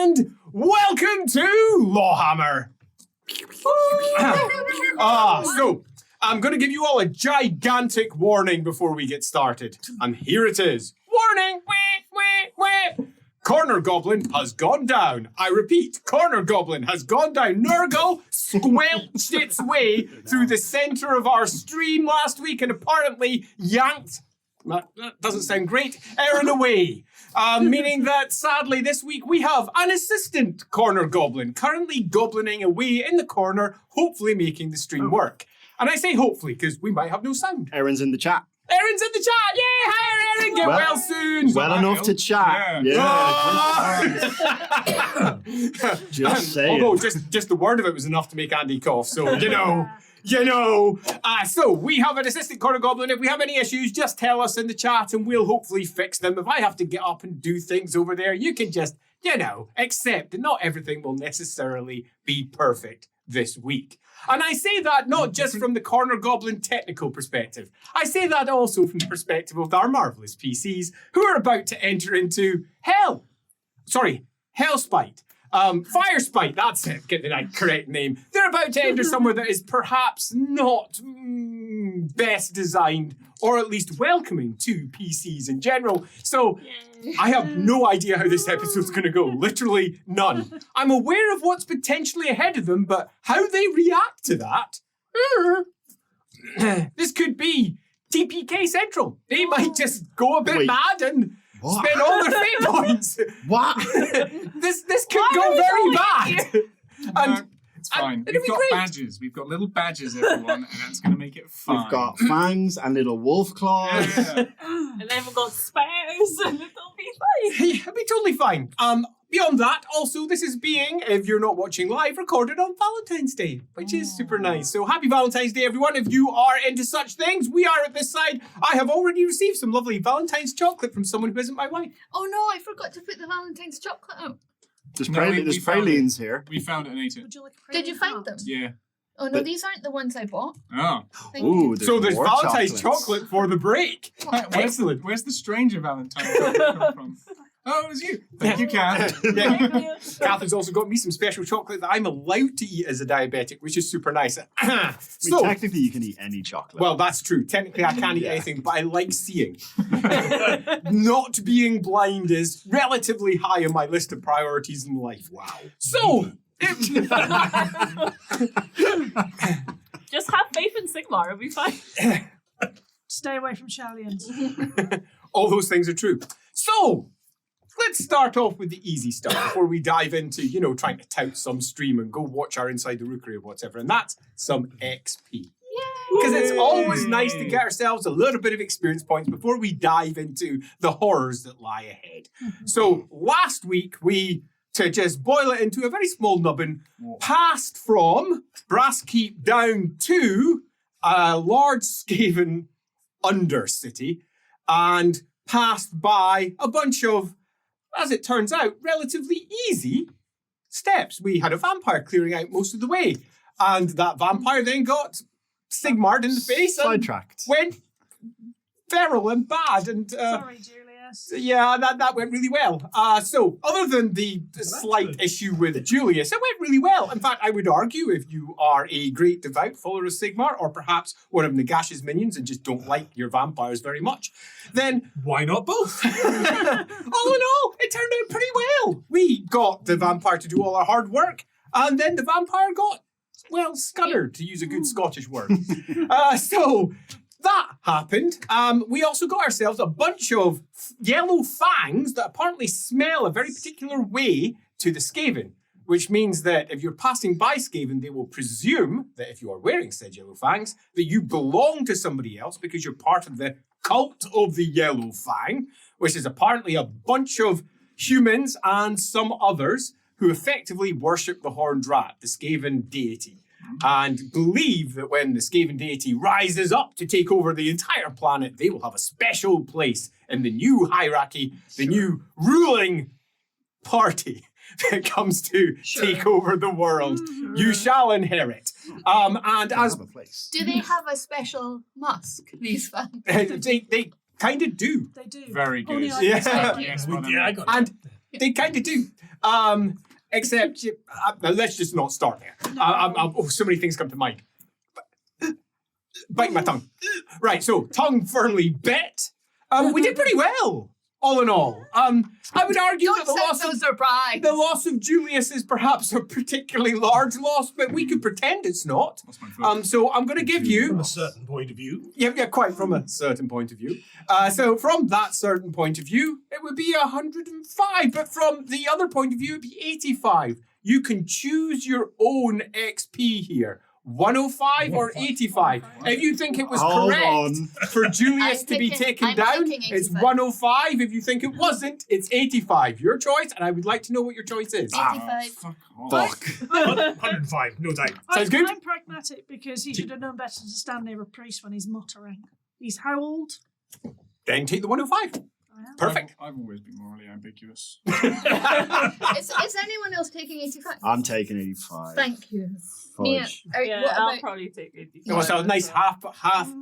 And welcome to LAWhammer. So I'm going to give you all a gigantic warning before we get started. And here it is. Warning! Corner Goblin has gone down. I repeat, Corner Goblin has gone down. Nurgle squelched its way through the center of our stream last week and apparently yanked, that doesn't sound great, Aaron away. Meaning that, sadly, this week we have an assistant Corner Goblin currently goblining away in the corner, hopefully making the stream work. And I say hopefully because we might have no sound. Aaron's in the chat. Aaron's in the chat! Yay! Hi, Aaron! Get well soon! Well enough to chat. Just saying. Although just the word of it was enough to make Andy cough, so you know. So we have an assistant Corner Goblin. If we have any issues, just tell us in the chat and we'll hopefully fix them. If I have to get up and do things over there, you can just, accept that not everything will necessarily be perfect this week. And I say that not just from the Corner Goblin technical perspective. I say that also from the perspective of our marvellous PCs who are about to enter into Hellspite. Firespite, that's it, get the correct name. They're about to enter somewhere that is perhaps not best designed or at least welcoming to PCs in general. So I have no idea how this episode's going to go. Literally none. I'm aware of what's potentially ahead of them, but how they react to that, this could be TPK Central. They might just go a bit mad and spend all their fate points. What? This could go very bad. No, it's fine. We've got badges. We've got little badges, everyone, and that's going to make it fun. We've got fangs and little wolf claws. Yeah. And then we've got spares, and it'll be fine. It'll be totally fine. Beyond that, also, this is being, if you're not watching live, recorded on Valentine's Day, which is super nice. So happy Valentine's Day, everyone. If you are into such things, we are at this side. I have already received some lovely Valentine's chocolate from someone who isn't my wife. Oh no, I forgot to put the Valentine's chocolate out. There's pralines here. We found it and ate it. Would you like a Did you find them? Yeah. Oh no, these aren't the ones I bought. Oh. Ooh, so there's more Valentine's chocolates. chocolate for the break. Excellent. Where's the stranger Valentine come from? Oh, it was you. Thank you, Kath. Kath has also got me some special chocolate that I'm allowed to eat as a diabetic, which is super nice. So, technically, you can eat any chocolate. Well, that's true. Technically, I can't eat anything, but I like seeing. Not being blind is relatively high on my list of priorities in life. Wow. So... Just have faith in Sigmar, it'll be fine. Stay away from Shallions. All those things are true. So, let's start off with the easy stuff before we dive into, trying to tout some stream and go watch our Inside the Rookery or whatever. And that's some XP. Because it's always nice to get ourselves a little bit of experience points before we dive into the horrors that lie ahead. So, last week, to just boil it into a very small nubbin, passed from Brasskeep down to a large Skaven undercity and passed by a bunch of, as it turns out, relatively easy steps. We had a vampire clearing out most of the way, and that vampire then got Sigmar'd in the face sidetracked. And went feral and bad. And Sorry, Julius. Yeah, that went really well. So, other than the slight issue with Julius, it went really well. In fact, I would argue if you are a great devout follower of Sigmar, or perhaps one of Nagash's minions and just don't like your vampires very much, then why not both? all in all, it turned out pretty well. We got the vampire to do all our hard work, and then the vampire got, scuddered, to use a good Scottish word. So... that happened. We also got ourselves a bunch of yellow fangs that apparently smell a very particular way to the Skaven, which means that if you're passing by Skaven, they will presume that if you are wearing said yellow fangs, that you belong to somebody else because you're part of the cult of the Yellow Fang, which is apparently a bunch of humans and some others who effectively worship the Horned Rat, the Skaven deity. And believe that when the Skaven deity rises up to take over the entire planet, they will have a special place in the new hierarchy, the new ruling party that comes to take over the world. You shall inherit. And as do they have a special mask, these fans? they kind of do. They do. Very good. Only I Yeah. can say. Yes, And They kind of do. Except, let's just not start there. So many things come to mind. Bite my tongue. Right, so tongue firmly bit. We did pretty well, all in all. I would argue that the loss of Julius is perhaps a particularly large loss, but we could pretend it's not. So I'm going to give you... From a certain point of view. Yeah, quite from a certain point of view. So from that certain point of view, it would be 105, but from the other point of view, it would be 85. You can choose your own XP here. 105 or 85. If you think it was correct for Julius to be taken down, it's 105. If you think it wasn't, it's 85. Your choice, and I would like to know what your choice is. 85. Fuck. 105, no doubt. Sounds good. I'm pragmatic because he should have known better to stand near a priest when he's muttering. He's how old? Then take the 105. Perfect. I've always been morally ambiguous. Is anyone else taking 85? I'm taking 85. Thank you. Fudge. I'll probably take 85. Oh, so a nice half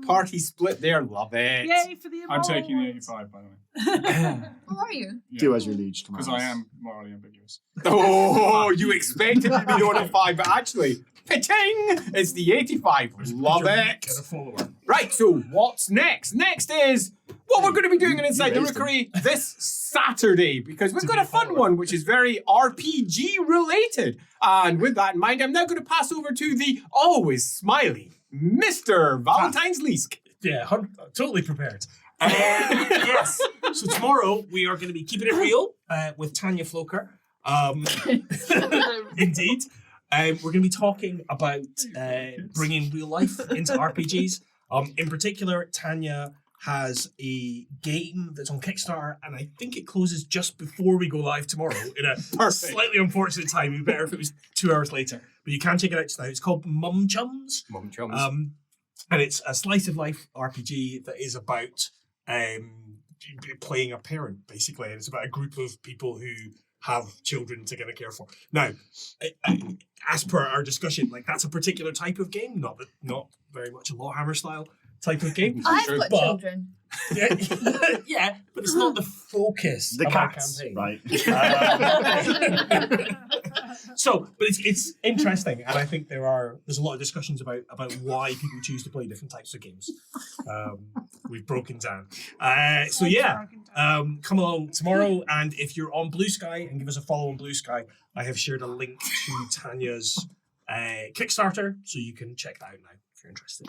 party split there. Love it. Yay for the I'm taking the evolved. 85, by the way. Who are you? Do as your liege commands. Because I am morally ambiguous. Oh, you expected to be the 105, but actually, pitching! It's the 85. Love it. Get a follower. Right, so what's next? Next is what we're going to be doing Inside the Rookery this Saturday, because we've got a fun one, which is very RPG related. And with that in mind, I'm now going to pass over to the always smiley Mr. Valentine's Leask. Yeah, totally prepared. Yes. So tomorrow we are going to be keeping it real with Tanya Floker. Indeed. We're going to be talking about bringing real life into RPGs. In particular, Tanya has a game that's on Kickstarter, and I think it closes just before we go live tomorrow in a slightly unfortunate time. It'd be better if it was 2 hours later. But you can check it out now. It's called Mum Chums. Mum Chums. And it's a slice of life RPG that is about playing a parent, basically. And it's about a group of people who have children to kind of care for. Now, as per our discussion, like that's a particular type of game, not very much a LAWhammer style type of game. I've got children. Yeah, but it's not the focus The of cats, our campaign. right? But it's interesting, and I think there's a lot of discussions about why people choose to play different types of games. We've broken down. Come along tomorrow, and if you're on Blue Sky, and give us a follow on Blue Sky, I have shared a link to Tanya's Kickstarter, so you can check that out now if you're interested.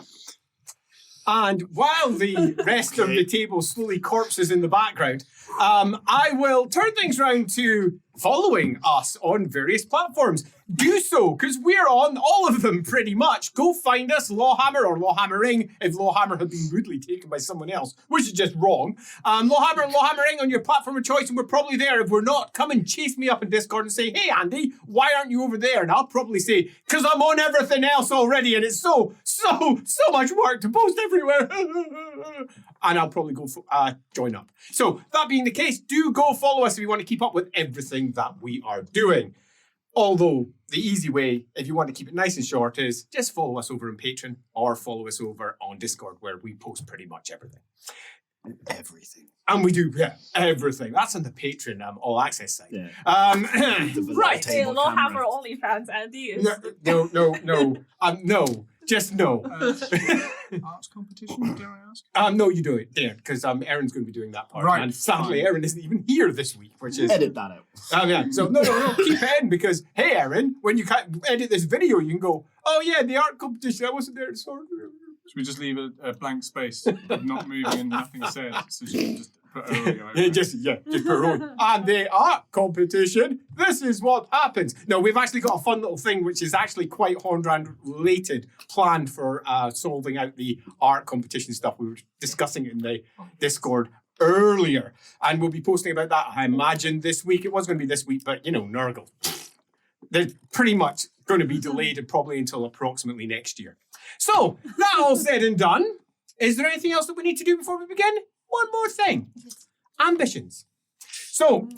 And while the rest of the table slowly corpses in the background, I will turn things round to following us on various platforms. Do so, because we're on all of them pretty much. Go find us, LAWhammer or LAWhammering, if LAWhammer had been rudely taken by someone else, which is just wrong. LAWhammer and LAWhammering on your platform of choice, and we're probably there. If we're not, come and chase me up in Discord and say, hey Andy, why aren't you over there? And I'll probably say, because I'm on everything else already, and it's so much work to post everywhere. And I'll probably go join up. So that being the case, do go follow us if you want to keep up with everything that we are doing. Although the easy way, if you want to keep it nice and short, is just follow us over on Patreon or follow us over on Discord, where we post pretty much everything. Everything. And we do, everything. That's on the Patreon all access site. Yeah. Right. Hey, LAWhammer OnlyFans, Andy. No. No. Just no. Arts competition, dare I ask? No, you do it, Dan, because Erin's going to be doing that part. Right. And sadly, Erin isn't even here this week, which is... Edit that out. So no, keep it in, because, hey, Erin, when you edit this video, you can go, oh yeah, the art competition, I wasn't there, sorry. Should we just leave a blank space, not moving and nothing said, so you can just put earlier over Just put on. And the art competition, this is what happens. No, we've actually got a fun little thing, which is actually quite Hornbrand related, planned for solving out the art competition stuff. We were discussing it in the Discord earlier, and we'll be posting about that, I imagine, this week. It was going to be this week, but, Nurgle. They're pretty much going to be delayed probably until approximately next year. So, that all said and done, is there anything else that we need to do before we begin? One more thing. Ambitions. So,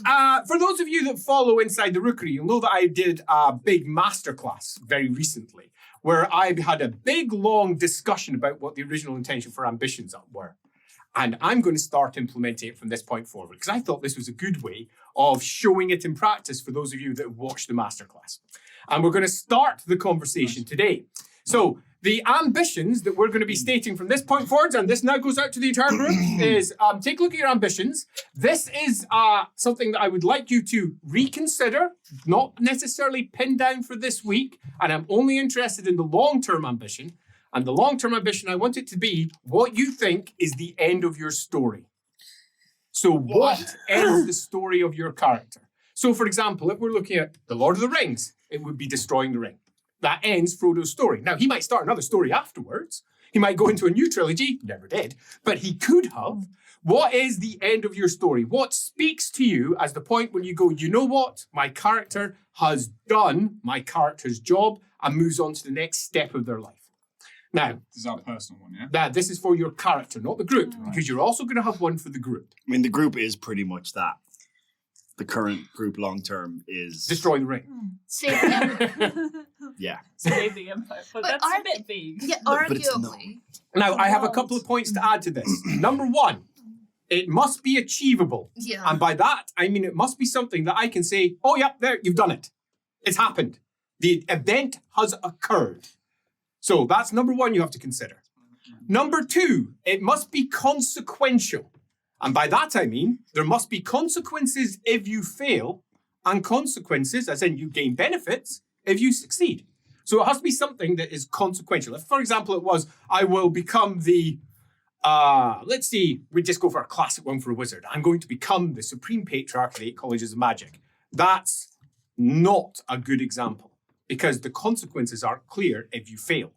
for those of you that follow Inside the Rookery, you'll know that I did a big masterclass very recently, where I had a big, long discussion about what the original intention for ambitions were. And I'm going to start implementing it from this point forward because I thought this was a good way of showing it in practice for those of you that have watched the masterclass. And we're going to start the conversation today. So the ambitions that we're going to be stating from this point forward, and this now goes out to the entire group, is take a look at your ambitions. This is something that I would like you to reconsider, not necessarily pin down for this week. And I'm only interested in the long-term ambition. And the long-term ambition, I want it to be what you think is the end of your story. So what ends the story of your character? So, for example, if we're looking at The Lord of the Rings, it would be destroying the ring. That ends Frodo's story. Now, he might start another story afterwards. He might go into a new trilogy, never did, but he could have. What is the end of your story? What speaks to you as the point when you go, you know what? My character has done my character's job and moves on to the next step of their life. Now, This is our personal one, yeah? this is for your character, not the group, because you're also going to have one for the group. I mean, the group is pretty much that. The current group long term is Destroy the ring. Save them. yeah. Save the empire. But that's a bit vague. Yeah, But it's arguably. Now, I have a couple of points to add to this. Number one, it must be achievable. Yeah. And by that, I mean it must be something that I can say, oh, yeah, there, you've done it. It's happened. The event has occurred. So that's number one you have to consider. Number two, it must be consequential. And by that I mean, there must be consequences if you fail and consequences, as in you gain benefits, if you succeed. So it has to be something that is consequential. If, for example, it was, I will become the, let's see, we just go for a classic one for a wizard. I'm going to become the Supreme Patriarch of the 8 Colleges of Magic. That's not a good example because the consequences aren't clear if you fail.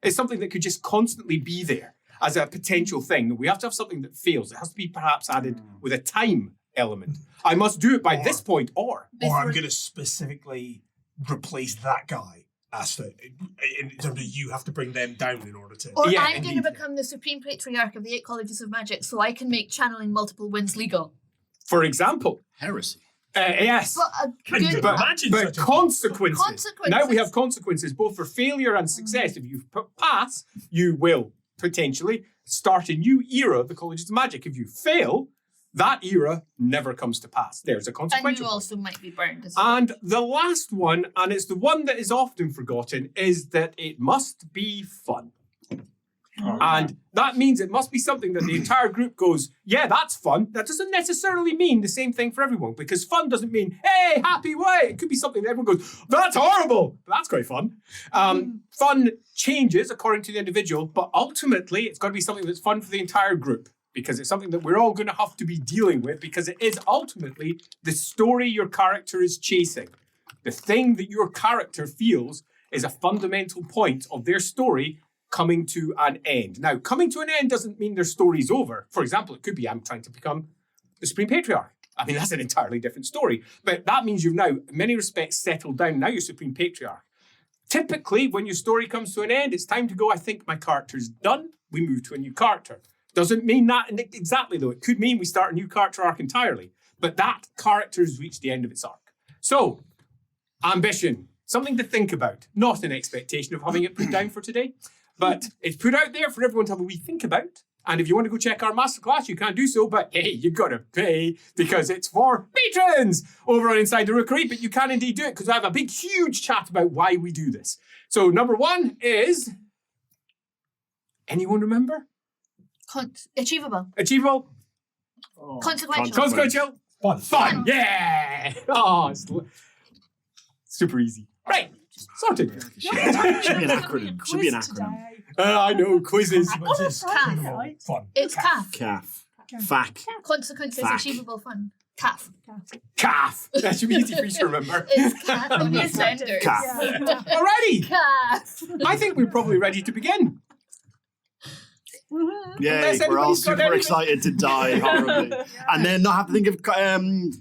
It's something that could just constantly be there as a potential thing. We have to have something that fails. It has to be perhaps added with a time element. I must do it by this point or I'm going to specifically replace that guy as to, in terms of you have to bring them down in order to. Or Yeah, I'm going indeed. to become the Supreme Patriarch of the 8 Colleges of Magic so I can make channeling multiple winds legal. for example. Heresy. Yes. But Can you But imagine but such a consequences. Consequences. Now we have consequences both for failure and success. If you pass, you will potentially start a new era of the Colleges of Magic. If you fail, that era never comes to pass. There's a and consequential. you also might be burned as well. And the last one, and it's the one that is often forgotten, is that it must be fun. And that means it must be something that the entire group goes, yeah, that's fun. That doesn't necessarily mean the same thing for everyone because fun doesn't mean, hey, happy way. It could be something that everyone goes, that's horrible. But that's quite fun. Fun changes according to the individual, but ultimately it's got to be something that's fun for the entire group because it's something that we're all going to have to be dealing with because it is ultimately the story your character is chasing. The thing that your character feels is a fundamental point of their story coming to an end. Now, coming to an end doesn't mean their story's over. For example, it could be I'm trying to become the Supreme Patriarch. I mean, that's an entirely different story. But that means you've now, in many respects, settled down. Now you're Supreme Patriarch. Typically, when your story comes to an end, it's time to go, I think my character's done. We move to a new character. Doesn't mean that exactly, though. It could mean we start a new character arc entirely. But that character has reached the end of its arc. So, ambition. Something to think about. Not an expectation of having it put down for today. But it's put out there for everyone to have a wee think about. And if you want to go check our masterclass, you can do so. But hey, you got to pay because it's for patrons over on Inside the Rookery. But you can indeed do it because I have a big, huge chat about why we do this. So number one is, anyone remember? Achievable. Achievable? Consequential. Consequential? Fun. Fun. Yeah. Oh, it's super easy. Right. Sorted. Should be an acronym. Should be an acronym. I know, quizzes. Which is Achievable. Right. fun. It's CAF. Calf. Fac. Consequences, Fac. achievable fun. CAF. Calf. That should be easy for you to remember. It's CAF on the senders. Calf. Alrighty. CAF. I think we're probably ready to begin. Yay, Unless we're all anybody's got super anything. excited to die horribly. And then not have to think of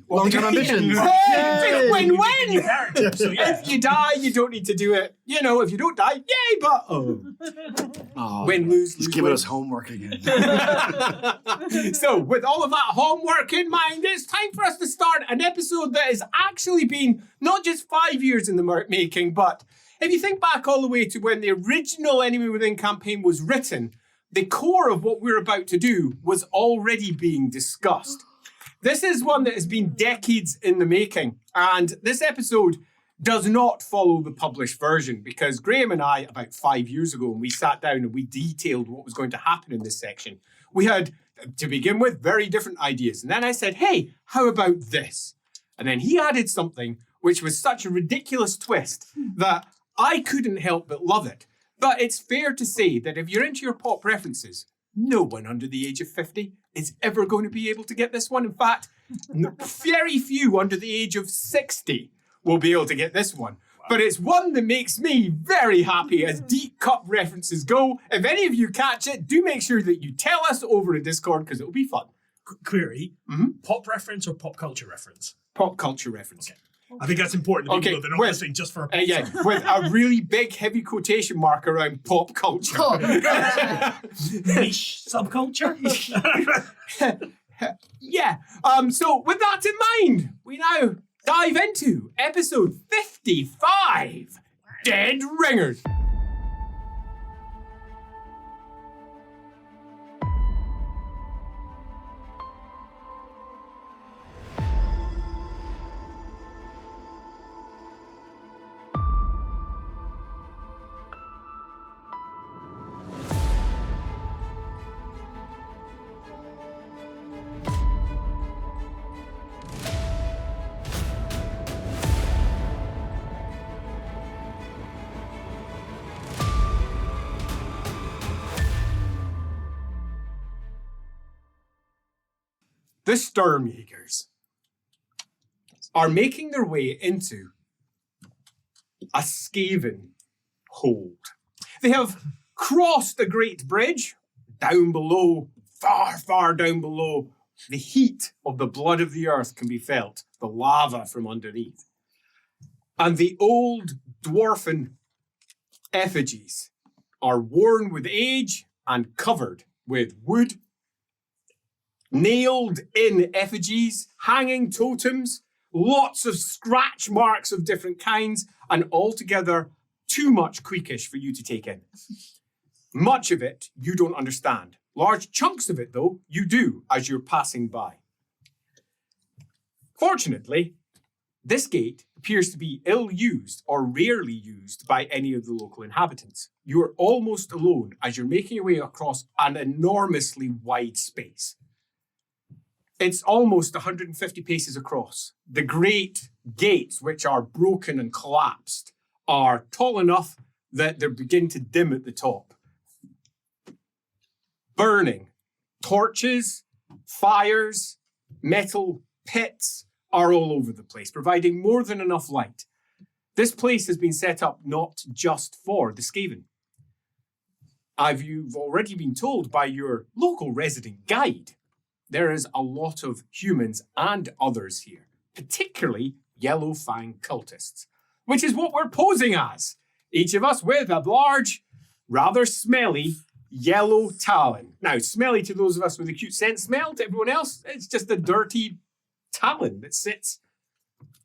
long-term ambitions. Hey, win-win. New character, so yeah. If you die, you don't need to do it. You know, if you don't die, yay, but Oh, win, lose, he's lose, giving win. us homework again. So, with all of that homework in mind, it's time for us to start an episode that has actually been not just 5 years in the making, but if you think back all the way to when the original Enemy Within campaign was written, the core of what we're about to do was already being discussed. This is one that has been decades in the making, and this episode does not follow the published version because Graham and I, about 5 years ago, when we sat down and we detailed what was going to happen in this section, we had, to begin with, very different ideas. And then I said, hey, how about this? And then he added something which was such a ridiculous twist that I couldn't help but love it. But it's fair to say that if you're into your pop references, no one under the age of 50 is ever going to be able to get this one. In fact, very few under the age of 60 will be able to get this one. Wow. But it's one that makes me very happy as deep cut references go. If any of you catch it, do make sure that you tell us over in Discord because it'll be fun. Query, pop reference or pop culture reference? Pop culture reference. Okay. I think that's important to people know they're not listening just for a pop yeah, with a really big heavy quotation mark around pop culture. Niche subculture? Yeah. So with that in mind, we now dive into episode 55, Dead Ringers. The Sturm Jaegers are making their way into a Skaven hold. They have crossed a great bridge down below, far, far down below. The heat of the blood of the earth can be felt, the lava from underneath. And the old dwarfen effigies are worn with age and covered with wood, nailed in effigies, hanging totems, lots of scratch marks of different kinds, and altogether too much Queekish for you to take in. Much of it you don't understand. Large chunks of it, though, you do as you're passing by. Fortunately, this gate appears to be ill-used or rarely used by any of the local inhabitants. You are almost alone as you're making your way across an enormously wide space. It's almost 150 paces across. The great gates, which are broken and collapsed, are tall enough that they begin to dim at the top. Burning torches, fires, metal pits are all over the place, providing more than enough light. This place has been set up not just for the Skaven. You've already been told by your local resident guide, there is a lot of humans and others here, particularly Yellow Fang cultists, which is what we're posing as. Each of us with a large, rather smelly, yellow talon. Now, smelly to those of us with acute sense smell, to everyone else, it's just a dirty talon that sits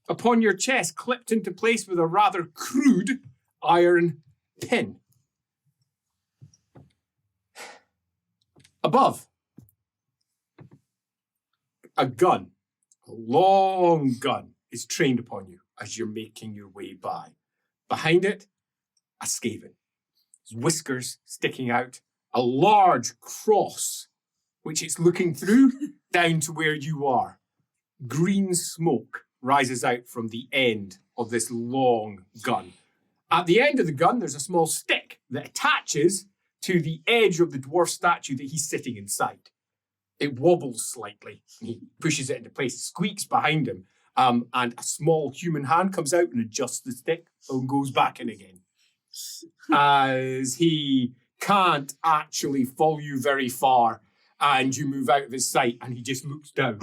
upon your chest, clipped into place with a rather crude iron pin. Above, a gun, a long gun, is trained upon you as you're making your way by. Behind it, a Skaven. His whiskers sticking out, a large cross, which it's looking through down to where you are. Green smoke rises out from the end of this long gun. At the end of the gun, there's a small stick that attaches to the edge of the dwarf statue that he's sitting inside. It wobbles slightly. He pushes it into place, squeaks behind him, and a small human hand comes out and adjusts the stick and goes back in again. As he can't actually follow you very far, and you move out of his sight, and he just looks down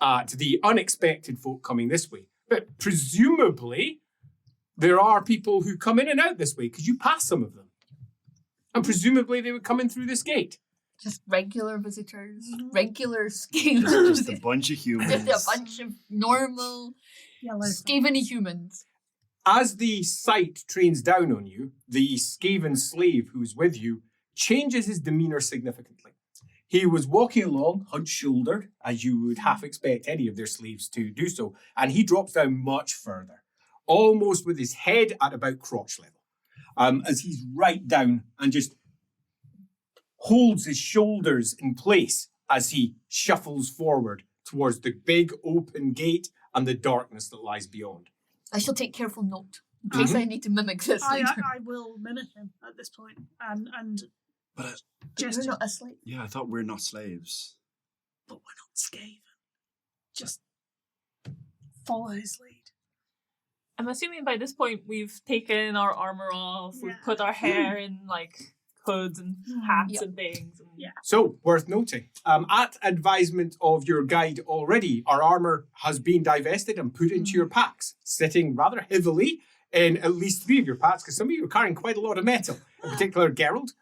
at the unexpected folk coming this way. But presumably, there are people who come in and out this way, because you pass some of them. And presumably, they would come in through this gate. Just regular visitors, regular Skavens. Just a bunch of humans. Just a bunch of normal Skaven-y humans. As the sight trains down on you, the Skaven slave who's with you changes his demeanor significantly. He was walking along, hunched-shouldered, as you would half expect any of their slaves to do so, and he drops down much further, almost with his head at about crotch level, as he's right down and just holds his shoulders in place as he shuffles forward towards the big open gate and the darkness that lies beyond. I shall take careful note in case I need to mimic this I later. will mimic him at this point and But You're gesture. not asleep. yeah, I thought we're not slaves. But we're not Skaven. Just follow his lead. I'm assuming by this point we've taken our armor off, we've put our hair in like hoods and hats Yep. and things. And Yeah. So, worth noting, at advisement of your guide already, our armour has been divested and put into your packs, sitting rather heavily in at least 3 of your packs, because some of you are carrying quite a lot of metal. In particular, Geralt,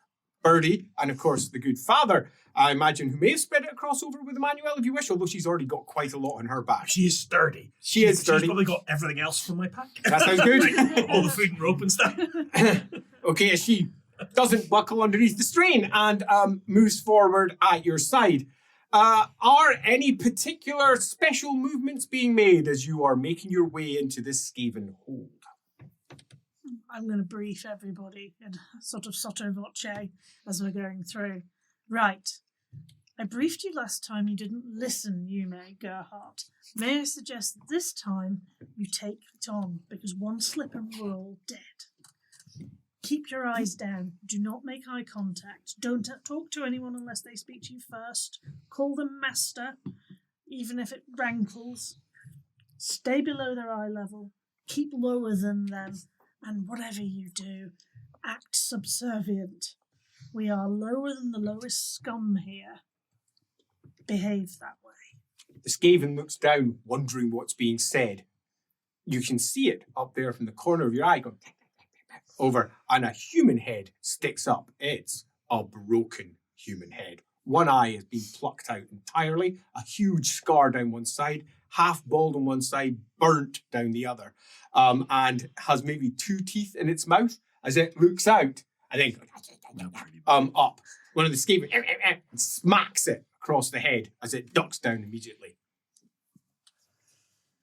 Birdie, and of course the good father, I imagine, who may have spread it across over with Emmanuel if you wish, although she's already got quite a lot in her bag. She is sturdy. She is sturdy. She's probably got everything else from my pack. That sounds good. Like, all the food and rope and stuff. Okay, as she doesn't buckle underneath the strain and moves forward at your side. Are any particular special movements being made as you are making your way into this Skaven hold? I'm going to brief everybody in sort of sotto voce as we're going through. Right. I briefed you last time. You didn't listen, Yume Gerhardt. May I suggest that this time you take it on, because one slip and we're all dead. Keep your eyes down. Do not make eye contact. Don't talk to anyone unless they speak to you first. Call them master, even if it rankles. Stay below their eye level. Keep lower than them. And whatever you do, act subservient. We are lower than the lowest scum here. Behave that way. The Skaven looks down, wondering what's being said. You can see it up there from the corner of your eye going over, and a human head sticks up. It's a broken human head. One eye has been plucked out entirely, a huge scar down one side, half bald on one side, burnt down the other, and has maybe 2 teeth in its mouth as it looks out and then up. One of the Skaven smacks it across the head as it ducks down immediately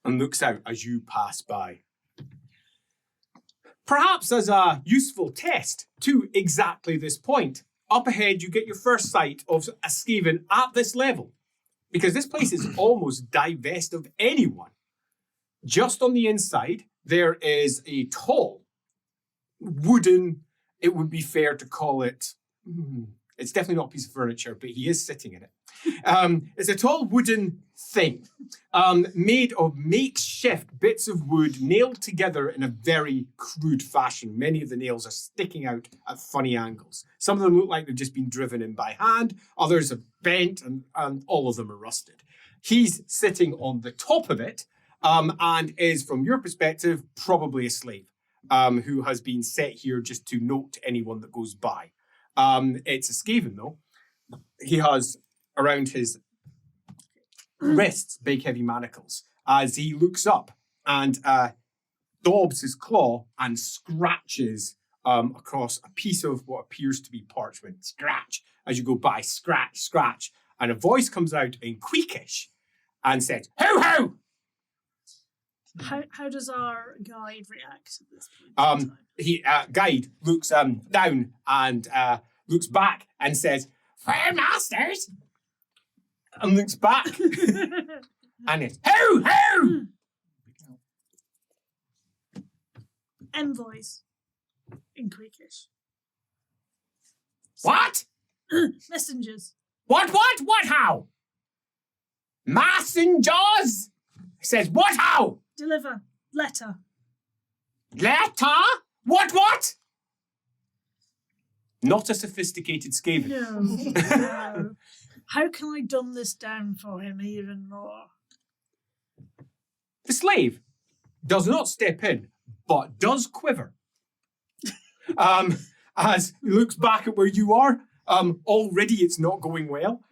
and looks out as you pass by. Perhaps as a useful test to exactly this point, up ahead you get your first sight of a Skaven at this level, because this place is almost divest of anyone. Just on the inside, there is a tall, wooden, it would be fair to call it, it's definitely not a piece of furniture, but he is sitting in it. It's a tall wooden thing made of makeshift bits of wood nailed together in a very crude fashion. Many of the nails are sticking out at funny angles. Some of them look like they've just been driven in by hand. Others are bent and all of them are rusted. He's sitting on the top of it and is, from your perspective, probably a slave who has been set here just to note anyone that goes by. It's a Skaven, though. He has around his wrists big heavy manacles as he looks up and daubs his claw and scratches across a piece of what appears to be parchment. Scratch as you go by, scratch, scratch. And a voice comes out in Queekish and says, "Ho ho!" How does our guide react at this point? Guide looks down and looks back and says, "Fair masters," and looks back and it's "Ho ho!" Envoys in Queekish. What? Messengers. What? How? Messengers? Says what? How? Deliver. Letter. Letter? What? Not a sophisticated Skaven. No. How can I dumb this down for him even more? The slave does not step in, but does quiver. As he looks back at where you are, already it's not going well.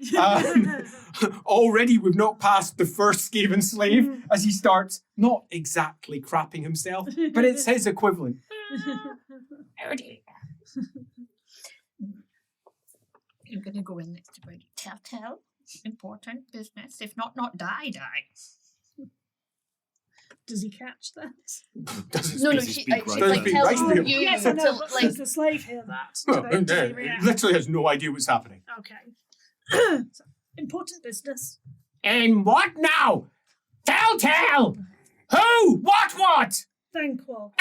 Already we've not passed the first Skaven slave as he starts not exactly crapping himself, but it's his equivalent. You're gonna go in next to Brady. Tell. Important business. If not, die. Does he catch that? Doesn't No, speak she's right like now. tells Right now. you Yes, I know, to but like. does the slave hear that? Oh, Does he no, react? literally has no idea what's happening. Okay. So, important business. And what now? Tell! Who? What? Thanquil.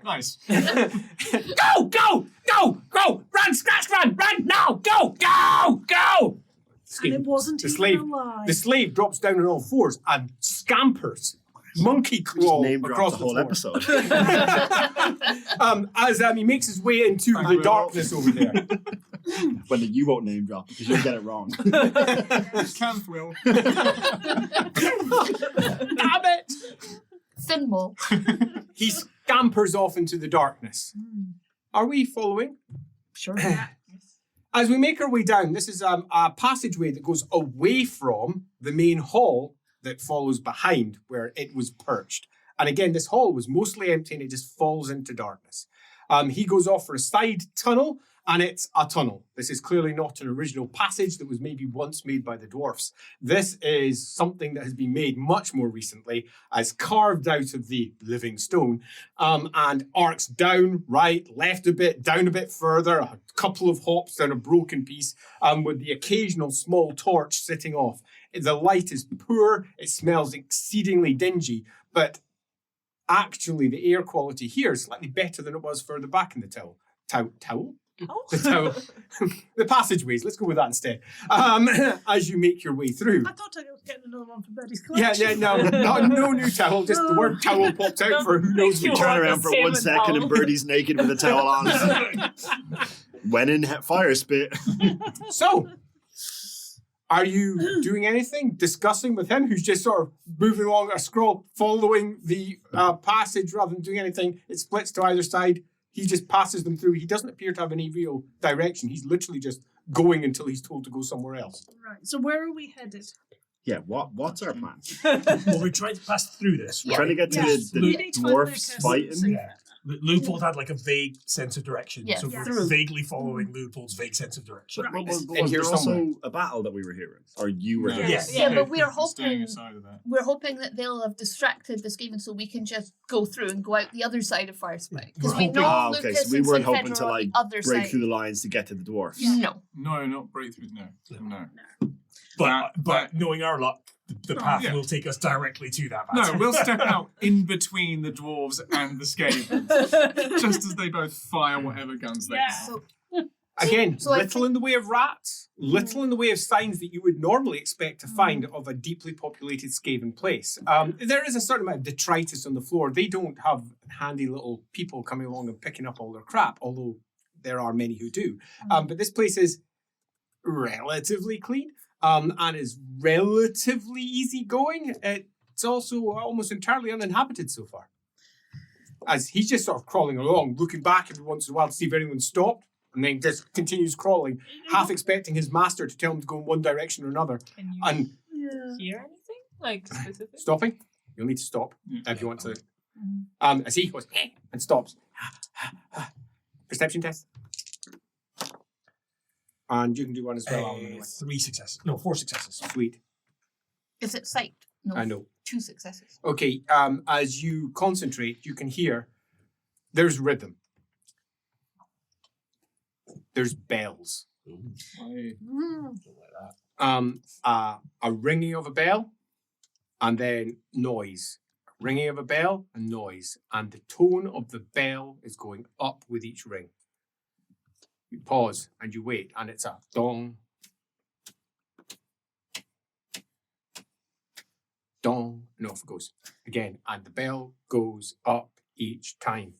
Nice. Go! Run, Scratch, run now! Go! And it wasn't The even slave- a lie. The slave drops down on all fours and scampers, monkey Just crawl name drop across the the whole floor. episode. As he makes his way into Thank the you. darkness over there. When you won't name drop because you'll get it wrong. Can't will. Damn it! Finmal. He scampers off into the darkness. Are we following? Sure. As we make our way down, this is a passageway that goes away from the main hall that follows behind where it was perched. And again, this hall was mostly empty and it just falls into darkness. He goes off for a side tunnel, and it's a tunnel. This is clearly not an original passage that was maybe once made by the dwarfs. This is something that has been made much more recently, as carved out of the living stone, and arcs down, right, left a bit, down a bit further, a couple of hops down a broken piece, with the occasional small torch sitting off. The light is poor, it smells exceedingly dingy, but actually the air quality here is slightly better than it was further back in the towel? The towel. The passageways, let's go with that instead. As you make your way through. I thought I was getting another one for Birdie's Yeah, collection. no new towel, just the word towel popped out for who knows You which. Turn want around the for same 1 as second and towel. Birdie's naked with a towel on. When in fire spit. So, are you doing anything? Discussing with him, who's just sort of moving along a scroll, following the passage rather than doing anything? It splits to either side. He just passes them through. He doesn't appear to have any real direction. He's literally just going until he's told to go somewhere else. Right, so where are we headed? Yeah, what's our plan? Well, we're trying to pass through this. We're trying to get to Yes. the We need to find dwarfs Lucas. fighting. Yeah. Leupold had like a vague sense of direction, Yeah. so Yeah. we're vaguely following Leupold's vague sense of direction. Right. Was And here there also somewhere. a battle that we were hearing? Or you were No. hearing? Yes. Yeah, but we're Staying hoping aside of that. that they'll have distracted the Skaven so we can just go through and go out the other side of Firespike. Because We're we hoping- know Ah, okay, Lucas so we and weren't St. hoping Fedor to are on like the other break side. through the lines to get to the dwarfs. No. No, not breakthrough. No. But knowing our luck, the path yeah. will take us directly to that No, battle. we'll step out in between the dwarves and the Skaven, just as they both fire whatever guns they Yeah. have. So Again, So I little in the way of rats, little in the way of signs that you would normally expect to find of a deeply populated Skaven place. There is a certain amount of detritus on the floor. They don't have handy little people coming along and picking up all their crap, although there are many who do. But this place is relatively clean and is relatively easygoing. It's also almost entirely uninhabited so far. As he's just sort of crawling along, looking back every once in a while to see if anyone's stopped, and then just continues crawling, half expecting his master to tell him to go in one direction or another. Can you And Yeah. hear anything? Like specific? stopping, you'll need to stop Yeah. if you want to. As he goes and stops. Perception test. And you can do one as well, Alan, anyway. 3 successes. No, 4 successes. Sweet. is it sight? No. I know. 2 successes. Okay, as you concentrate, you can hear there's rhythm. There's bells. A ringing of a bell, and then noise. Ringing of a bell and noise. And the tone of the bell is going up with each ring. You pause and you wait, and it's a dong, dong, and off it goes again. And the bell goes up each time.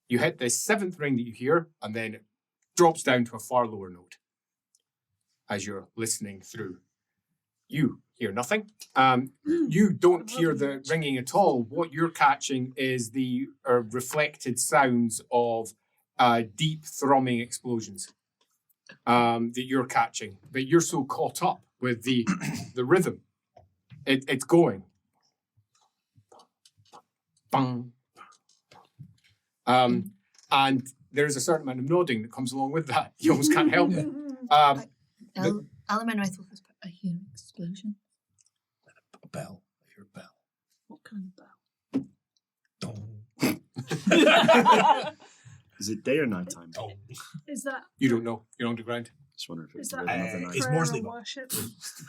You hit the 7th ring that you hear, and then it drops down to a far lower note as you're listening through. You hear nothing. You don't hear the ringing at all. What you're catching is the reflected sounds of deep thrumming explosions that you're catching. But you're so caught up with the rhythm. It's going. Bang. And there is a certain amount of nodding that comes along with that. You almost can't help it. Element with focus. I hear an explosion. A bell. I hear a bell. What kind of bell? Dong. Is it day or night time? Dong. Is that You don't know. You're underground. Just wonder if is it's that the rhythm of the Is night. prayer Morsley and book? worship?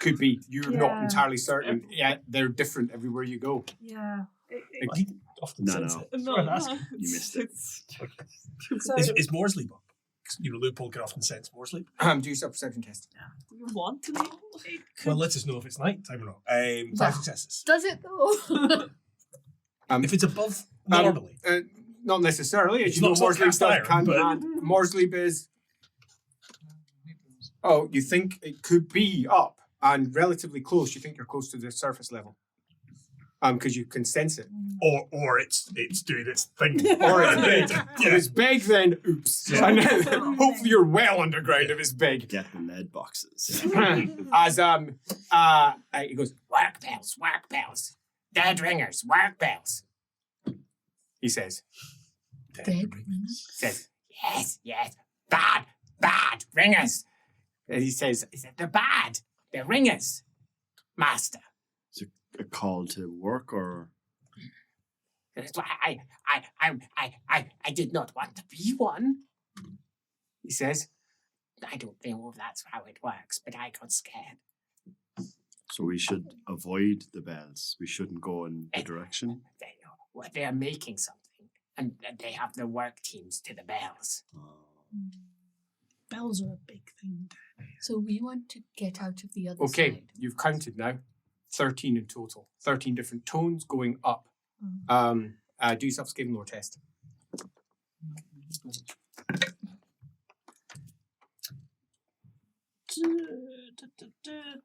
Could be. You're not Yeah. entirely certain. Yeah, they're different everywhere you go. Yeah. Well, he often No, says no. it. No, Worth asking. You missed it. So, Is Morsley book? Loophole can often sense Morsley. Do yourself a perception test. You want to know? Well, let us know if it's night time or not. 5 Well. successes. Does it though? If it's above normally. Not necessarily. As It's you know, not Morsley cast stuff iron, can but- and Morsley is. Oh, you think it could be up and relatively close. You think you're close to the surface level. Because you can sense it. Or it's doing its thing. Or it's big. If it's big, then oops. Yeah. And then, hopefully you're well underground if it's big. Get the lead boxes. As he goes, work bells, dead ringers, work bells. He says, Dead ringers? says, yes, bad ringers. And he says, they're bad, they're ringers, master. Is it a call to work or? That's why I did not want to be one. He says, I don't know if that's how it works, but I got scared. So we should avoid the bells. We shouldn't go in the direction. They're making something, and they have the work teams to the bells. bells are a big thing. So we want to get out of the other Okay, side. you've counted now. 13 in total. 13 different tones going up. Do yourself a Skaven lore test.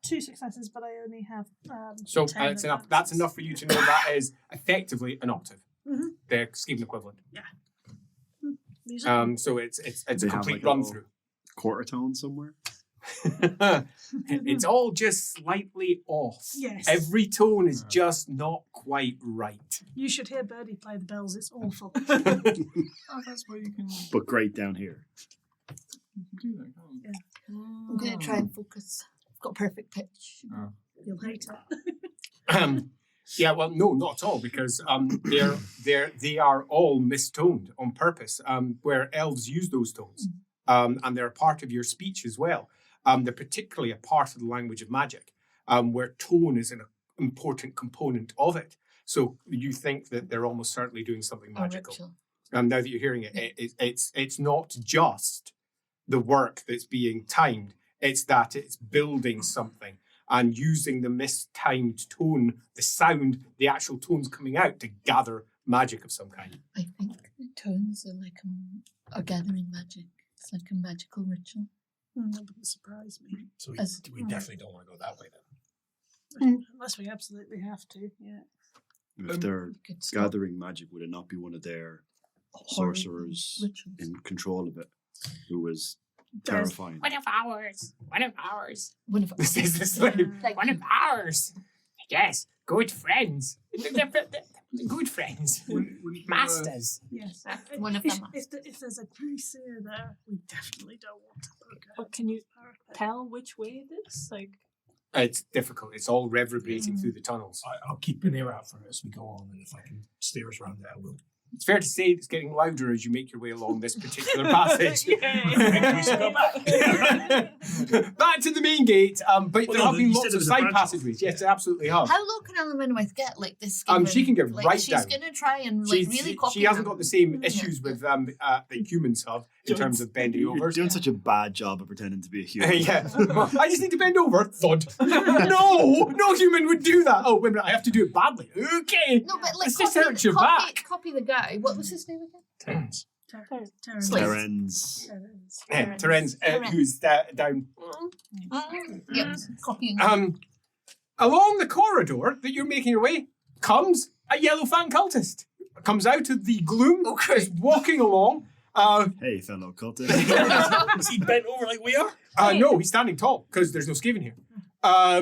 Two successes, but I only have. So 10 it's enough. That's advances. enough for you to know that is effectively an octave. Mhm. The Skaven equivalent. These are So it's a They have complete like a run little- through. Quarter tone somewhere. It's all just slightly off. Yes. Every tone is just not quite right. You should hear Birdie play the bells. It's awful. Oh, that's where you can But great down here. do that, can't you? I'm going to try and focus. I've got perfect pitch. You'll hate it. Yeah, well, no, not at all, because they are all mistoned on purpose, where elves use those tones, and they're a part of your speech as well. They're particularly a part of the language of magic, where tone is an important component of it. So you think that they're almost certainly doing something A magical. ritual. Now that you're hearing it, it's not just the work that's being timed. It's that it's building something and using the mistimed tone, the sound, the actual tones coming out to gather magic of some kind. I think the tones are like a gathering magic. It's like a magical ritual. That wouldn't surprise me. So As- we definitely don't want to go that way then. Unless we absolutely have to, yeah. If they're Good stuff. gathering magic, would it not be one of their Horrible sorcerers rituals. in control of it who was There's- terrifying? One of ours. One of This is the slave. Like- One of ours. Yes, good friends. Good friends. Wouldn't Masters. Yes. One of If, them. if there's a greaser there, we definitely don't want to poke But can you tell which way it is? Like, It's difficult. It's all reverberating through the tunnels. I'll keep an ear out for it as we go on, and if I can steer us around it, I will. It's fair to say it's getting louder as you make your way along this particular passage. Maybe we should go back. Back to the main gate, but Well, there no, have been you lots said there of was a side branch off. passageways. Yes, they absolutely have. How low can Element like get like this? She can get like, right she's down. gonna try and like really copy she hasn't them. got the same Yeah. issues with that humans have in terms of bending You're over. doing such a bad job of pretending to be a human. Yeah, I just need to bend over. Thud. No human would do that. Oh, wait a minute, I have to do it badly. Okay. No, but like Let's just copy, search your copy, back. copy the guy. What was his name again? Terrence. Terrence. Slave. Terrens. Yeah, Terence, who's down. Yep, copying. Along the corridor that you're making your way comes a Yellow Fang cultist. Comes out of the gloom, is walking along. Hey, fellow cultist. Is he bent over like we are? No, he's standing tall because there's no Skaven here. Oh.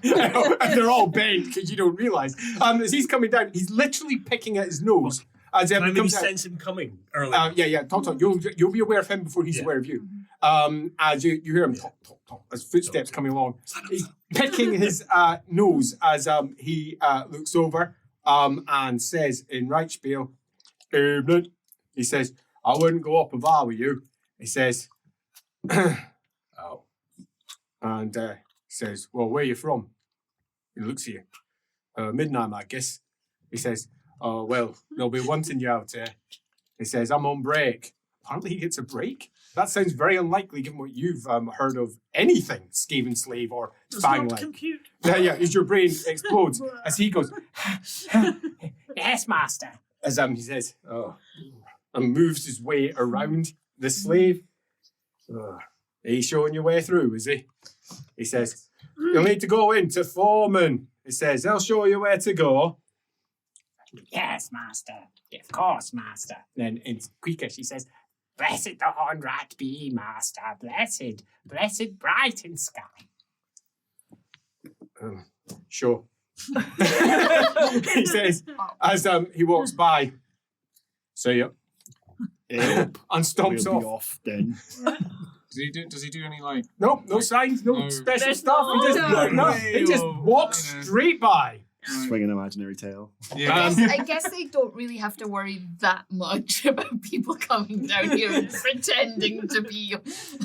And they're all bent because you don't realise. As he's coming down, he's literally picking at his nose. As Can I he maybe comes down. sense him coming early? Yeah. Talk. You'll be aware of him before he's Yeah. aware of you. As you hear him talk, as footsteps coming along. He's picking his nose as he looks over and says in right spiel, "Evening." He says, "I wouldn't go up if I were you." He says, "Oh," and he says, "Well, where are you from?" He looks at you. "Midnight, I guess." He says, "Oh, well, they'll be wanting you out here." He says, "I'm on break." Apparently he gets a break? That sounds very unlikely given what you've heard of anything Skaven slave or Does Fang not like. compute. Yeah, as your brain explodes as he goes, Yes, master. as he says, "Oh," and moves his way around the slave. He's showing you way through, is he? He says, "You'll need to go into foreman." He says, "They'll show you where to go." Yes, master. Of course, master. Then in Queekish, he says, Blessed the horned rat be, master. Blessed, blessed bright in sky. "Sure." He says, as he walks by, "See ya," Yep. and stomps We'll be off. off then. Does he do any like? Nope, no signs, no No. special There's stuff. no He just, order. he just walks You know. straight by. Swing an imaginary tail. Yeah. I guess they don't really have to worry that much about people coming down here and pretending to be.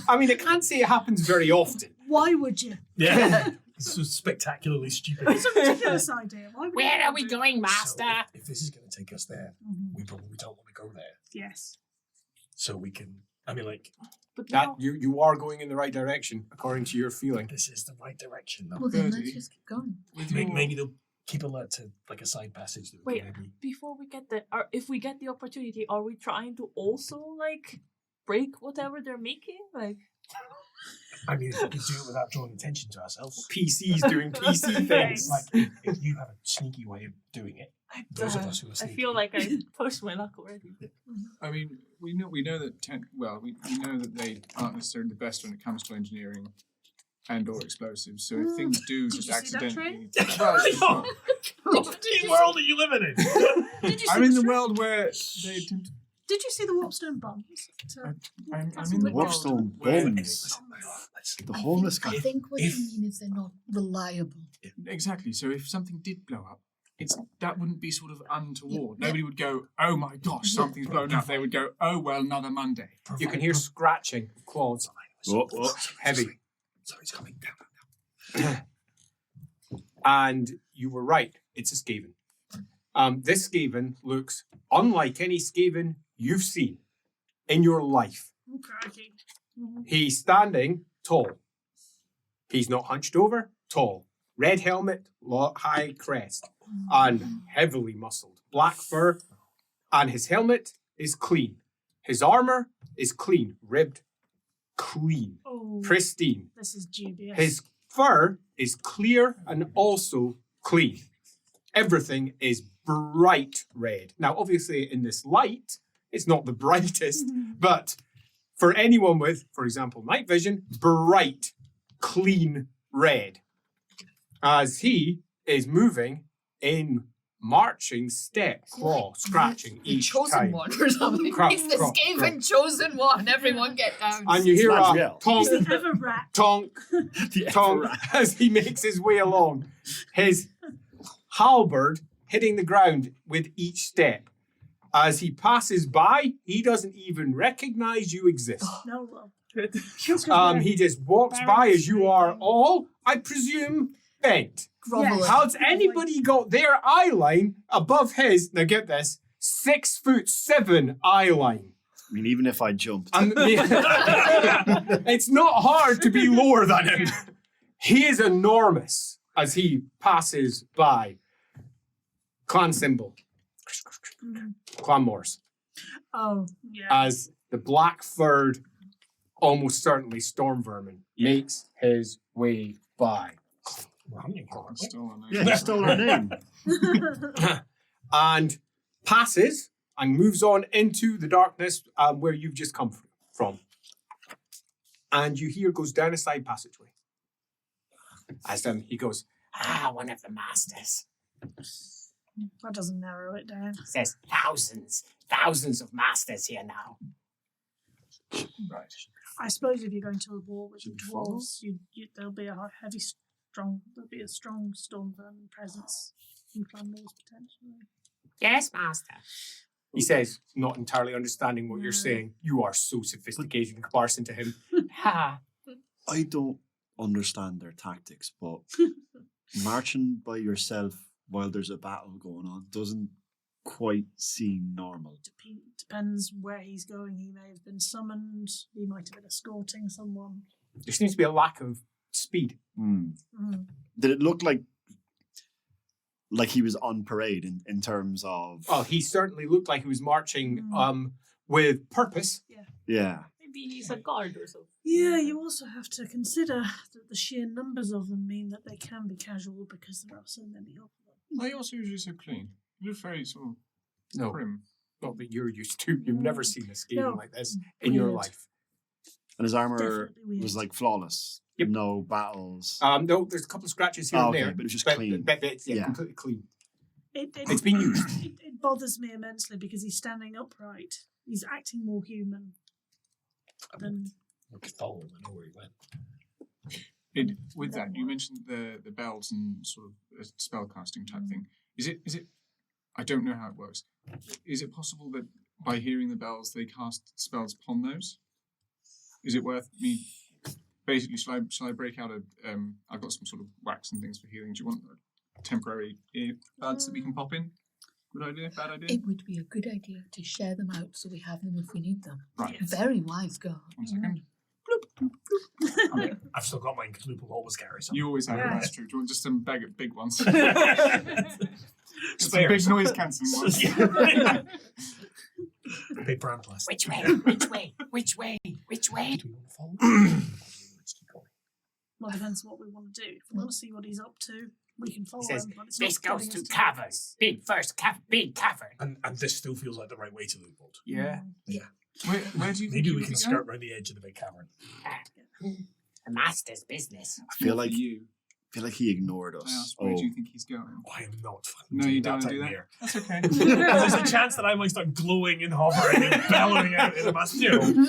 I mean, I can't say it happens very often. Why would you? Yeah. It's so spectacularly stupid. It's a ridiculous idea. Why would Where you are we do- going, So master? if this is going to take us there, we probably don't want to go there. Yes. So we can, I mean, like, But That now, you are going in the right direction, according to your feeling. this is the right direction. Though. Well, then Birdie. let's just keep going. Maybe they'll keep alert to like a side passage that we Wait. can maybe. before we get there, if we get the opportunity, are we trying to also like break whatever they're making? Like, I mean, if we could do it without drawing attention to ourselves. PCs doing PC things. Like, if you have a sneaky way of doing it, those of us who are I sneaky. feel like I pushed my luck already. I mean, we know that we know that they aren't necessarily the best when it comes to engineering and or explosives. So if things do Did just you see that accidentally, What world are you living in? Did you see I'm in the train? world where they attempt. Did you see the warpstone bombs? I'm in the world Warpstone where bombs. The homeless guy. I think what you mean is they're not reliable. exactly. So if something did blow up, that wouldn't be sort of untoward. Nobody would go, "Oh my gosh, something's blown up." They would go, "Oh well, another Monday." You can hear scratching, claws, Oh, oh. heavy. So it's coming down. And you were right, it's a Skaven. This Skaven looks unlike any Skaven you've seen in your life. Oh, crikey. He's standing tall. He's not hunched over, tall. Red helmet, high crest, and heavily muscled. Black fur, and his helmet is clean. His armor is clean, ribbed, clean, Oh, pristine. this is dubious. His fur is clear and also clean. Everything is bright red. Now, obviously, in this light, it's not the brightest, but for anyone with, for example, night vision, bright, clean red. As he is moving in marching step, claw, scratching The each chosen time. one or something. Crop, He's the crop, Skaven crop. chosen one. Everyone get down. And you hear a Smash tonk, He's the ever rat. tonk, The tonk as he makes his way along. His halberd hitting the ground with each step. As he passes by, he doesn't even recognize you exist. No, well. He just walks by as you are all, I presume, bent. Groveling. How's anybody got their eye line above his? Now get this, 6'7" eye line. I mean, even if I jumped. And it's not hard to be lower than him. He is enormous as he passes by. Clan symbol. Clan Morse. Oh, yeah. As the black-furred, almost certainly storm vermin makes his way by. We're hunting for it. Still on Yeah, he stole our name. And passes and moves on into the darkness where you've just come from. and you hear goes down a side passageway. As he goes, One of the masters. That doesn't narrow it down. Says thousands of masters here now. Right. I suppose if you're going to a war with the Should we follow? dwarves, there'll be a strong storm vermin presence in clan wars potentially. Yes, master. he says, not entirely understanding what you're saying. You are so sophisticated in comparison to him. Ha. I don't understand their tactics, but marching by yourself while there's a battle going on doesn't quite seem normal. Depends where he's going. He may have been summoned. He might have been escorting someone. There seems to be a lack of speed. Did it look like he was on parade in terms of... Well, he certainly looked like he was marching with purpose. Yeah. Maybe he's a guard or something. Yeah, you also have to consider that the sheer numbers of them mean that they can be casual because there are so many of them. Why are you also usually so clean? You look very sort of No, prim. not that you're used to. You've never seen a Skaven No. like this in your Weird. life. And his armor Definitely weird. was like flawless. Yep. No battles. No, there's a couple of scratches here and okay, there. but it was just But, clean. but it's Yeah. completely clean. It's been used. It bothers me immensely because he's standing upright. He's acting more human than... We could follow him. I know where he went. With that, you mentioned the bells and sort of a spell casting type thing. Is it? I don't know how it works. Is it possible that by hearing the bells they cast spells upon those? Is it worth me? Basically, shall I break out a? I've got some sort of wax and things for healing. Do you want temporary earbuds that we can pop in? Good idea? Bad idea? It would be a good idea to share them out so we have them if we need them. Right. Very wise girl. 1 second. I've still got mine because Luke will always carry some. You always have Yeah. that's true. Do you want just some big ones? Some Spares. big noise cancelling ones. Big brand plus. Which way? Which way? Which way? Which way? Do we want to follow? Let's keep going. Well, depends on what we want to do. If we want to see what he's up to, we can follow He says, him. But it's not this goes getting to us cavern. Big cavern. And this still feels like the right way to loot vault. Yeah. Where do you think Maybe you we would can be skirt around the edge of the big cavern. The master's business. I feel like you. he ignored I us. asked, where do you think he's going? I am not fucking No, doing you don't that want to do time that. here. That's okay. There's a chance that I might start glowing and hovering and bellowing out in a mass. No. Go Be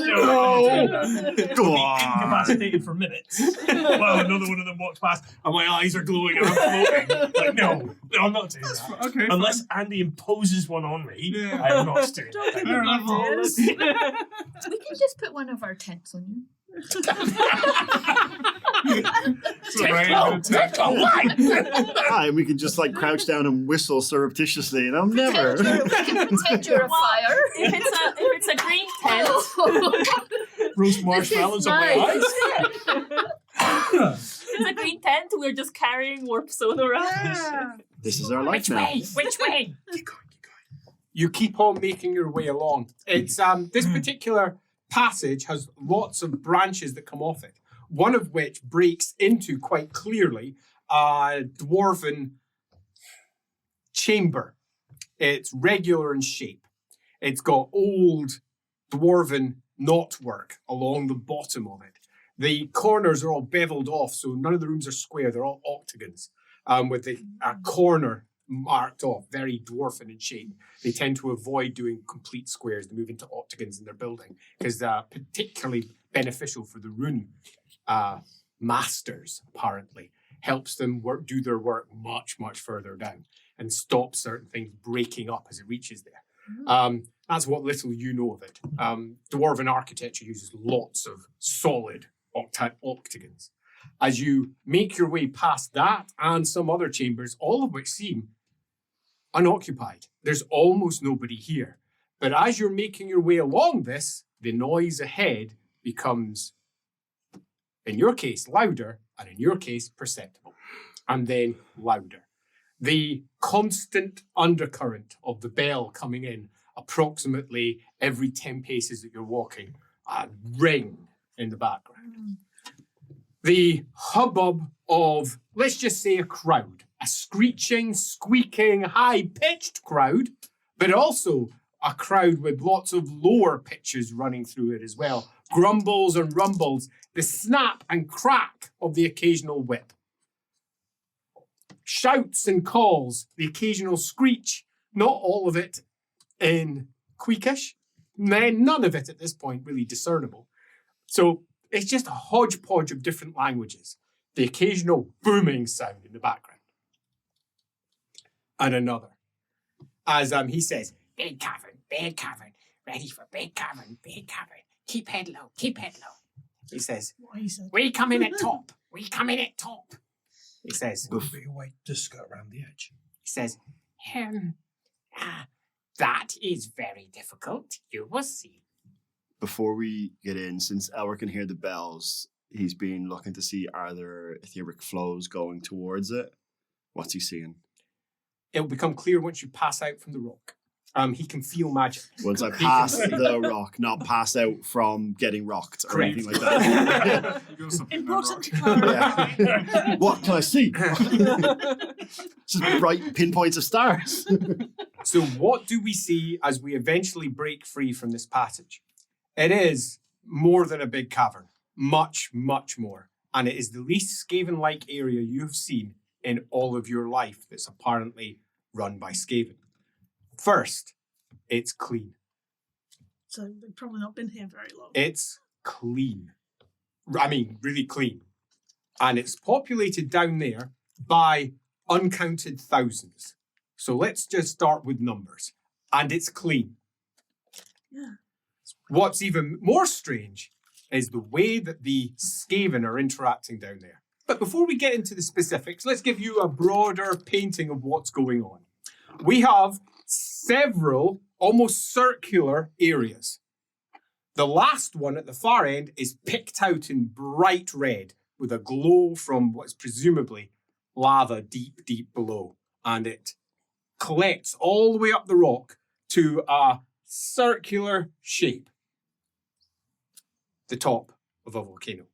on. incapacitated for minutes. Well, another one of them walked past and my eyes are glowing and I'm floating. Like, no, I'm not doing that. Okay. Unless Andy imposes one on me, Yeah. I am not doing Don't that. give him ideas. We can just put one of our tents on you. Hi, and we can just like crouch down and whistle surreptitiously, and I'm never. We can pretend you're a fire. If it's a green tent, Roast marshmallows on my eyes. if it's a green tent, we're just carrying warpstone around. Yeah. This is our life Which now. way? Which way? Keep going. You keep on making your way along. It's this particular passage has lots of branches that come off it. One of which breaks into quite clearly a dwarven chamber. It's regular in shape. It's got old dwarven knotwork along the bottom of it. The corners are all beveled off, so none of the rooms are square. They're all octagons with a corner marked off, very dwarven in shape. They tend to avoid doing complete squares. They move into octagons in their building because they're particularly beneficial for the rune masters, apparently. Helps them do their work much further down and stops certain things breaking up as it reaches there. That's what little you know of it. Dwarven architecture uses lots of solid octagons. As you make your way past that and some other chambers, all of which seem unoccupied. There's almost nobody here. But as you're making your way along this, the noise ahead becomes, in your case, louder, and in your case, perceptible, and then louder. The constant undercurrent of the bell coming in approximately every 10 paces that you're walking, a ring in the background. The hubbub of, let's just say, a crowd, a screeching, squeaking, high-pitched crowd, but also a crowd with lots of lower pitches running through it as well. Grumbles and rumbles, the snap and crack of the occasional whip. Shouts and calls, the occasional screech, not all of it in Queekish, none of it at this point really discernible. So it's just a hodgepodge of different languages. The occasional booming sound in the background. And another. As he says, Big cavern, ready for big cavern. Keep head low. he says, What he said. We come in at top. he says, Would be a way to skirt around the edge. he says, That is very difficult. You will see. Before we get in, since Elric can hear the bells, he's been looking to see are there etheric flows going towards it. What's he seeing? it'll become clear once you pass out from the rock. He can feel magic. Once I pass the rock, not pass out from getting rocked or Correct. anything like that. You go something Important to rock. clarify. Yeah. What can I see? Just bright pinpoints of stars. So what do we see as we eventually break free from this passage? It is more than a big cavern. Much, much more. And it is the least Skaven-like area you've seen in all of your life that's apparently run by Skaven. First, it's clean. So they've probably not been here very long. It's clean. I mean, really clean. And it's populated down there by uncounted thousands. So let's just start with numbers. And it's clean. Yeah. What's even more strange is the way that the Skaven are interacting down there. But before we get into the specifics, let's give you a broader painting of what's going on. We have several almost circular areas. The last one at the far end is picked out in bright red with a glow from what's presumably lava deep, deep below. And it collects all the way up the rock to a circular shape. The top of a volcano.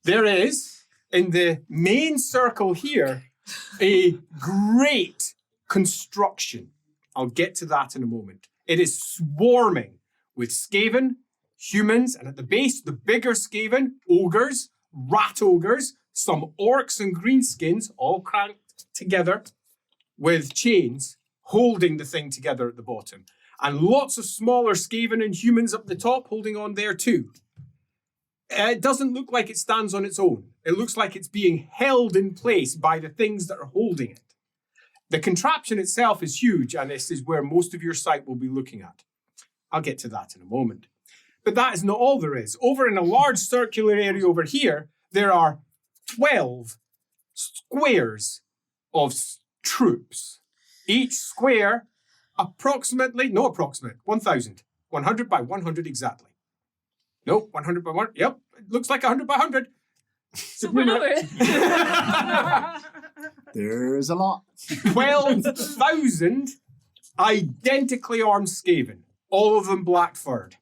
There is, in the main circle here, a great construction. I'll get to that in a moment. It is swarming with Skaven, humans, and at the base, the bigger Skaven, ogres, rat ogres, some orcs and greenskins, all cranked together with chains, holding the thing together at the bottom. And lots of smaller Skaven and humans up the top holding on there too. It doesn't look like it stands on its own. It looks like it's being held in place by the things that are holding it. The contraption itself is huge, and this is where most of your sight will be looking at. I'll get to that in a moment. But that is not all there is. Over in a large circular area over here, there are 12 squares of troops. Each square approximately, 1,000. 100 by 100 exactly. No, 100 by 1. Yep, it looks like 100 by 100. So we're over it. There's a lot. 12,000 identically armed Skaven, all of them black-furred.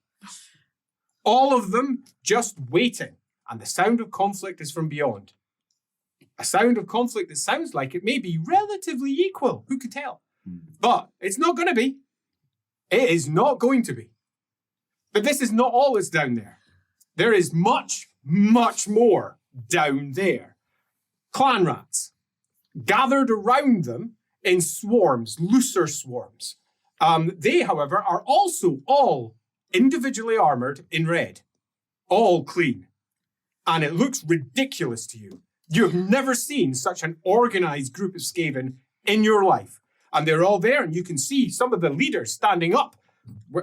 All of them just waiting, and the sound of conflict is from beyond. A sound of conflict that sounds like it may be relatively equal, who could tell? But it's not going to be. It is not going to be. But this is not all that's down there. There is much, much more down there. Clan rats, gathered around them in swarms, looser swarms. They, however, are also all individually armored in red. All clean. And it looks ridiculous to you. You've never seen such an organized group of Skaven in your life. And they're all there, and you can see some of the leaders standing up,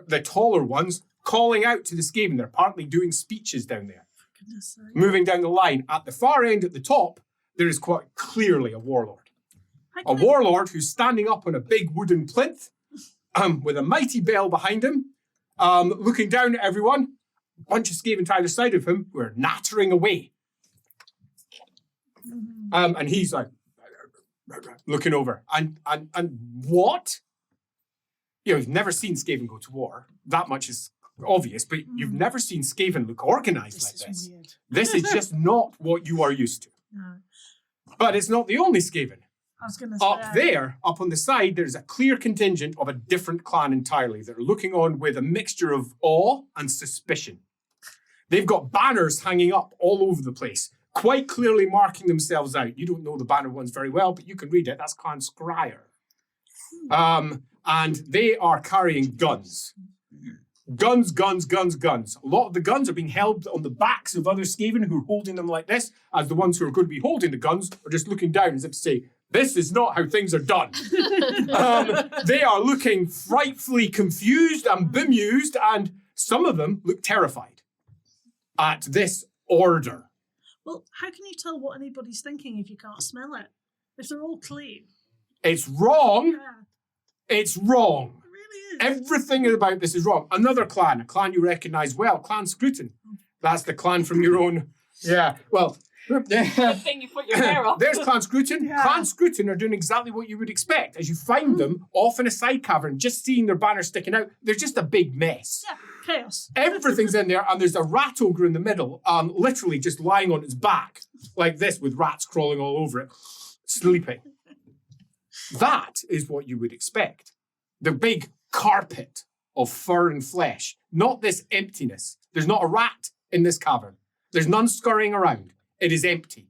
the taller ones, calling out to the Skaven. They're partly doing speeches down there. Goodness sake. Moving down the line, at the far end at the top, there is quite clearly a warlord. A warlord who's standing up on a big wooden plinth with a mighty bell behind him, looking down at everyone. A bunch of Skaven to either side of him who are nattering away. And he's like, looking over. And what? You know, you've never seen Skaven go to war. That much is obvious, but you've never seen Skaven look organized like this. Weird. This is just not what you are used to. No. But it's not the only Skaven. I was going to say. Up there, up on the side, there's a clear contingent of a different clan entirely that are looking on with a mixture of awe and suspicion. They've got banners hanging up all over the place, quite clearly marking themselves out. You don't know the banner ones very well, but you can read it. That's Clan Scryer. And they are carrying guns. Guns, guns, guns, guns. A lot of the guns are being held on the backs of other Skaven who are holding them like this, as the ones who are going to be holding the guns are just looking down as if to say, this is not how things are done. They are looking frightfully confused and bemused, and some of them look terrified at this order. Well, how can you tell what anybody's thinking if you can't smell it? If they're all clean. It's wrong. Yeah, It's wrong. it really is. Everything about this is wrong. Another clan, a clan you recognize well, Clan Scrutin. That's the clan from your own. Yeah, well. Good thing you put your hair up. There's Clan Scrutin. Yeah. Clan Scrutin are doing exactly what you would expect. As you find them off in a side cavern, just seeing their banner sticking out, they're just a big mess. Yeah, chaos. Everything's in there, and there's a rat ogre in the middle, literally just lying on its back, like this, with rats crawling all over it, sleeping. That is what you would expect. The big carpet of fur and flesh, not this emptiness. There's not a rat in this cavern. There's none scurrying around. It is empty.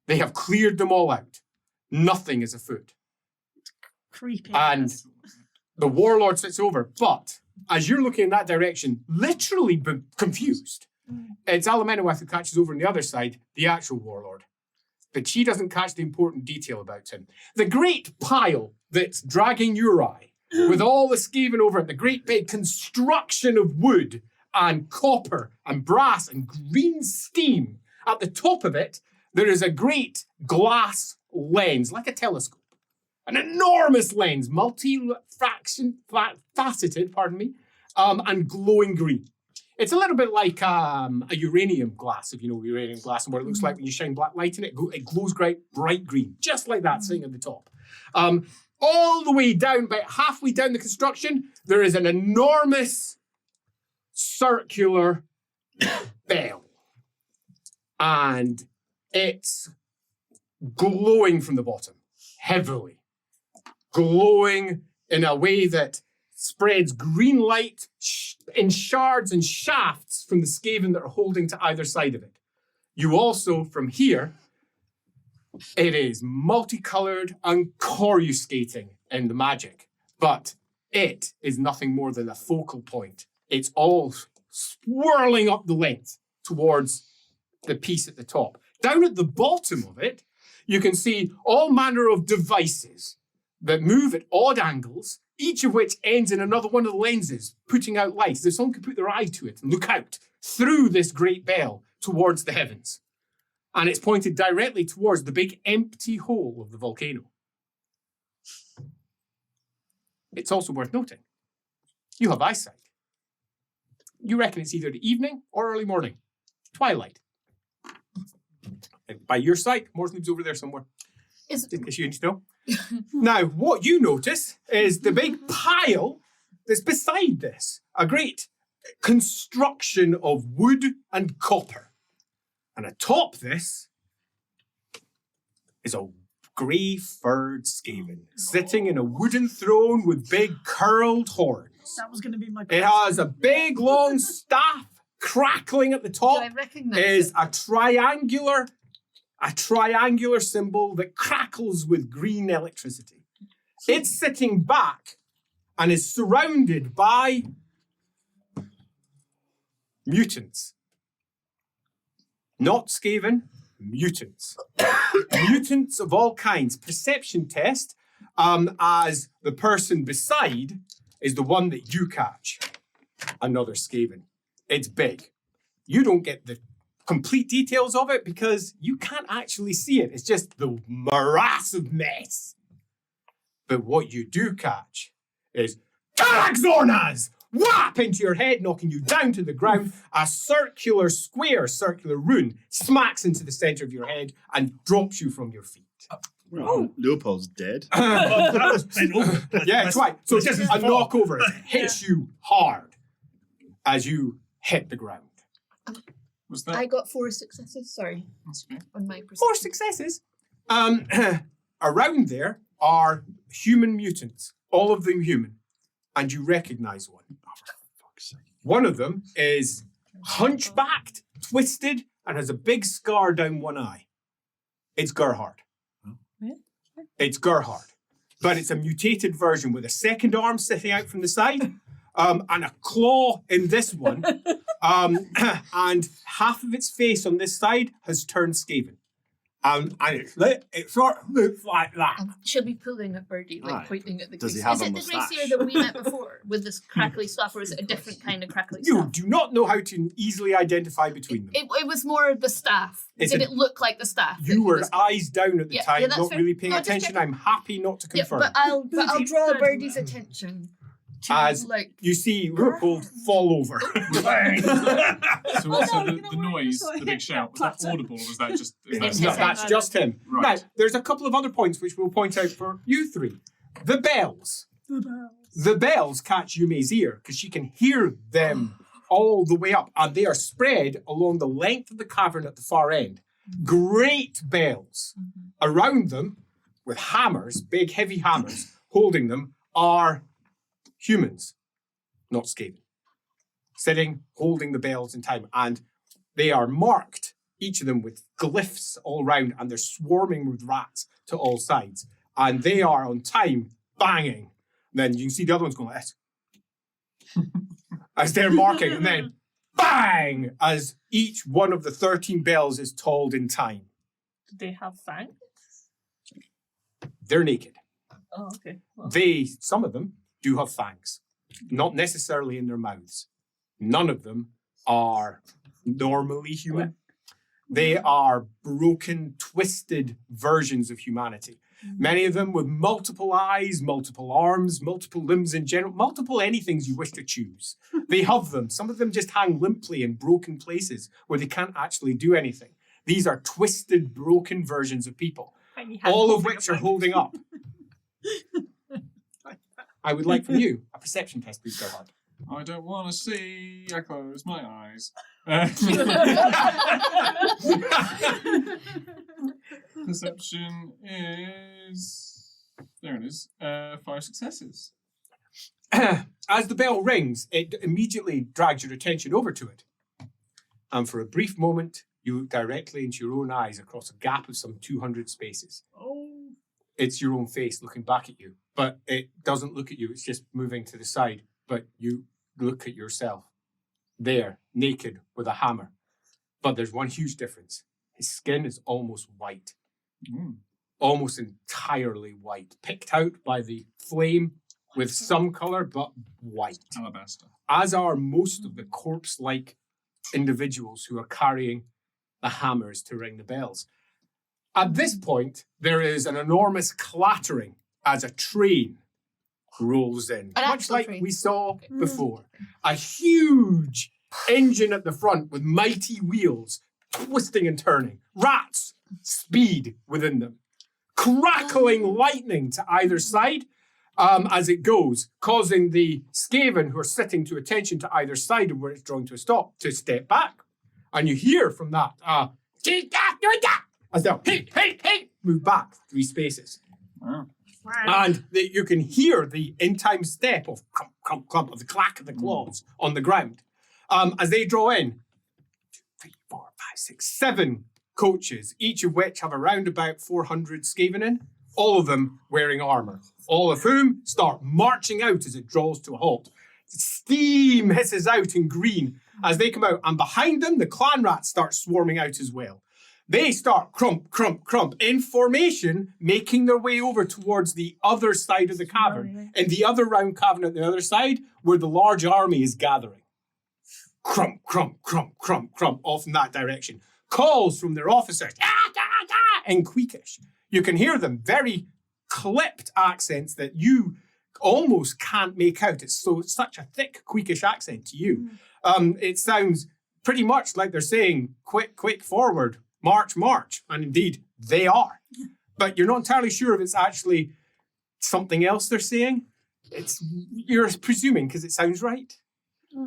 They have cleared them all out. Nothing is afoot. Creepy. And the warlord sits over, but as you're looking in that direction, literally confused, it's Alamenoweth who catches over on the other side, the actual warlord. But she doesn't catch the important detail about him. The great pile that's dragging your eye, with all the Skaven over it, the great big construction of wood and copper and brass and green steam. At the top of it, there is a great glass lens, like a telescope. An enormous lens, faceted, and glowing green. It's a little bit like a uranium glass, if you know uranium glass, and what it looks like when you shine black light in it. It glows bright green, just like that, sitting at the top. All the way down, about halfway down the construction, there is an enormous circular bell. And it's glowing from the bottom, heavily. Glowing in a way that spreads green light in shards and shafts from the Skaven that are holding to either side of it. You also, from here, it is multicolored and coruscating in the magic, but it is nothing more than a focal point. It's all swirling up the length towards the piece at the top. Down at the bottom of it, you can see all manner of devices that move at odd angles, each of which ends in another one of the lenses, putting out light. So someone could put their eye to it and look out through this great bell towards the heavens. And it's pointed directly towards the big empty hole of the volcano. It's also worth noting, you have eyesight. You reckon it's either the evening or early morning. Twilight. And by your sight, Morsley's over there somewhere. In case you need to know. Now, what you notice is the big pile that's beside this. A great construction of wood and copper. And atop this is a grey-furred Skaven sitting in a wooden throne with big curled horns. That was going to be my It question. has a big long staff crackling at the Do top. I recognize Is it? a triangular symbol that crackles with green electricity. It's sitting back and is surrounded by mutants. Not Skaven, mutants. Mutants of all kinds. Perception test, as the person beside is the one that you catch. Another Skaven. It's big. You don't get the complete details of it because you can't actually see it. It's just the morass of mess. But what you do catch is Taraxornas! Whap into your head, knocking you down to the ground. A circular rune smacks into the center of your head and drops you from your feet. Well, Leopold's dead. That was bent over. Yeah, twice. So it's just a knock over. It hits you hard as you hit the ground. Was that? I got 4 successes, sorry, That's okay. on my perception. 4 successes. around there are human mutants, all of them human, and you recognize one. One of them is hunchbacked, twisted, and has a big scar down one eye. It's Gerhard. It's Gerhard. But it's a mutated version with a second arm sitting out from the side and a claw in this one. And half of its face on this side has turned Skaven. And it sort of looks like that. She'll be pulling at Birdie, like Aye. pointing at the Does he Gracie. have Is a it the moustache? Gracie that we met before with this crackly stuff, or is it a different kind of crackly You stuff? do not know how to easily identify between them. It was more the staff. Did it look like the staff? that You he were was- eyes down at the Yeah, time, yeah, that's not fair. really paying No, just attention. checking. I'm happy not to Yeah, confirm. but I'll draw Good. Birdie's attention to As like. you see Rupold fall over. So the noise, the big shout, was that audible or was that just... is that It's No, just that's just him. Right. Now, there's a couple of other points which we'll point out for you three. The bells. The bells catch Yume's ear because she can hear them all the way up, and they are spread along the length of the cavern at the far end. Great bells. Around them, with hammers, big heavy hammers, holding them, are humans, not Skaven, sitting, holding the bells in time, and they are marked, each of them with glyphs all around, and they're swarming with rats to all sides, and they are on time, banging. And then you can see the other ones going like this, as they're marking, and then bang, as each one of the 13 bells is tolled in time. Do they have fangs? They're naked. Oh, okay. Well, Some of them do have fangs, not necessarily in their mouths. None of them are normally human. They are broken, twisted versions of humanity. Many of them with multiple eyes, multiple arms, multiple limbs in general, multiple anythings you wish to choose. They have them. Some of them just hang limply in broken places where they can't actually do anything. These are twisted, broken versions of people, tiny hand all of holding which a are fang. holding up. I would like from you a perception test, please, Gerhard. I don't want to see. I close my eyes. Perception is... There it is. 5 successes. As the bell rings, it immediately drags your attention over to it. And for a brief moment, you look directly into your own eyes across a gap of some 200 spaces. It's your own face looking back at you, but it doesn't look at you. It's just moving to the side, but you look at yourself there, naked with a hammer. But there's one huge difference. His skin is almost white, almost entirely white, picked out by the flame with some color, but white. Alabaster. As are most of the corpse-like individuals who are carrying the hammers to ring the bells. At this point, there is an enormous clattering as a train rolls in, An much actual like train. we saw before. A huge engine at the front with mighty wheels twisting and turning. Rats, speed within them. Crackling lightning to either side as it goes, causing the Skaven who are sitting to attention to either side of where it's drawing to a stop to step back. And you hear from that, as they'll, hey, move back 3 spaces. Wow. And you can hear the in-time step of clump, clump, clump of the clack of the claws on the ground. As they draw in, 2, 3, 4, 5, 6, 7 coaches, each of which have around about 400 Skaven in, all of them wearing armor, all of whom start marching out as it draws to a halt. Steam hisses out in green as they come out, and behind them, the clan rats start swarming out as well. They start crump, crump, crump in formation, making their way over towards the other side of the cavern, in the other round cavern at the other side, where the large army is gathering. Crump, crump, crump, crump, crump, off in that direction. Calls from their officers, in Queekish. You can hear them, very clipped accents that you almost can't make out. It's such a thick Queekish accent to you. It sounds pretty much like they're saying, quick, quick, forward, march, march. And indeed, they are. But you're not entirely sure if it's actually something else they're saying. You're presuming because it sounds right.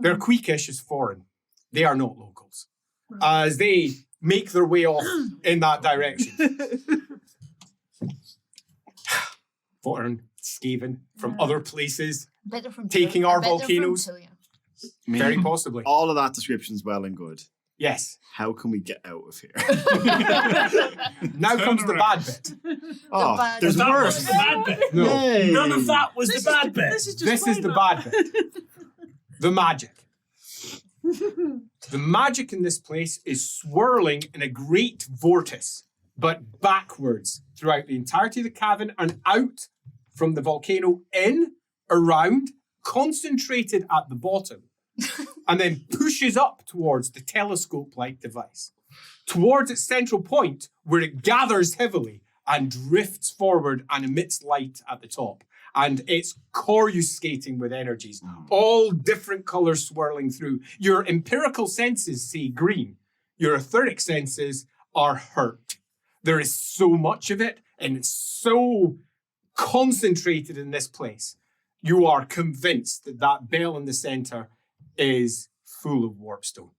Their Queekish is foreign. They are not locals. As they make their way off in that direction. foreign Skaven from other places, Better from taking Tilia. our Better from volcanoes. Tilia. I mean, Very possibly. all of that description's well and good. Yes. How can we get out of here? Now comes the bad bit. Oh, bad there's that worse. was the bad bit. No. Yay. None of that was the bad bit. This is just This is the bad bit. The magic. The magic in this place is swirling in a great vortex, but backwards throughout the entirety of the cavern and out from the volcano, in, around, concentrated at the bottom, and then pushes up towards the telescope-like device, towards its central point where it gathers heavily and drifts forward and emits light at the top. And it's coruscating with energies, all different colors swirling through. Your empirical senses say green. Your etheric senses are hurt. There is so much of it, and it's so concentrated in this place. You are convinced that that bell in the center is full of warpstone.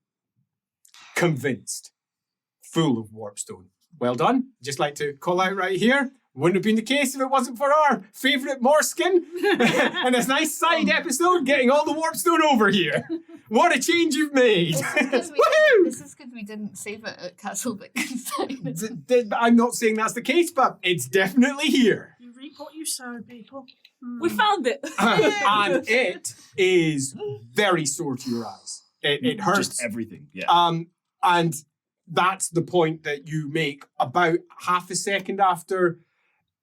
Convinced. Full of warpstone. Well done. Just like to call out right here. Wouldn't have been the case if it wasn't for our favourite Morskin and this nice side episode getting all the warpstone over here. What a change you've made. This is because we didn't save it at Castle Wittgenstein. I'm not saying that's the case, but it's definitely here. You reap what you sow, people. We found it. And it is very sore to your eyes. It hurts. Just everything. Yeah. And that's the point that you make about half a second after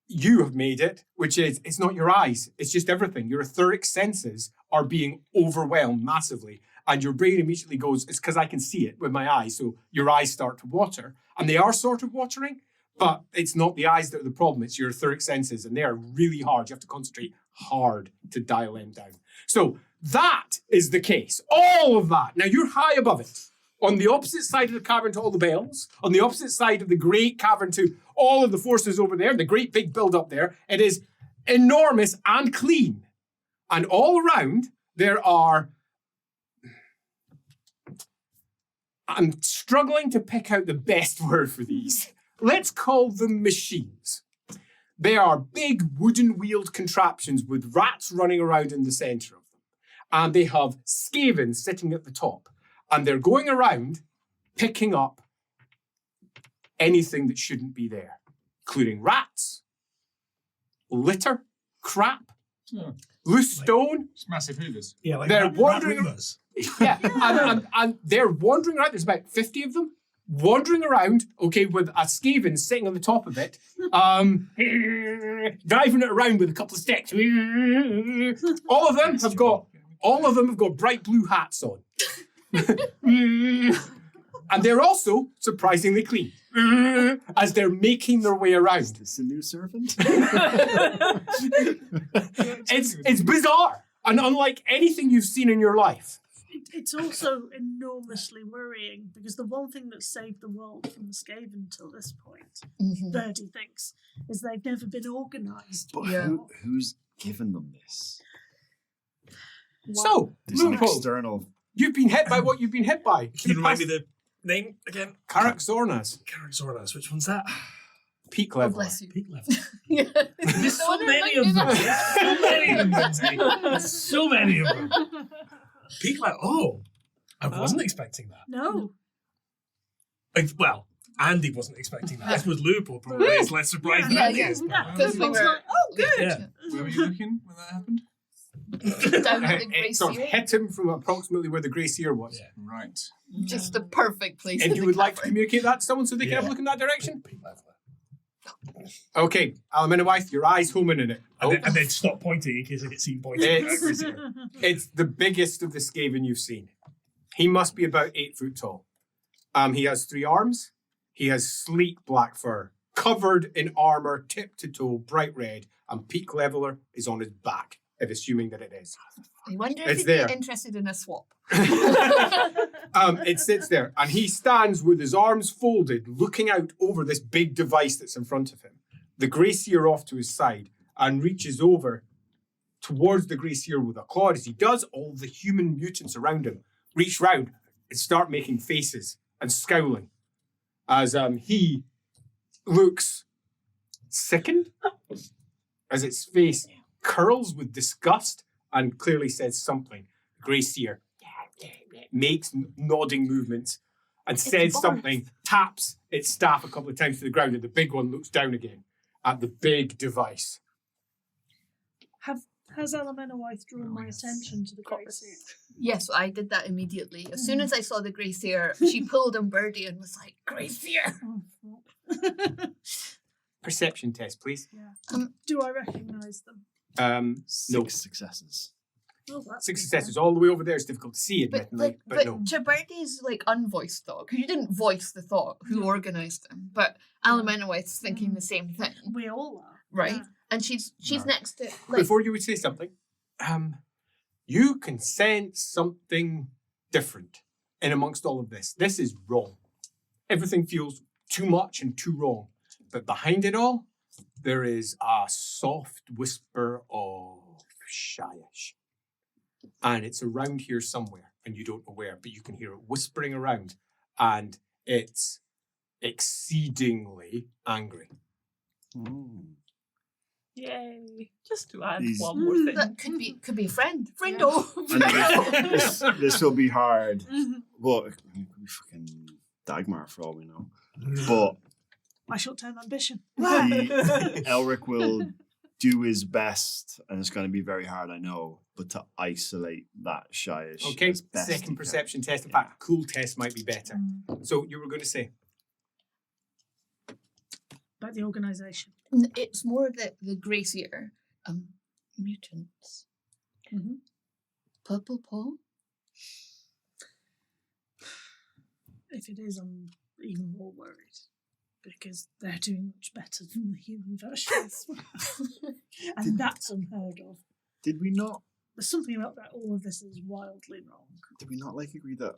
you have made it, which is it's not your eyes, it's just everything. Your etheric senses are being overwhelmed massively. And your brain immediately goes, it's because I can see it with my eyes. So your eyes start to water. And they are sort of watering, but it's not the eyes that are the problem. It's your etheric senses. And they are really hard. You have to concentrate hard to dial them down. So that is the case. All of that. Now you're high above it. On the opposite side of the cavern to all the bells, on the opposite side of the great cavern to all of the forces over there, the great big build up there, it is enormous and clean. And all around, there are... I'm struggling to pick out the best word for these. Let's call them machines. They are big wooden wheeled contraptions with rats running around in the center of them. And they have Skaven sitting at the top. And they're going around picking up anything that shouldn't be there, including rats, litter, crap, loose stone. It's massive hoovers. Yeah, like They're rat wandering. Roombas. Yeah, and they're wandering around. There's about 50 of them wandering around, okay, with a Skaven sitting on the top of it, driving it around with a couple of sticks. All of them have got bright blue hats on. And they're also surprisingly clean as they're making their way around. Is this a new servant? It's bizarre and unlike anything you've seen in your life. It's also enormously worrying because the one thing that saved the world from the Skaven till this point, Birdie thinks, is they've never been organised. But Yeah. who's given them this? So, There's an Loophole, external. you've been hit by what you've been hit by. Can you remind me the name again? Karak Zornas, Karak Zornas. Which one's that? peak Oh, level. bless you. Peak level. Yeah. There's No so wonder many I of knew them. that. So many of them, Lindsay. There's so many of them. Peak level. Oh, I wasn't expecting that. No. Well, Andy wasn't expecting that. I suppose Leopold probably is less surprised than Yeah, Andy yeah. is. Because we It's were like, oh, good. Yeah. Where were you looking when that happened? down at the It Grey sort of Seal. hit him from approximately where the Grey Seer was. Yeah. Right. Just the perfect place. And in you the would like to cavern. communicate that to someone so they can have a Yeah. look in that direction? Peak level. Okay, Alaminawife, your eyes homing in it. And then stop pointing in case I get seen pointing. It's- It's the biggest of the Skaven you've seen. He must be about 8 foot tall. He has 3 arms. He has sleek black fur, covered in armor, tip to toe, bright red, and peak leveler is on his back, if assuming that it is. I wonder if It's he'd there. be interested in a swap. It sits there, and he stands with his arms folded, looking out over this big device that's in front of him. The Grey Seer off to his side, and reaches over towards the Grey Seer with a claw. As he does, all the human mutants around him reach round and start making faces and scowling as he looks sickened as its face curls with disgust and clearly says something. Grey Seer makes nodding movements and says Boris. something, taps its staff a couple of times to the ground, and the big one looks down again at the big device. Has Elemenowith drawn my attention to the Great Seal? Yes, I did that immediately. As soon as I saw the Grey Seer, she pulled on Birdie and was like, Grey Seer! Oh, Perception test, please. yeah. Do I recognise them? 6 successes. Oh, that's 6 good successes. then. All the way over there is difficult to see, But admittedly, like, but no. to Birdie's like unvoiced thought, because you didn't voice the thought, who organised them, but Elemenowith's thinking the same thing, We all are. right? Yeah. And she's next to like Before you would say something, you can sense something different in amongst all of this. This is wrong. Everything feels too much and too wrong. But behind it all, there is a soft whisper of shyish. And it's around here somewhere, and you don't know where, but you can hear it whispering around, and it's exceedingly angry. Yay. Just to add These- one more thing. that could be a friend. Friendo. And this will be hard. Well, it could be fucking Dagmar for all we know. But My short-term ambition. Elric will do his best, and it's going to be very hard, I know, but to isolate that shyish. Okay, as best he second can. perception test. In fact, cool test might be better. Mm. So you were going to say? About the organisation. It's more the Grey Seer, mutants. Mhm. Purple Paw. If it is, I'm even more worried. Because they're doing much better than the human versions. And that's unheard of. Did we not There's something about that all of this is wildly wrong. like agree that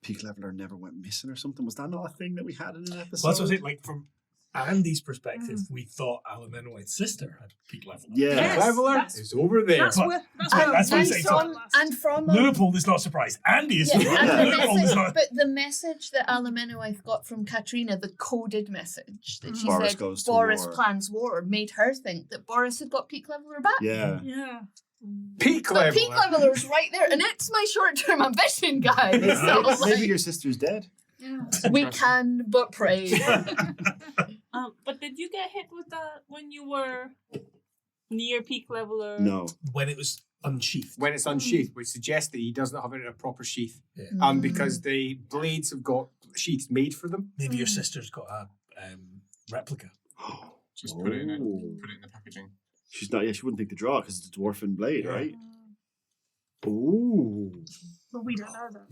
Peak Leveler never went missing or something? Was that not a thing that we had in an episode? Well, that's what I was saying. Like from Andy's perspective, we thought Elemenowith's sister had peak level. Yeah. Yes, Leveler that's- is over there. That's But- where that's what I'm saying. And from Leopold is not surprised. Andy is yeah, surprised. and the Leopold is message, not. but the message that Elemenowith got from Katrina, the coded message that she Boris said goes to Boris war. plans war, made her think that Boris had got Peak Leveler back. Yeah. Yeah. Peak But Leveler. Peak Leveler's right there, and it's my short-term ambition, guys. So, Maybe like, your sister's dead. we can but pray. But did you get hit with that when you were near peak leveler? No. When it was unsheathed. When it's unsheathed, which suggests that he doesn't have it in a proper sheath. Yeah. Because the blades have got sheaths made for them. Maybe your sister's got a replica. Just put it in Oh. the packaging. She's not. Yeah, she wouldn't take the draw because it's a dwarfen blade, right? Ooh. But we don't know that.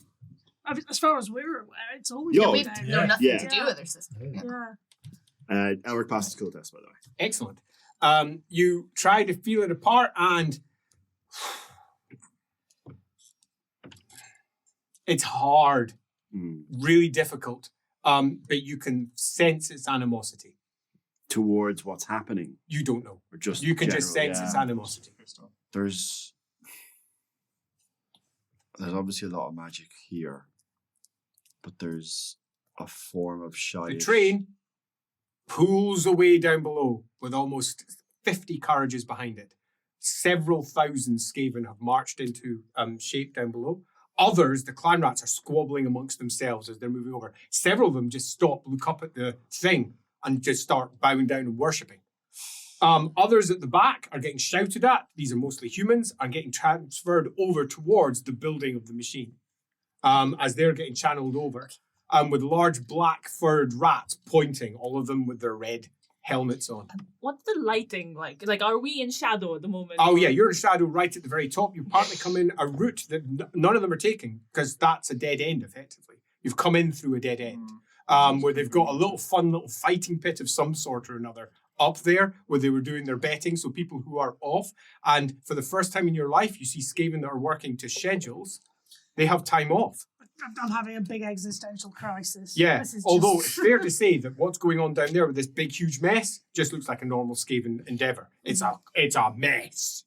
I mean, as far as we're aware, it's always Yo, been We've down. known nothing Yeah. to do with her sister. Yeah. Elric passed his cool test, by the way. Excellent. You try to feel it apart, and it's hard, really difficult. But you can sense its animosity. Towards what's happening, You don't know. or just You can just general, sense yeah. its animosity. There's obviously a lot of magic here, but there's a form of shy. The train pulls away down below with almost 50 carriages behind it. Several thousand Skaven have marched into shape down below. Others, the clan rats, are squabbling amongst themselves as they're moving over. Several of them just stop, look up at the thing, and just start bowing down and worshipping. Others at the back are getting shouted at. These are mostly humans, and getting transferred over towards the building of the machine as they're getting channeled over. With large black furred rats pointing, all of them with their red helmets on. What's the lighting like? Like, are we in shadow at the moment? Oh yeah, you're in shadow right at the very top. You partly come in a route that none of them are taking because that's a dead end effectively. You've come in through a dead end where they've got a little fun little fighting pit of some sort or another up there where they were doing their betting. So people who are off, and for the first time in your life, you see Skaven that are working to schedules. They have time off. I'm having a big existential crisis. Yeah, This is although just- it's fair to say that what's going on down there with this big, huge mess just looks like a normal Skaven endeavour. It's a mess.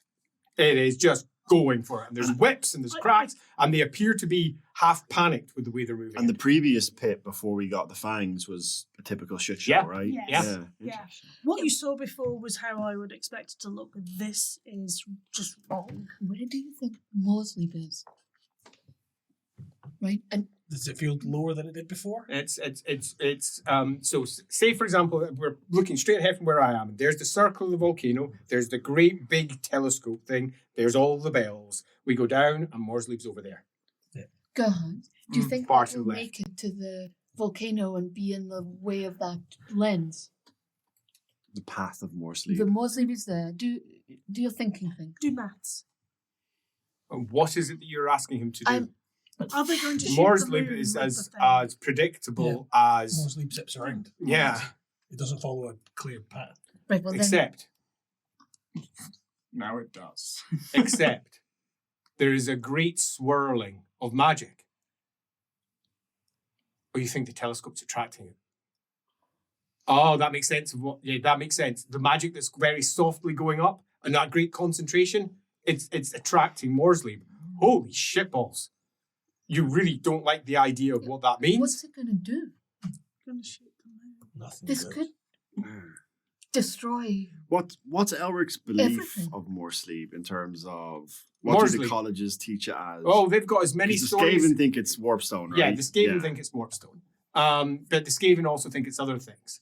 It is just going for it. And there's whips and there's cracks, and they appear to be half panicked with the way they're moving. And the previous pit before we got the fangs was a typical shit show, Yeah. right? Yes. Yeah. Yeah. Interesting. What you saw before was how I would expect it to look. This is just wrong. Where do you think Mosley is? Right? And Does it feel lower than it did before? So say for example, we're looking straight ahead from where I am. There's the circle of the volcano. There's the great big telescope thing. There's all the bells. We go down and Morsleep's over there. Gerhard, do you think far that to will the left. make it to the volcano and be in the way of that lens? The path of more sleep. The Mosley is there. Do your thinking thing. Do maths. And what is it that you're asking him to do? I'm- Are they going to shoot the Morsleep moon is with as the thing? as predictable as More sleep zips around. yeah, It doesn't follow a clear path. Right, well then. except Now it does. except there is a great swirling of magic. Or you think the telescope's attracting it? Oh, that makes sense. That makes sense. The magic that's very softly going up and that great concentration, it's attracting Morsleep. Holy shitballs. You really don't like the idea of what that means? What's it going to do? Going to shoot the moon. Nothing. This good. could destroy. What's Elric's belief Everything. of more sleep in terms of what do the Morsleep. colleges teach it as? Oh, they've got as many Because the stories. Skaven think it's warpstone, right? Yeah, the Skaven think it's warpstone. But the Skaven also think it's other things.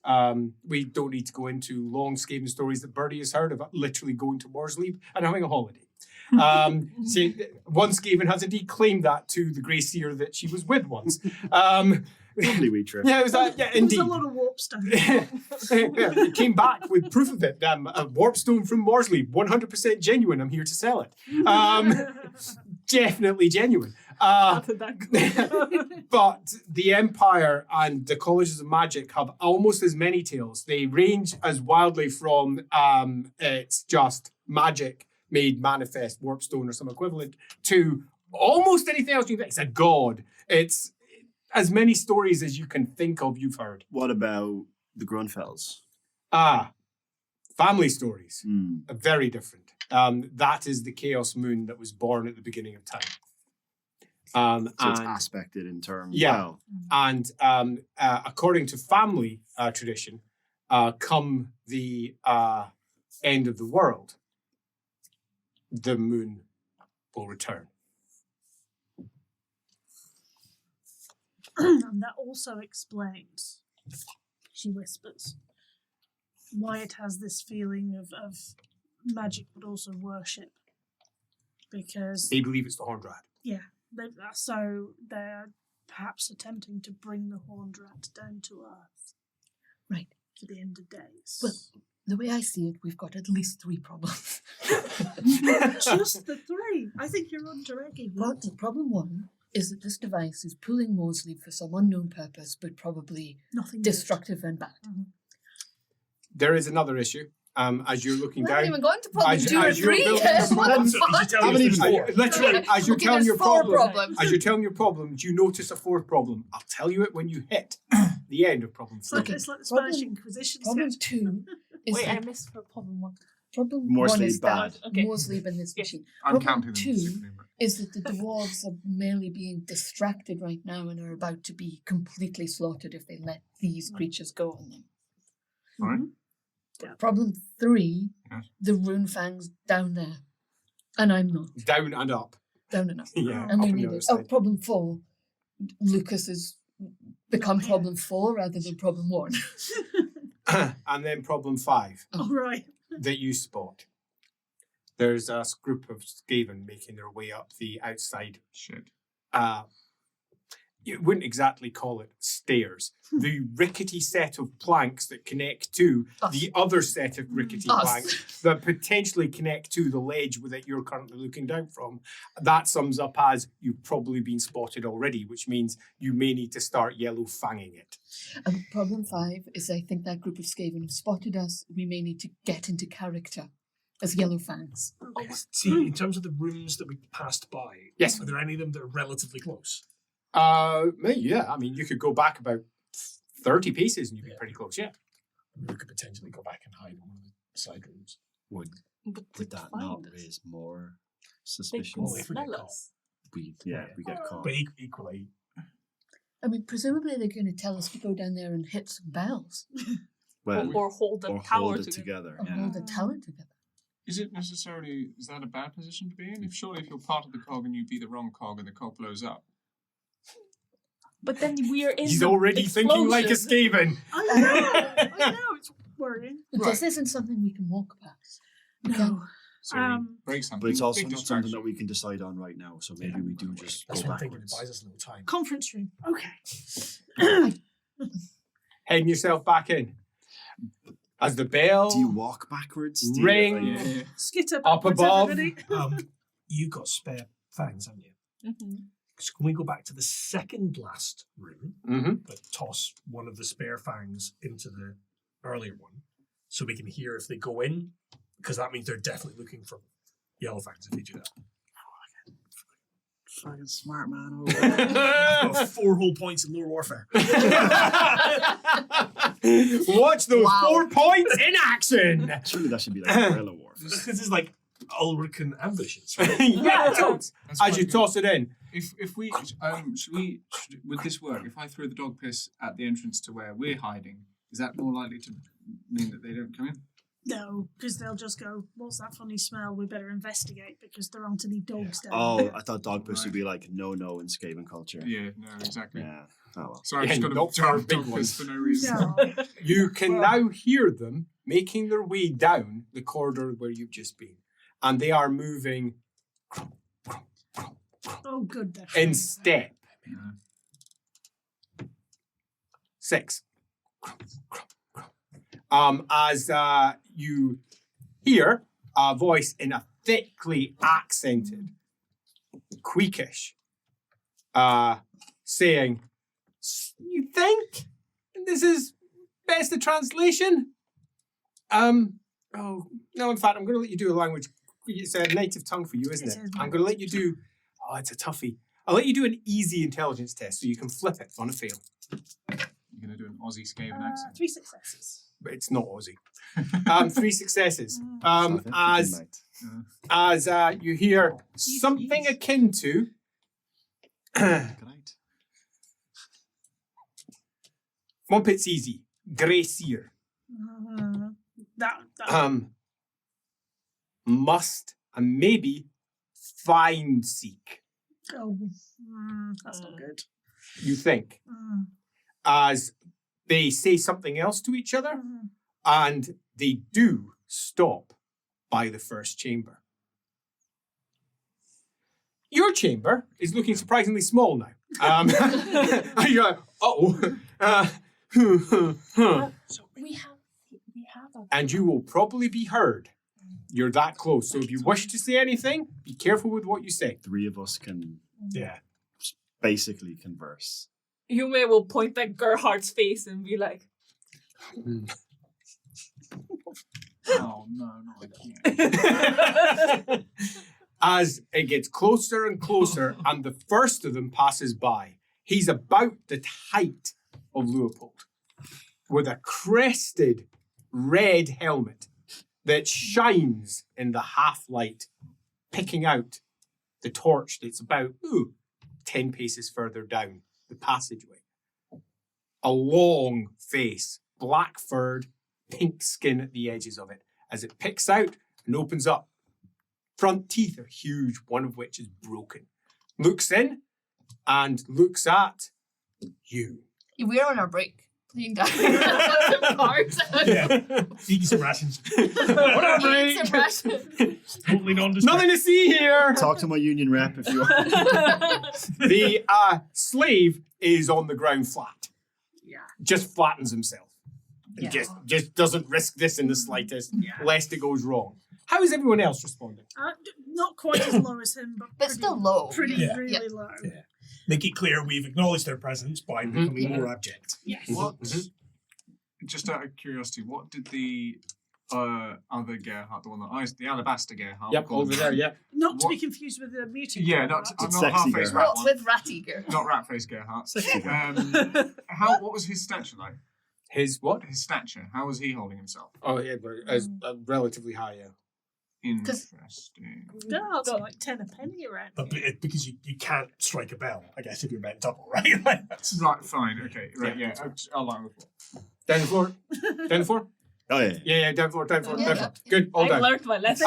We don't need to go into long Skaven stories that Birdie has heard about literally going to Morsleep and having a holiday. See, one Skaven has indeed claimed that to the Grey Seer that she was with once. Lovely wee trip. Yeah, it was that. Yeah, There's indeed. a lot of warpstone. It came back with proof of it. A warpstone from Morsleep, 100% genuine. I'm here to sell it. Definitely genuine. How did that go? But the Empire and the Colleges of Magic have almost as many tales. They range as wildly from it's just magic made manifest, warpstone or some equivalent, to almost anything else you think. It's a god. It's as many stories as you can think of you've heard. What about the Grunfells? Family stories. Hmm. Are very different. That is the Chaos Moon that was born at the beginning of time. So it's And- aspected in terms. Yeah. Well, And according to family tradition, come the end of the world, the moon will return. And that also explains, she whispers, why it has this feeling of magic but also worship. Because, They believe it's the Horned Rat. so they're perhaps attempting to bring the Horned Rat down to Earth. Right. For the end of days. Well, the way I see it, we've got at least 3 problems. Just the 3. I think you're on to Reggie. Problem 1 is that this device is pulling Mosley for some unknown purpose, but probably Nothing destructive and bad. There is another issue. As you're looking We haven't down, even gone to problem as- 2 or as you're 3 building yet. this What one, the So you fuck? tell me Haven't there's even- 4. literally, as you're Okay, telling there's your 4 problem, problems. as you're telling your problem, do you notice a fourth problem? I'll tell you it when you hit the end of problem It's 3. like, it's like the Spanish Problem- Inquisition Problem sketch. 2 is Wait, I that missed for problem 1. problem More 1 sleep is that bad. Okay. more sleep in this Yeah. machine. I'm Problem counting them. 2 secretly, but- is that the dwarves are merely being distracted right now and are about to be completely slaughtered if they let these creatures go on them. Alright. Problem 3, Yes. the rune fangs down there. And I'm not. Down and up. Down enough. Yeah, And up we and need the other it. Oh, side. problem 4, Lucas has become Not here. problem 4 rather than problem 1. And then problem 5 All right. that you spot. There's a group of Skaven making their way up the outside. Shit. You wouldn't exactly call it stairs. The rickety set of planks that connect to Us. the other set of rickety Us. planks that potentially connect to the ledge that you're currently looking down from. That sums up as you've probably been spotted already, which means you may need to start yellow fanging it. And problem 5 is I think that group of Skaven have spotted us. We may need to get into character as Yellow Fangs. Okay. See, in terms of the rooms that we passed by, Yes. are there any of them that are relatively close? Yeah, I mean, you could go back about 30 paces and you'd be pretty close, yeah. We could potentially go back and hide in one of the side rooms. Would But that not raise more suspicious. Well, if we get smell caught. us. We get caught. But equally, I mean, presumably they're going to tell us to go down there and hit some bells Well, Or hold the or tower hold it together. together. or Yeah. hold the tower together. Is that a bad position to be in? If you're part of the cog and you be the wrong cog and the cog blows up. But then we are in He's the already thinking like a explosion. Skaven. I know, it's worrying. But Right. this isn't something we can walk past. No. So we break something. But it's also big not something distraction. that we can decide on right now. So maybe we do just that's go one thing that backwards. buys us a little time. Conference room. Okay. Heading yourself back in. As the bell Do you walk backwards? Do you, ring Yeah. Skitter up backwards, above. everybody. You've got spare fangs, haven't you? Mhm. So can we go back to the second last room, but toss one of the spare fangs into the earlier one, so we can hear if they go in? Because that means they're definitely looking for yellow fangs if they do that. Fucking smart man. I've got 4 whole points in lore warfare. Watch those Wow. 4 points in action. Surely that should be like guerrilla warfare. This is like Ulrican ambushes. Right? Yeah, totes. That's As quite you good. toss it in. If we would this work? If I throw the dog piss at the entrance to where we're hiding, is that more likely to mean that they don't come in? No, because they'll just go, what's that funny smell? We better investigate because there aren't any dogs down Oh, there. I thought dog piss would be like no in Skaven culture. Yeah, no, exactly. Yeah. Oh well. Sorry, I'm Yeah, just going not to for our dog big piss ones. for no reason. No. You can now hear them making their way down the corridor where you've just been. And they are moving Oh, good. they're in fine. step. Yeah. 6. As you hear a voice in a thickly accented, Queekish, saying, "You think this is best the translation?" Oh no! In fact, I'm going to let you do a language. It's a native tongue for you, isn't It it? is I'm going to let you do. Oh, it's a toughie. I'll let you do an easy intelligence test so you can flip it on a fail. You're going to do an Aussie Skaven accent. 3 successes. But it's not Aussie. 3 successes. South African, As you hear something Yes. akin to Great. one bit's easy. Gracier. That Must and maybe find seek. that's not good. You think. As they say something else to each other, and they do stop by the first chamber. Your chamber is looking surprisingly small now. And you're like, So we have a and you will probably be heard. You're that close. So if you wish to say anything, be careful with what you say. 3 of us can Yeah. basically converse. Yume will point at Gerhardt's face and be like, Oh, no, not again. As it gets closer and closer, and the first of them passes by. He's about the height of Leopold, with a crested red helmet that shines in the half-light, picking out the torch that's about 10 paces further down the passageway. A long face, black-furred, pink skin at the edges of it, as it picks out and opens up. Front teeth are huge, one of which is broken. Looks in and looks at you. We're on our break. Playing down cards. Yeah. Eating some rations. Whatever. Eating some rations. Totally nondescript. Nothing to see here. Talk to my union rep if you want. The slave is on the ground flat. Yeah. Just flattens himself. Yeah. Just doesn't risk this in the slightest, lest it goes wrong. How is everyone else responding? Not quite as low as him, but But still low. pretty Yeah. really Yeah. low. Yeah. Make it clear we've acknowledged their presence by becoming more abject. Yes. What? Just out of curiosity, what did the other Gerhardt, the Alabaster Gerhardt? Yep, call over him? there, yeah. Not to be What- confused with the mutant. Yeah, Gerhardt. I'm It's not sexy half-face Gerhardt. rat Well, one. with Rattiger. Not rat face Gerhardt. Sexy What was his stature like? His what? His stature. How was he holding himself? Oh, yeah, but as relatively high, yeah. Interesting. Guards are like 10 a penny around But here. because you can't strike a bell, I guess, if you're bent double, right? Like, that's- Right, fine, okay, right, yeah. I'll lie on the floor. Down the floor. Down the floor. Oh yeah. Yeah, down the floor. Down the floor. Yeah, Down the floor. Good. All I down. learned my lesson.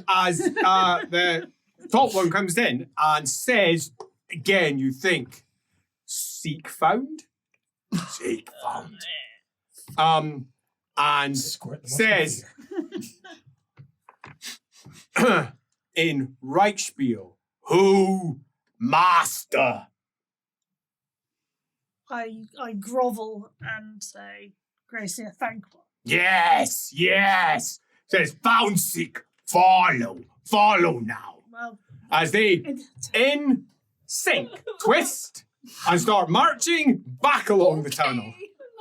As the top one comes in and says, again, you think, seek found? Seek found. And Squirt them says, in Reichspiel, who master? I grovel and say, Gracia, thank you. Yes, yes. Says, found seek, follow now. Well, As they in sync, twist, and start marching back along the tunnel.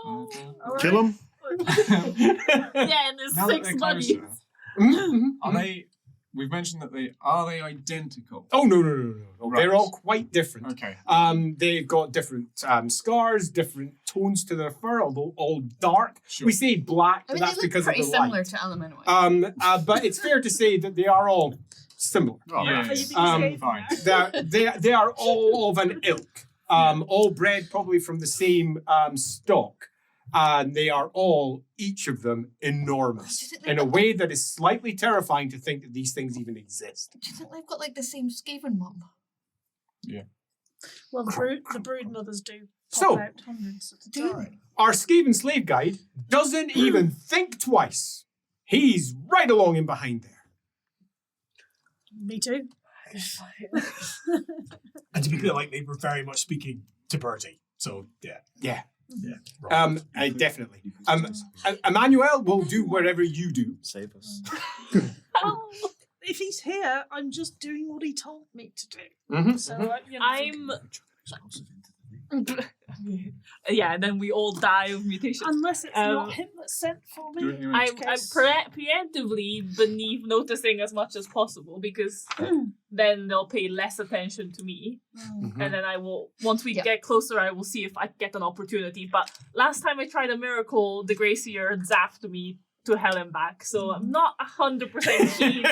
No. all right. Kill him. Yeah, and there's Now that 6 they're buddies. closer, Mhm. are they? We've mentioned that are they identical? Oh no. Right. They're all quite different. Okay. They've got different scars, different tones to their fur, although all dark. Sure. We say black, I but mean, that's they look because pretty of the similar light. to Elemental. But it's fair to say that they are all similar. Oh, Yeah. Are you being Um, safe fine. now? They are all of an ilk, all bred probably from the same stock. And they are all, each of them, enormous in a way that is slightly terrifying to think that these things even exist. Do you think they've got like the same Skaven mum? Well, the brood mothers do pop So- out hundreds at a Do time. Our Skaven slave guide doesn't even think twice. He's right along in behind there. Me too. And to be clear, like, they were very much speaking to Bertie. So, yeah. Yeah. Right. Definitely. Emmanuel will do whatever you do. Save us. Well, if he's here, I'm just doing what he told me to do. Mm-hmm. So, you know, I'm. Yeah, and then we all die of mutation. unless it's not him that sent for me. Do it in I'm, which I'm case- preemptively beneath noticing as much as possible because then they'll pay less attention to me. Mm-hmm. And then I will, once we Yeah. get closer, I will see if I get an opportunity. But last time I tried a miracle, the Gracier zapped me to hell and back. So I'm not 100% keen.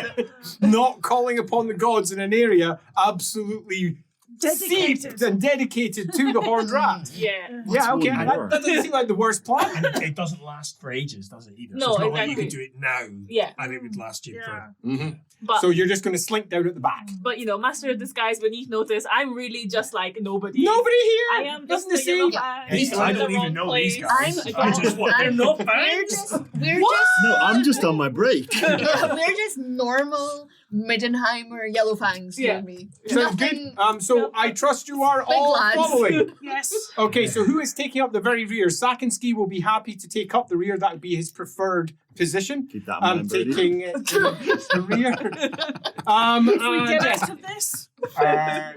Not calling upon the gods in an area absolutely Dedicated. seeped and dedicated to the horned rat. Yeah. Yeah, okay. one That more? doesn't seem like the worst plan. And it doesn't last for ages, does it, either? No, so it's not like you exactly. can do it now, Yeah. and it would last you Yeah. Mm-hmm. But So you're just going to slink down at the back. but you know, Master of Disguise beneath notice, I'm really just like nobody. Nobody here. I am just Nothing to the see. yellow Yeah. fang. for. I don't even know these guys. I'm- I just want I'm not We're fangs. just we're No, I'm just on my break. we're just normal Middenheimer Yellow Fangs, you Yeah. and me. Sounds Nothing- good. So I trust you are Big all lads. following. Yes. Okay, so who is taking up the very rear? Sakinski will be happy to take up the rear. That would be his preferred position. Keep that in mind, Brady. Taking the rear. If we get Jess, out of this,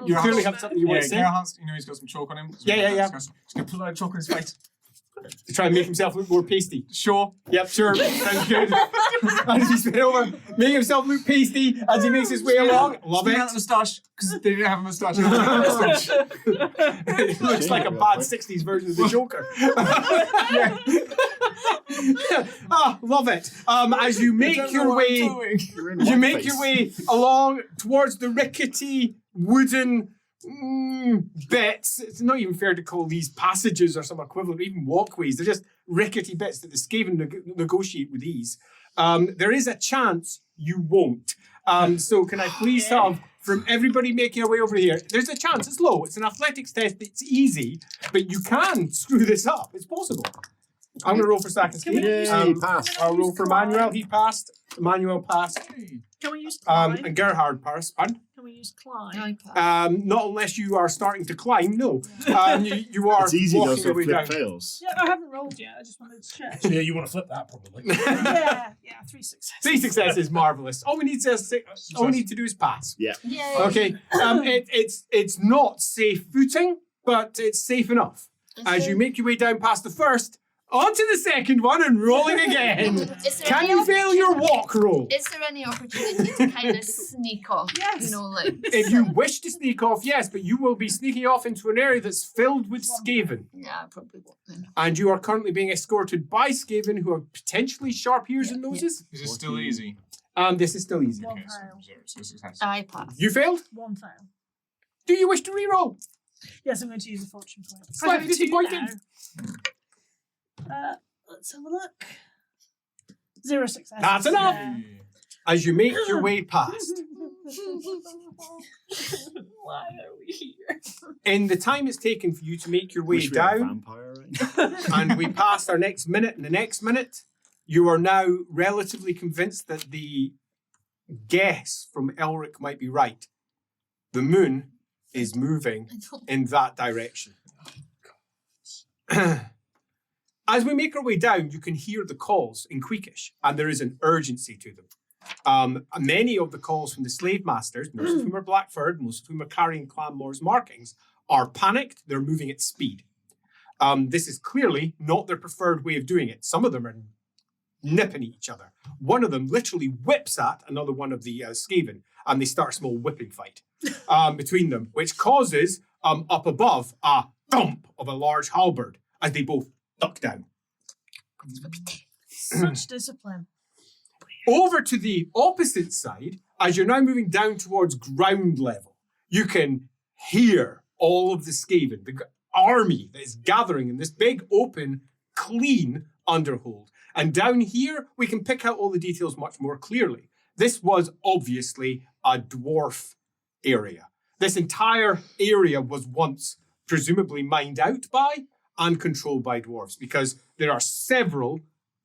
you clearly have something you want to say Gerhardt's, you know, he's got some chalk on him. Yeah. He's going to put a load of chalk on his face. to try and make himself look more pasty. Sure. Yep, sure. Sounds good. As he's been over, making himself look pasty as he makes his way along. Love Spin out it. the moustache, because they didn't have a moustache. It looks like a bad 60s version of the Joker. Love it. As you make your way, you make your way along towards the rickety wooden bits. It's not even fair to call these passages or some equivalent, even walkways. They're just rickety bits that the Skaven negotiate with ease. There is a chance you won't. So can I please have from everybody making their way over here? There's a chance. It's low. It's an athletics test. It's easy, but you can screw this up. It's possible. I'm going to roll for Sakinski. Yay, pass. I'll roll for Manuel. He passed. Manuel passed. can we use climb? And Gerhard passed. Pardon? Can we use climb? I pass. Not unless you are starting to climb. No, you are It's easy though, walking so your way flip down. fails. Yeah, I haven't rolled yet. I just wanted to check. So yeah, you want to flip that probably. yeah, 3 successes. 3 successes, marvelous. All we need to do is pass. Yeah. Yay. Okay. It's not safe footing, but it's safe enough. As you make your way down past the first, onto the second one and rolling again. Is there Can any you fail your walk roll? Is there any opportunity to kind of sneak off? Yes. You know, like. If you wish to sneak off, yes, but you will be sneaking off into an area that's filled with Skaven. Yeah, I probably won't then. And you are currently being escorted by Skaven who have potentially sharp ears and noses. Is it still easy? This is still easy. One Okay, fail. so success. I pass. You failed? One fail. Do you wish to reroll? Yes, I'm going to use a fortune point. Slightly disappointed. Let's have a look. 0 success. That's enough. Yeah. As you make your way past, Why are we here? in the time it's taken for you to make your way Wish we had a down, vampire right now. and we passed our next minute and the next minute, you are now relatively convinced that the guess from Elric might be right. The moon is moving in that direction. As we make our way down, you can hear the calls in Queekish, and there is an urgency to them. Many of the calls from the slave masters, most of whom are Blackford, most of whom are carrying Clan Moore's markings, are panicked. They're moving at speed. This is clearly not their preferred way of doing it. Some of them are nipping at each other. One of them literally whips at another one of the Skaven, and they start a small whipping fight between them, which causes up above a thump of a large halberd as they both duck down. Such discipline. Over to the opposite side, as you're now moving down towards ground level, you can hear all of the Skaven, the army that is gathering in this big, open, clean underhold. And down here, we can pick out all the details much more clearly. This was obviously a dwarf area. This entire area was once presumably mined out by and controlled by dwarves, because there are several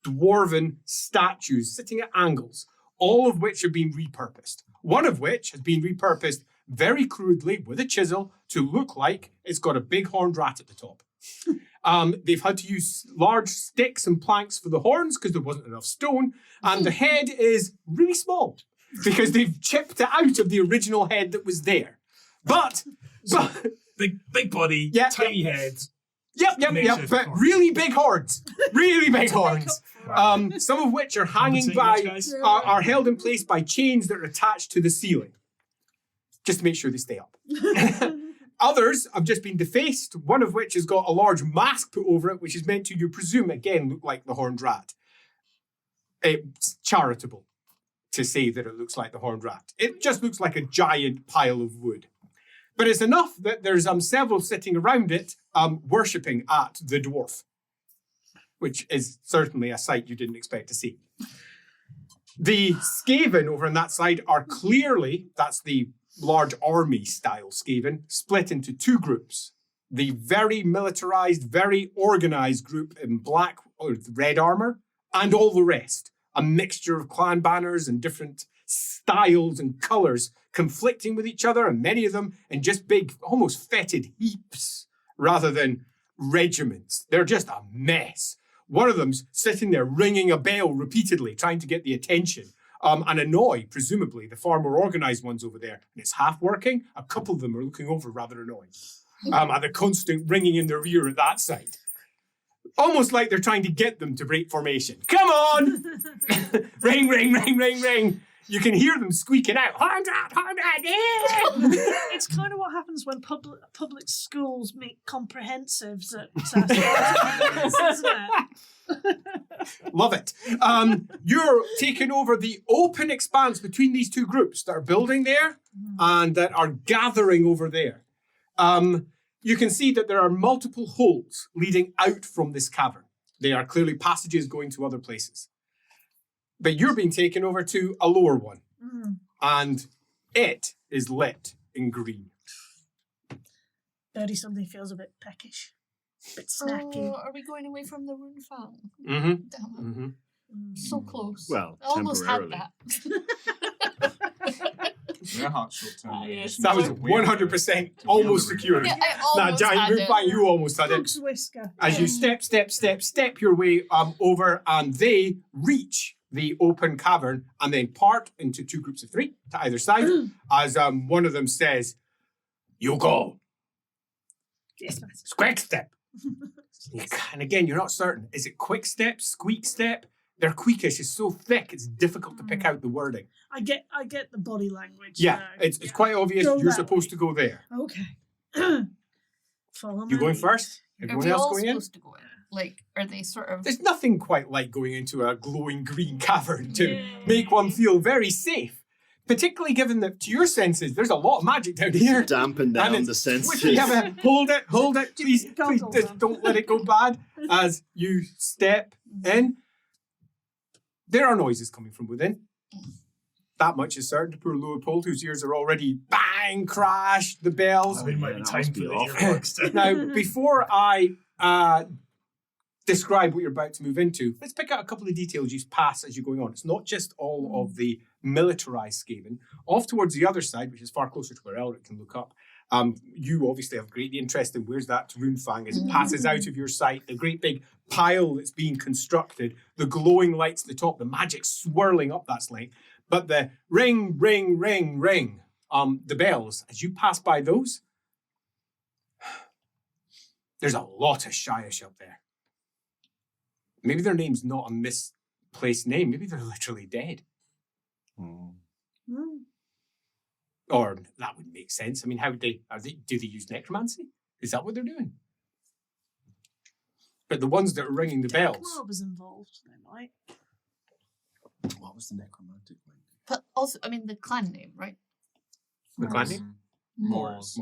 dwarven statues sitting at angles, all of which have been repurposed. One of which has been repurposed very crudely with a chisel to look like it's got a big horned rat at the top. They've had to use large sticks and planks for the horns because there wasn't enough stone, and the head is really small because they've chipped it out of the original head that was there. But Big body, Yeah, tiny head. Yep, Makeshift but horns. really big horns. Really big horns. Some of which are hanging Compensating by, those guys. are held in place by chains that are attached to the ceiling. Just to make sure they stay up. Others have just been defaced, one of which has got a large mask put over it, which is meant to, you presume, again, look like the horned rat. It's charitable to say that it looks like the horned rat. It just looks like a giant pile of wood. But it's enough that there's several sitting around it worshipping at the dwarf, which is certainly a sight you didn't expect to see. The Skaven over on that side are clearly, that's the large army-style Skaven, split into two groups. The very militarized, very organized group in black or red armor, and all the rest. A mixture of clan banners and different styles and colors conflicting with each other, and many of them in just big, almost fetid heaps rather than regiments. They're just a mess. One of them's sitting there ringing a bell repeatedly, trying to get the attention and annoy, presumably, the far more organized ones over there. And it's half working. A couple of them are looking over rather annoyed at the constant ringing in their ear at that side. Almost like they're trying to get them to break formation. Come on! Ring, ring, ring, ring, ring. You can hear them squeaking out. Horned rat, yeah! It's kind of what happens when public schools make comprehensives at Sabotage, isn't it? Love it. You're taking over the open expanse between these two groups that are building there and that are gathering over there. You can see that there are multiple holes leading out from this cavern. They are clearly passages going to other places. But you're being taken over to a lower one. And it is lit in green. 30-something feels a bit peckish. A bit snacky. Oh, are we going away from the rune fang? Mm-hmm. Damn it. So close. Well, I almost had temporarily. that. Their heart's short-term. Yes. That was 100% almost secured. Yeah, I That almost giant had move it. by you almost had it. Dog's whisker. As you step your way over, and they reach the open cavern and then part into two groups of three to either side. As one of them says, "You go." Yes, master. Quick step. And again, you're not certain. Is it quick step, squeak step? Their Queekish is so thick, it's difficult to pick out the wording. I get the body language. Yeah, so, it's quite obvious Go you're that supposed way. to go there. Okay. Follow me. You going first? Are Everyone we else all going in? supposed to go in? Like, are they sort of... There's nothing quite like going into a glowing green cavern to make one feel very safe. Particularly given that, to your senses, there's a lot of magic down here. Dampen down the senses. Hold it, please, please, just don't let it go bad. As you step in, there are noises coming from within. That much is certain to poor Leopold, whose ears are already bang, crash, the bells. It might be time for the awful. earplugs. Now, before I describe what you're about to move into, let's pick out a couple of details you pass as you're going on. It's not just all of the militarized Skaven. Off towards the other side, which is far closer to where Elric can look up, you obviously have great interest in where's that rune fang as it passes out of your sight, the great big pile that's being constructed, the glowing lights at the top, the magic swirling up that slate. But the ring, ring, ring, ring, the bells, as you pass by those, there's a lot of Shyish up there. Maybe their name's not a misplaced name. Maybe they're literally dead. Or that would make sense. I mean, how would do they use necromancy? Is that what they're doing? But the ones that are ringing the bells. was involved, they might. What was the necromantic one? But also, I mean, the clan name, right? The clan name? Moors.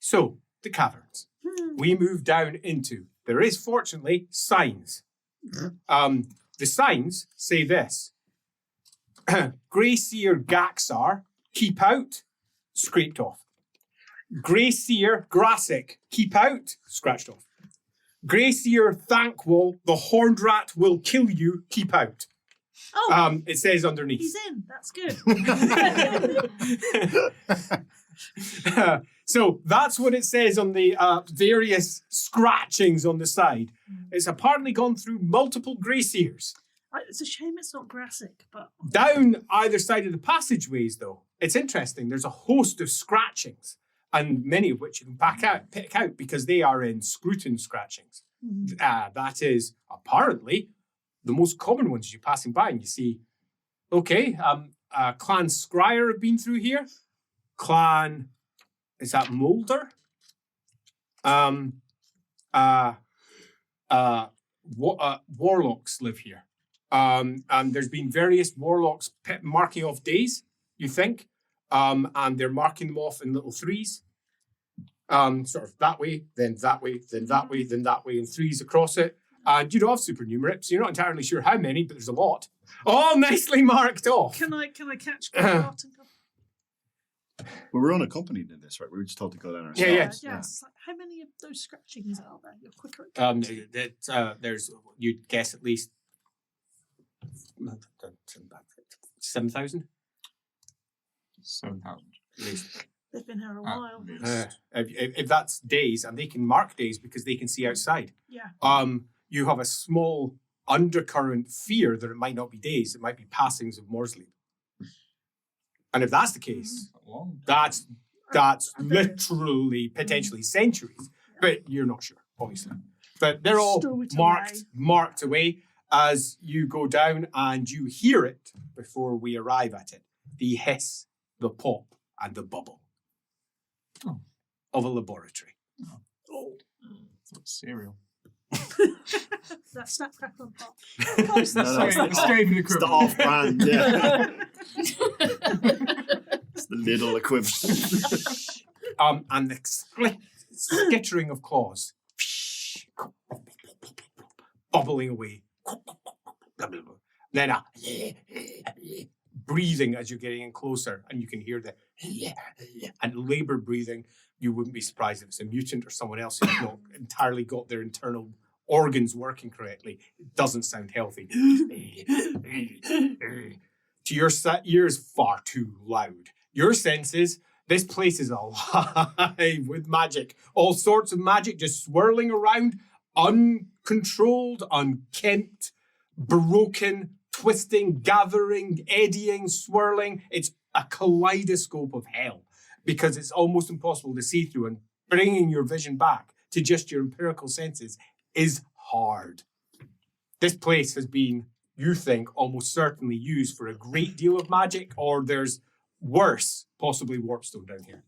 So, the caverns. We move down into. There is, fortunately, signs. The signs say this. Greyseer Gaxar, keep out, scraped off. Greyseer Grassic, keep out, scratched off. Greyseer Thankwall, the horned rat will kill you, keep out. Oh, It says underneath. he's in. That's good. So that's what it says on the various scratchings on the side. It's apparently gone through multiple Greyseers. It's a shame it's not Grassic, but... Down either side of the passageways, though, it's interesting. There's a host of scratchings, and many of which you can pick out because they are in scrutin scratchings. That is apparently the most common ones you're passing by, and you see, okay, Clan Scryer have been through here. Clan, is that Molder? Warlocks live here. And there's been various warlocks marking off days, you think, and they're marking them off in little threes. Sort of that way, then that way, then that way, then that way, and threes across it. And you don't have supernumerate, so you're not entirely sure how many, but there's a lot. All nicely marked off. Can I catch Gerhardt and go? Well, we're unaccompanied in this, right? We were just told to go down ourselves. Yeah. Yes. Like, how many of those scratchings are there? You're quicker at There's, you'd guess at least 7,000. 7,000. At least. They've been here a while. If that's days, and they can mark days because they can see outside. Yeah. You have a small undercurrent fear that it might not be days, it might be passings of Morsley. And if that's the case, that's literally potentially centuries, but you're not sure, obviously. But they're all marked away as you go down, and you hear it before we arrive at it. The hiss, the pop, and the bubble of a laboratory. Cereal. That snap crackle and pop. No, it's the off-brand, yeah. It's the little equivalent. And the skittering of claws. Bubbling away. Then breathing as you're getting in closer, and you can hear the and labor breathing. You wouldn't be surprised if it's a mutant or someone else who's not entirely got their internal organs working correctly. It doesn't sound healthy. To your ears, far too loud. Your senses, this place is alive with magic. All sorts of magic just swirling around, uncontrolled, unkempt, broken, twisting, gathering, eddying, swirling. It's a kaleidoscope of hell because it's almost impossible to see through, and bringing your vision back to just your empirical senses is hard. This place has been, you think, almost certainly used for a great deal of magic, or there's worse, possibly warpstone down here.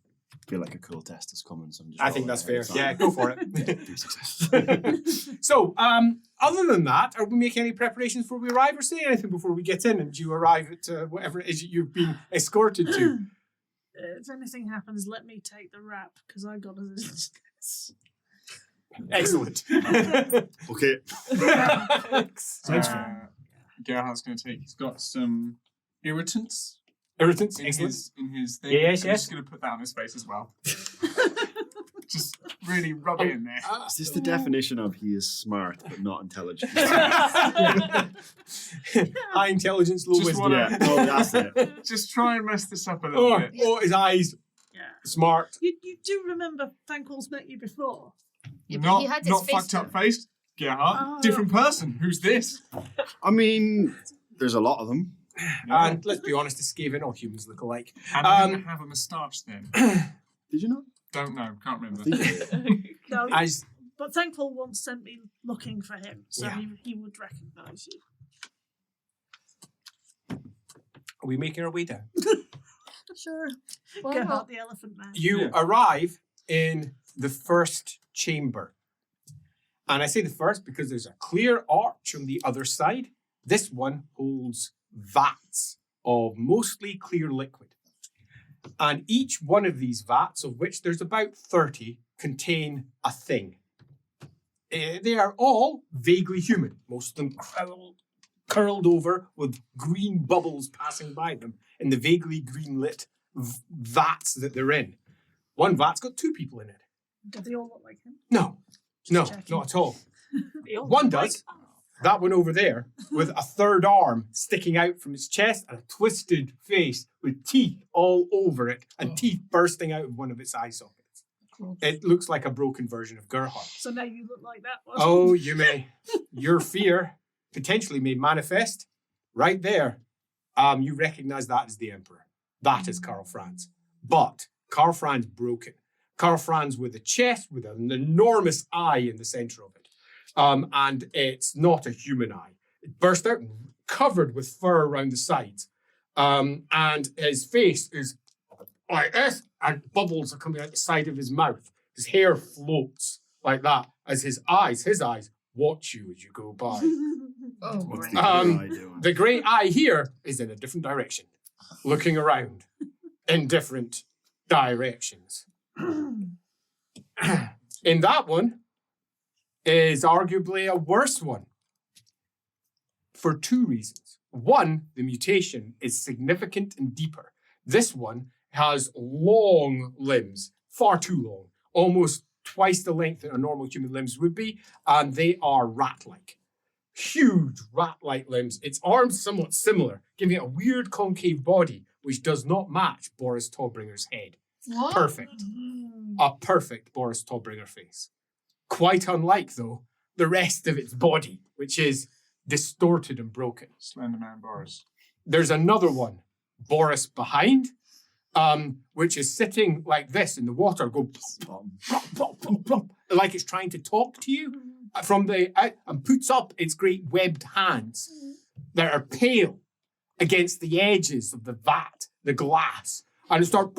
feel like a cool test is coming, so I'm just I think rolling that's my fair. heads on. Yeah, go for it. 2 success. So, other than that, are we making any preparations before we arrive or saying anything before we get in and you arrive at whatever it is you've been escorted to? If anything happens, let me take the rap because I got a disguise. Excellent. Okay. Sounds fair. Gerhardt's going to take. He's got some irritants Irritants, in excellent. his thing. Yes, I'm yes. just going to put that on his face as well. Just really rub it in there. Is this the definition of he is smart but not intelligent? High intelligence, low Just wisdom. wanna- Yeah, no, that's it. Just try and mess this up a little bit. His eyes, Yeah. smart. You do remember Thankwell's met you before? Yeah, but he had his Not face fucked up down. faced. Gerhardt, Oh. different person. Who's this? I mean, there's a lot of them. And let's be honest, the Skaven, all humans look alike. And I didn't have a moustache then. Did you not? Don't know. Can't remember. I think No, As but Thankful once sent me looking for him, so Yeah. he would recognise you. are we making our way down? Sure. Why Gerhardt not? the Elephant Man. You Yeah. arrive in the first chamber. And I say the first because there's a clear arch on the other side. This one holds vats of mostly clear liquid. And each one of these vats, of which there's about 30, contain a thing. They are all vaguely human, most of them curled over with green bubbles passing by them in the vaguely green lit vats that they're in. One vat's got 2 people in it. Do they all look like him? No, checking. not at all. They all One look does. like- That one over there with a third arm sticking out from its chest and a twisted face with teeth all over it and teeth bursting out of one of its eye sockets. It looks like a broken version of Gerhardt. So now you look like that one. Oh, you may. Your fear potentially may manifest right there. You recognize that as the Emperor. That is Karl Franz. But Karl Franz broken. Karl Franz with a chest with an enormous eye in the center of it. And it's not a human eye. It burst out and covered with fur around the sides. And his face is like this, and bubbles are coming out the side of his mouth. His hair floats like that as his eyes watch you as you go by. Oh, What's right. the other eye doing? The great eye here is in a different direction, looking around in different directions. In that one is arguably a worse one for 2 reasons. One, the mutation is significant and deeper. This one has long limbs, far too long, almost twice the length that a normal human limbs would be, and they are rat-like. Huge rat-like limbs. Its arms somewhat similar, giving it a weird concave body, which does not match Boris Tallbringer's head. What? Perfect. A perfect Boris Tallbringer face. Quite unlike, though, the rest of its body, which is distorted and broken. Slenderman Boris. There's another one, Boris behind, which is sitting like this in the water, go plop, plop, plop, plop, plop, like it's trying to talk to you from the out, and puts up its great webbed hands that are pale against the edges of the vat, the glass, and it starts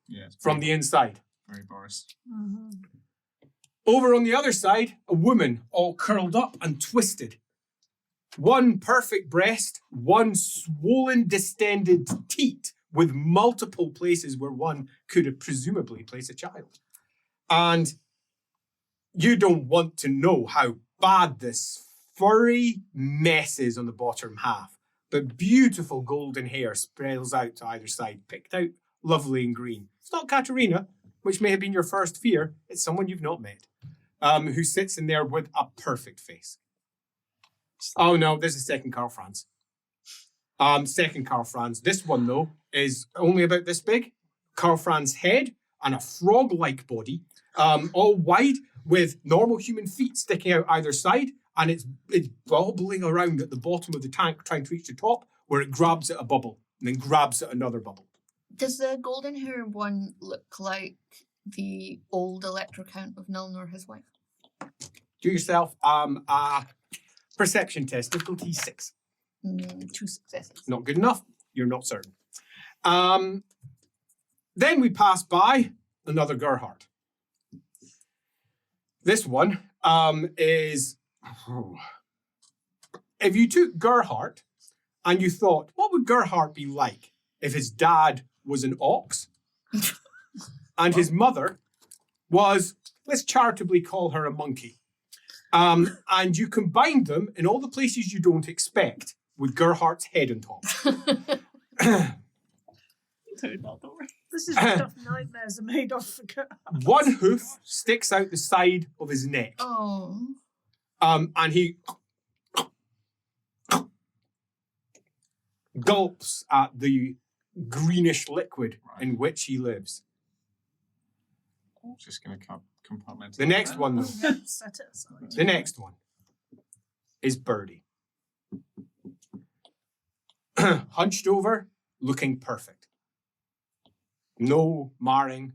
Yeah, it's from the inside. very Boris. Over on the other side, a woman all curled up and twisted. One perfect breast, one swollen, distended teat with multiple places where one could have presumably placed a child. And you don't want to know how bad this furry mess is on the bottom half. But beautiful golden hair spreads out to either side, picked out lovely and green. It's not Katerina, which may have been your first fear. It's someone you've not met, who sits in there with a perfect face. Oh no, there's a second Karl Franz. Second Karl Franz. This one, though, is only about this big. Karl Franz's head and a frog-like body, all wide, with normal human feet sticking out either side, and it's bobbling around at the bottom of the tank trying to reach the top, where it grabs at a bubble, and then grabs at another bubble. Does the golden hair one look like the old Electrocount of Nilnor, his wife? Do yourself a perception test, difficulty 6. 2 successes. Not good enough. You're not certain. Then we pass by another Gerhardt. This one is... If you took Gerhardt and you thought, what would Gerhardt be like if his dad was an ox and his mother was, let's charitably call her a monkey. And you combined them in all the places you don't expect with Gerhardt's head on top. This is the stuff nightmares are made of for Gerhardt. One hoof sticks out the side of his neck. Oh. And he gulps at the greenish liquid in which he lives. Just going to compartmentalize. The next one, though. Set it aside. The next one is Birdie. Hunched over, looking perfect. No marring,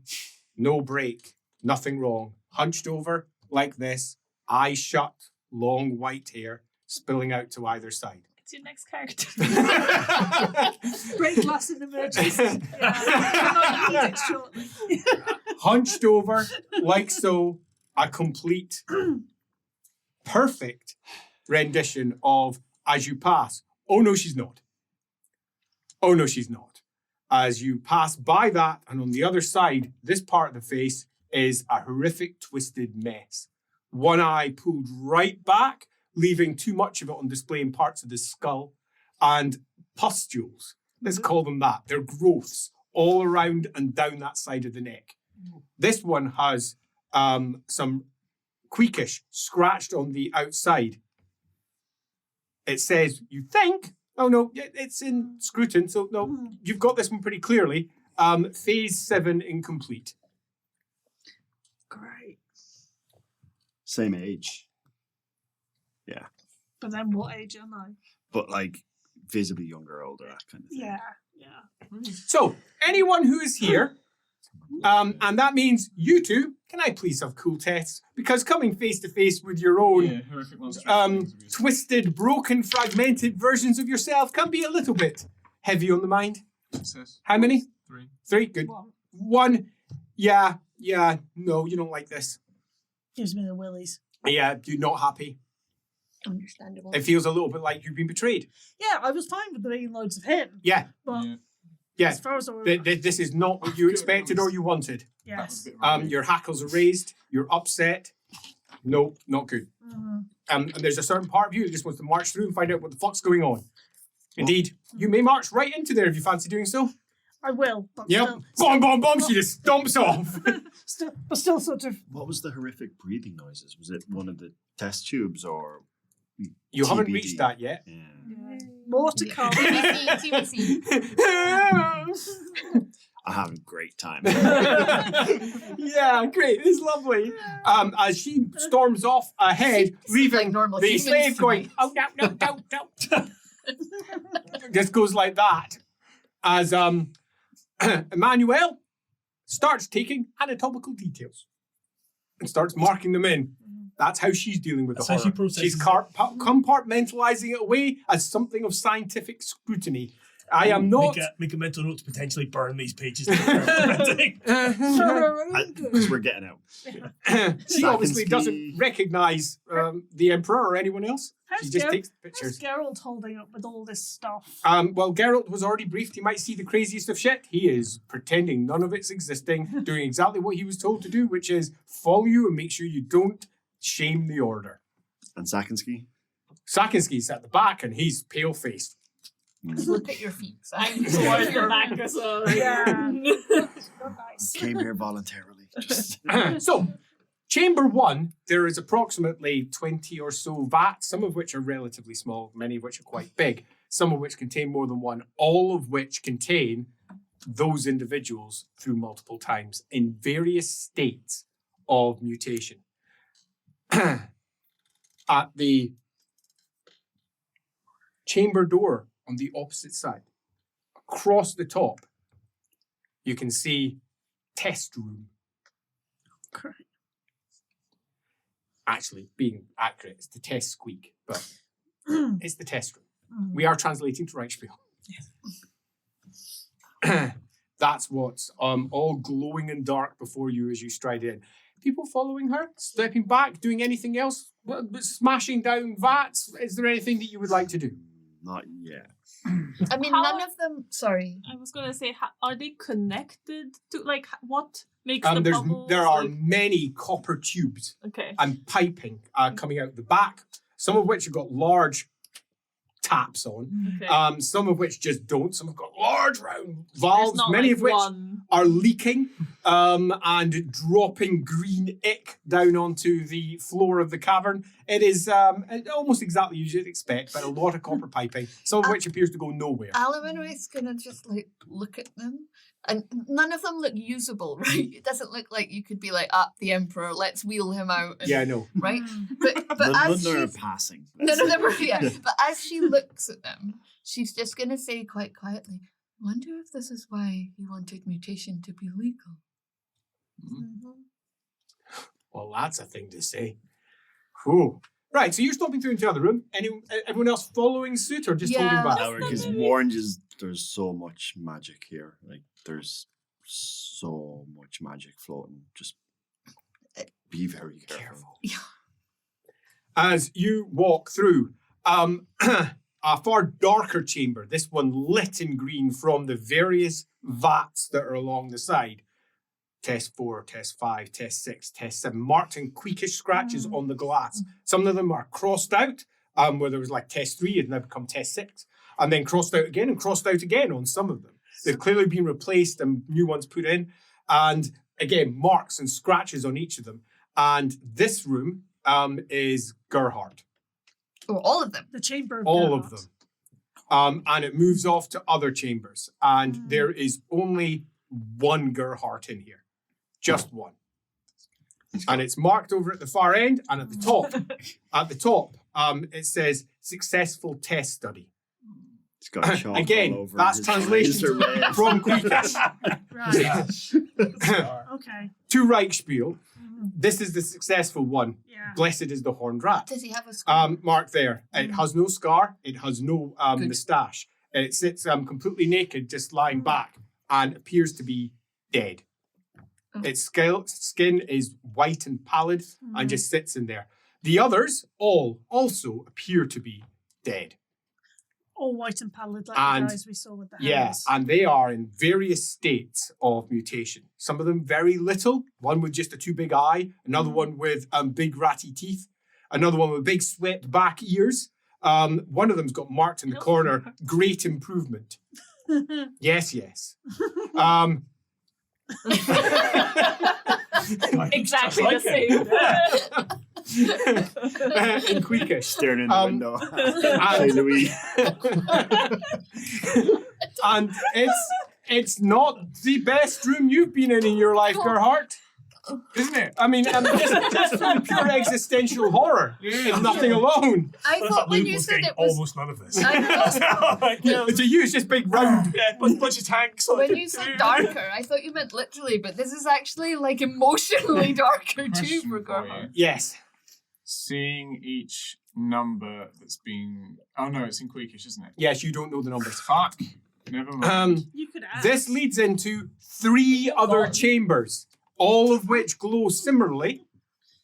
no break, nothing wrong. Hunched over like this, eyes shut, long white hair spilling out to either side. It's your next character. Break glass in emergency. Yeah, need it shortly. Hunched over like so, a complete, perfect rendition of As You Pass. Oh no, she's not. Oh no, she's not. As you pass by that, and on the other side, this part of the face is a horrific twisted mess. One eye pulled right back, leaving too much of it on display in parts of the skull, and pustules. Let's call them that. They're growths all around and down that side of the neck. This one has some queekish scratched on the outside. It says, you think, oh no, it's in Scruton, so no, you've got this one pretty clearly. Phase 7 incomplete. Great. Same age. Yeah. But then what age am I? But like visibly younger, older, that kind of thing. Yeah. So, anyone who is here, and that means you two, can I please have cool tests? Because coming face to face with your own horrific monster. twisted, broken, fragmented versions of yourself can be a little bit heavy on the mind. Success. How many? 3. 3, good. 1, yeah, no, you don't like this. Gives me the willies. Yeah, you're not happy. Understandable. It feels a little bit like you've been betrayed. Yeah, I was fine with there being loads of him. Yeah, But yeah. as far as I remember, This is not what you expected or you wanted. yes. Your hackles are raised. You're upset. No, not good. Mhm. And there's a certain part of you that just wants to march through and find out what the fuck's going on. Indeed, you may march right into there if you fancy doing so. I will. But Yep. Bomb, bomb, bomb. She just stomps off. still sort of. What was the horrific breathing noises? Was it one of the test tubes or? You haven't TBD? reached that yet. Yeah. More to come. TBC. I have a great time. Yeah, great. It's lovely. As she storms off ahead, leaving normal the humans slave to going, me. oh, no, don't. Just goes like that. As Emmanuel starts taking anatomical details and starts marking them in. That's how she's dealing with the That's how she horror. processes She's compartmentalizing it away as something of scientific scrutiny. I am not... Make a mental note to potentially burn these pages. Because we're getting out. She obviously Sakinsky. doesn't recognize the Emperor or anyone else. She just takes How's pictures. Geralt holding up with all this stuff? Well, Geralt was already briefed. He might see the craziest of shit. He is pretending none of it's existing, doing exactly what he was told to do, which is follow you and make sure you don't shame the order. And Sakinsky? Sakinsky's at the back and he's pale-faced. Look at your feet. I'm towards your back as well. Yeah. Not nice. Came here voluntarily. Just So, Chamber 1, there is approximately 20 or so vats, some of which are relatively small, many of which are quite big, some of which contain more than one, all of which contain those individuals through multiple times in various states of mutation. At the chamber door on the opposite side, across the top, you can see test room. Actually, being accurate, it's the test squeak, but it's the test room. We are translating to Reichspiel. That's what's all glowing and dark before you as you stride in. People following her, stepping back, doing anything else? Smashing down vats? Is there anything that you would like to do? Not yet. I mean, How- none of them. Sorry. I was gonna say, are they connected to like what makes the There bubbles? are like- many copper tubes Okay. and piping coming out the back, some of which have got large taps on, Okay. some of which just don't. Some have got large round There's valves, not many like of which one. are leaking and dropping green ick down onto the floor of the cavern. It is almost exactly as you'd expect, but a lot of copper piping, some of which appears to go nowhere. Alamanway's gonna just like look at them, and none of them look usable, right? It doesn't look like you could be like, the Emperor, let's wheel him out. And, Yeah, no. Right? Mm. But None as of them are she's passing. none of them are, yeah. But as she looks at them, she's just gonna say quite quietly, "Wonder if this is why he wanted mutation to be legal." Well, that's a thing to say. Cool. Right, so you're stomping through into the other room. Everyone else following suit or just Yeah. holding back? No, because warned is there's so much magic here. Like there's so much magic floating. Just be very careful. As you walk through a far darker chamber, this one lit in green from the various vats that are along the side. Test 4, Test 5, Test 6, Test 7, marked in quiquish scratches on the glass. Some of them are crossed out, where there was like Test 3 had now become Test 6, and then crossed out again and crossed out again on some of them. They've clearly been replaced and new ones put in, and again, marks and scratches on each of them. And this room is Gerhardt. Or all of them. The chamber of All Gerhardt. of them. And it moves off to other chambers. And there is only one Gerhardt in here. Just one. And it's marked over at the far end and at the top. At the top, it says successful test study. It's got chalk Again, all over that's his translation razor red. from Quiquish. Right. Okay. To Reichspiel. This is the successful one. Yeah. Blessed is the horned rat. Does he have a scar? Mark there. It has no scar. It has no Good. moustache. It sits completely naked, just lying back, and appears to be dead. Oh. Its skin is white and pallid, and just sits in there. The others all also appear to be dead. All white and pallid like And- the guys we saw with the Yeah, hands. and they are in various states of mutation. Some of them very little, one with just a too big eye, another one with big ratty teeth, another one with big swept back ears. One of them's got marked in the corner, great improvement. Yes. Exactly Just like the same. In Quiquish. Staring in the window. Hey, And, Louis. and it's not the best room you've been in your life, Gerhardt. Isn't it? I mean, just from the pure existential horror, if nothing alone. I thought when Luke you was said getting it was almost none of this. I know. Like, To you, it's just big round. yeah, bunch of tanks. when you said darker, I thought you meant literally, but this is actually like emotionally darker too Question for for Gerhardt. you. Yes. Seeing each number that's been... Oh no, it's in Quiquish, isn't it? Yes, you don't know the numbers. Fuck. Never mind. You could ask. This leads into 3 other chambers, all of which glow similarly,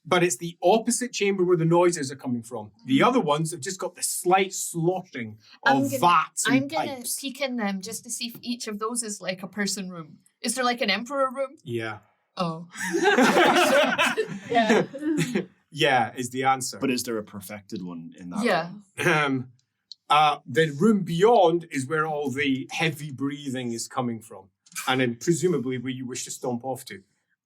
but it's the opposite chamber where the noises are coming from. The other ones have just got the slight sloshing of vats and I'm gonna pipes. peek in them just to see if each of those is like a person room. Is there like an emperor room? Yeah. Oh. Yeah. Yeah, is the answer. But is there a perfected one in that? Yeah. room? The room beyond is where all the heavy breathing is coming from. And then presumably where you wish to stomp off to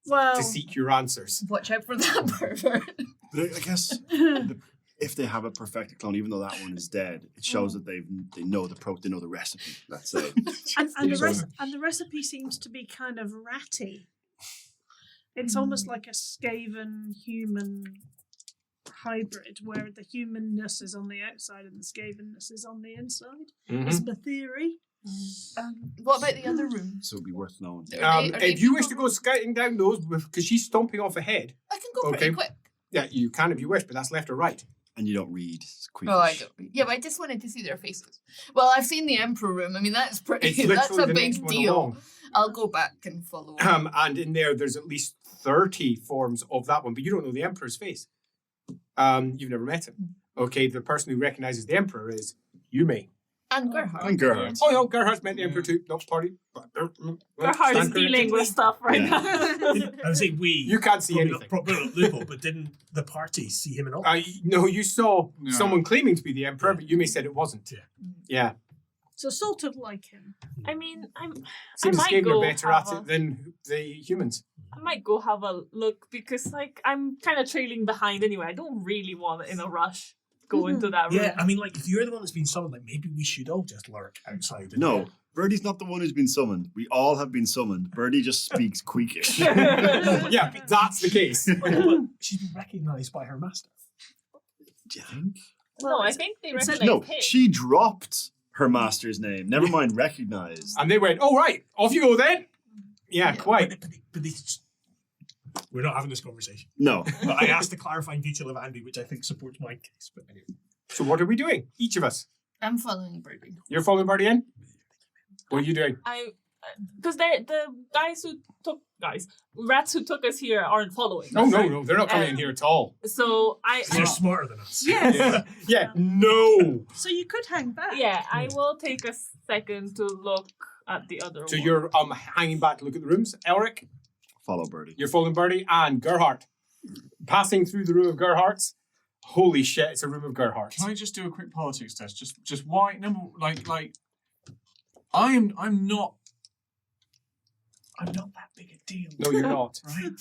well, seek your answers. Watch out for that pervert. But I guess if they have a perfected clone, even though that one is dead, it shows that they know the recipe. Let's say. and the recipe seems to be kind of ratty. It's almost like a Skaven human hybrid, where the humanness is on the outside and the Skavenness is on the inside. Is my theory. What about the other rooms? So it'd be worth knowing. Are they If you wish to people- go scouting down those, because she's stomping off ahead. I can go pretty Okay. quick. Yeah, you can if you wish, but that's left or right. And you don't read. Oh, I don't. Yeah, but I just wanted to see their faces. Well, I've seen the Emperor room. I mean, that's pretty. It's That's literally a the next big one deal. along. I'll go back and follow. And in there's at least 30 forms of that one, but you don't know the Emperor's face. You've never met him. Okay, the person who recognizes the Emperor is Yume. And Gerhard. And Gerhard. Oh, no, Gerhard's met the Emperor too. No, party. Gerhard is Stand dealing with stuff right Yeah. now. I would say we. You can't see anything. Probably not Lupo, but didn't the party see him at all? No, you saw No. someone claiming to be the Emperor, but Yume said it wasn't. Yeah. Yeah. So sort of like him. I mean, Seems might Skaven go are better have at a- it than the humans. I might go have a look because, like, I'm kind of trailing behind anyway. I don't really want to, in a rush, go into that room. Yeah, I mean, like, if you're the one that's been summoned, like, maybe we should all just lurk outside. and- No, Birdie's not the one who's been summoned. We all have been summoned. Birdie just speaks Queekish. Yeah, that's the case. She's been recognised by her master. Do you think? No, I think they It's- recognize No, him. she dropped her master's name. Never mind recognized. And they went, oh, right, off you go then. Yeah, quite. But we're not having this conversation. No. But I asked the clarifying detail of Andy, which I think supports my case. But anyway. So what are we doing? Each of us. I'm following Birdie. You're following Birdie in? What are you doing? Because the rats who took us here aren't following. Oh, us, no, right? no, they're not coming in here at all. So They're smarter than us. Yes. Yeah, no. So you could hang back. yeah, I will take a second to look at the other So one. you're hanging back to look at the rooms. Elric, Follow Birdie. you're following Birdie, and Gerhardt. Passing through the room of Gerhardt's. Holy shit, it's a room of Gerhardt's. Can I just do a quick politics test? Just why? Number like, I'm not that big a deal. No, you're not. Right?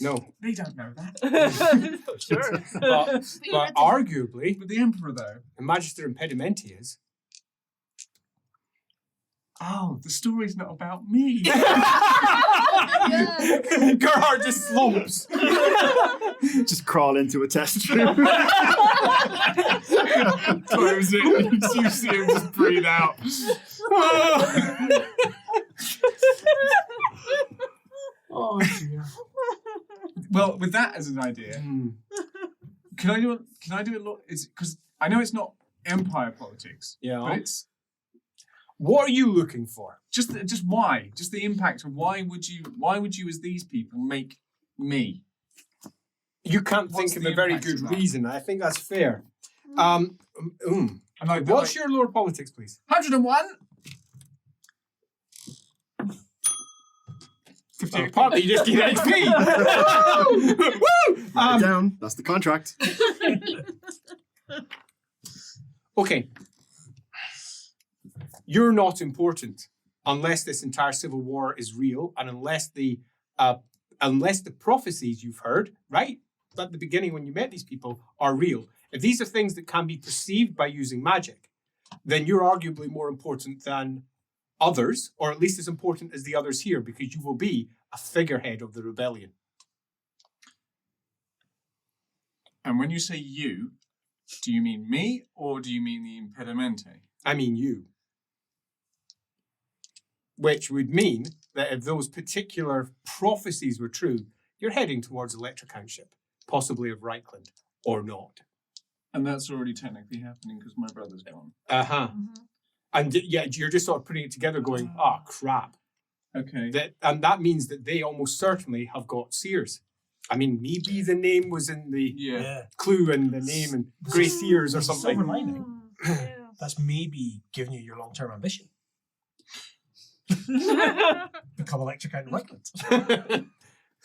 No. They don't know that. Sure. But arguably, But the Emperor, though. the Magister Impedimenti is. Oh, the story's not about me. Gerhardt just slumps. Just crawl into a test room. Close it. You see him just breathe out. Oh, dear. Well, with that as an idea, can I do a lot? Is because I know it's not empire politics. Yeah. But it's What are you looking for? just why? Just the impact of why would you as these people make me? You can't What's think of the a very impact good of that? reason. I think that's fair. And like, What's your lore politics, please? 101? 58. Partly you just gain XP. Woo! Write it down. That's the contract. Okay. You're not important unless this entire civil war is real and unless the prophecies you've heard, right, at the beginning when you met these people are real. If these are things that can be perceived by using magic, then you're arguably more important than others, or at least as important as the others here, because you will be a figurehead of the rebellion. And when you say you, do you mean me or do you mean the impedimenti? I mean you. Which would mean that if those particular prophecies were true, you're heading towards Electra Countship, possibly of Reichland, or not. And that's already technically happening because my brother's gone. Uh-huh. And yeah, you're just sort of putting it together going, oh, crap. Okay. And that means that they almost certainly have got seers. I mean, maybe the name was in the Yeah. clue and the name and grey seers or Silver something. lining. Yeah. That's maybe giving you your long-term ambition. Become electric out in Reichland.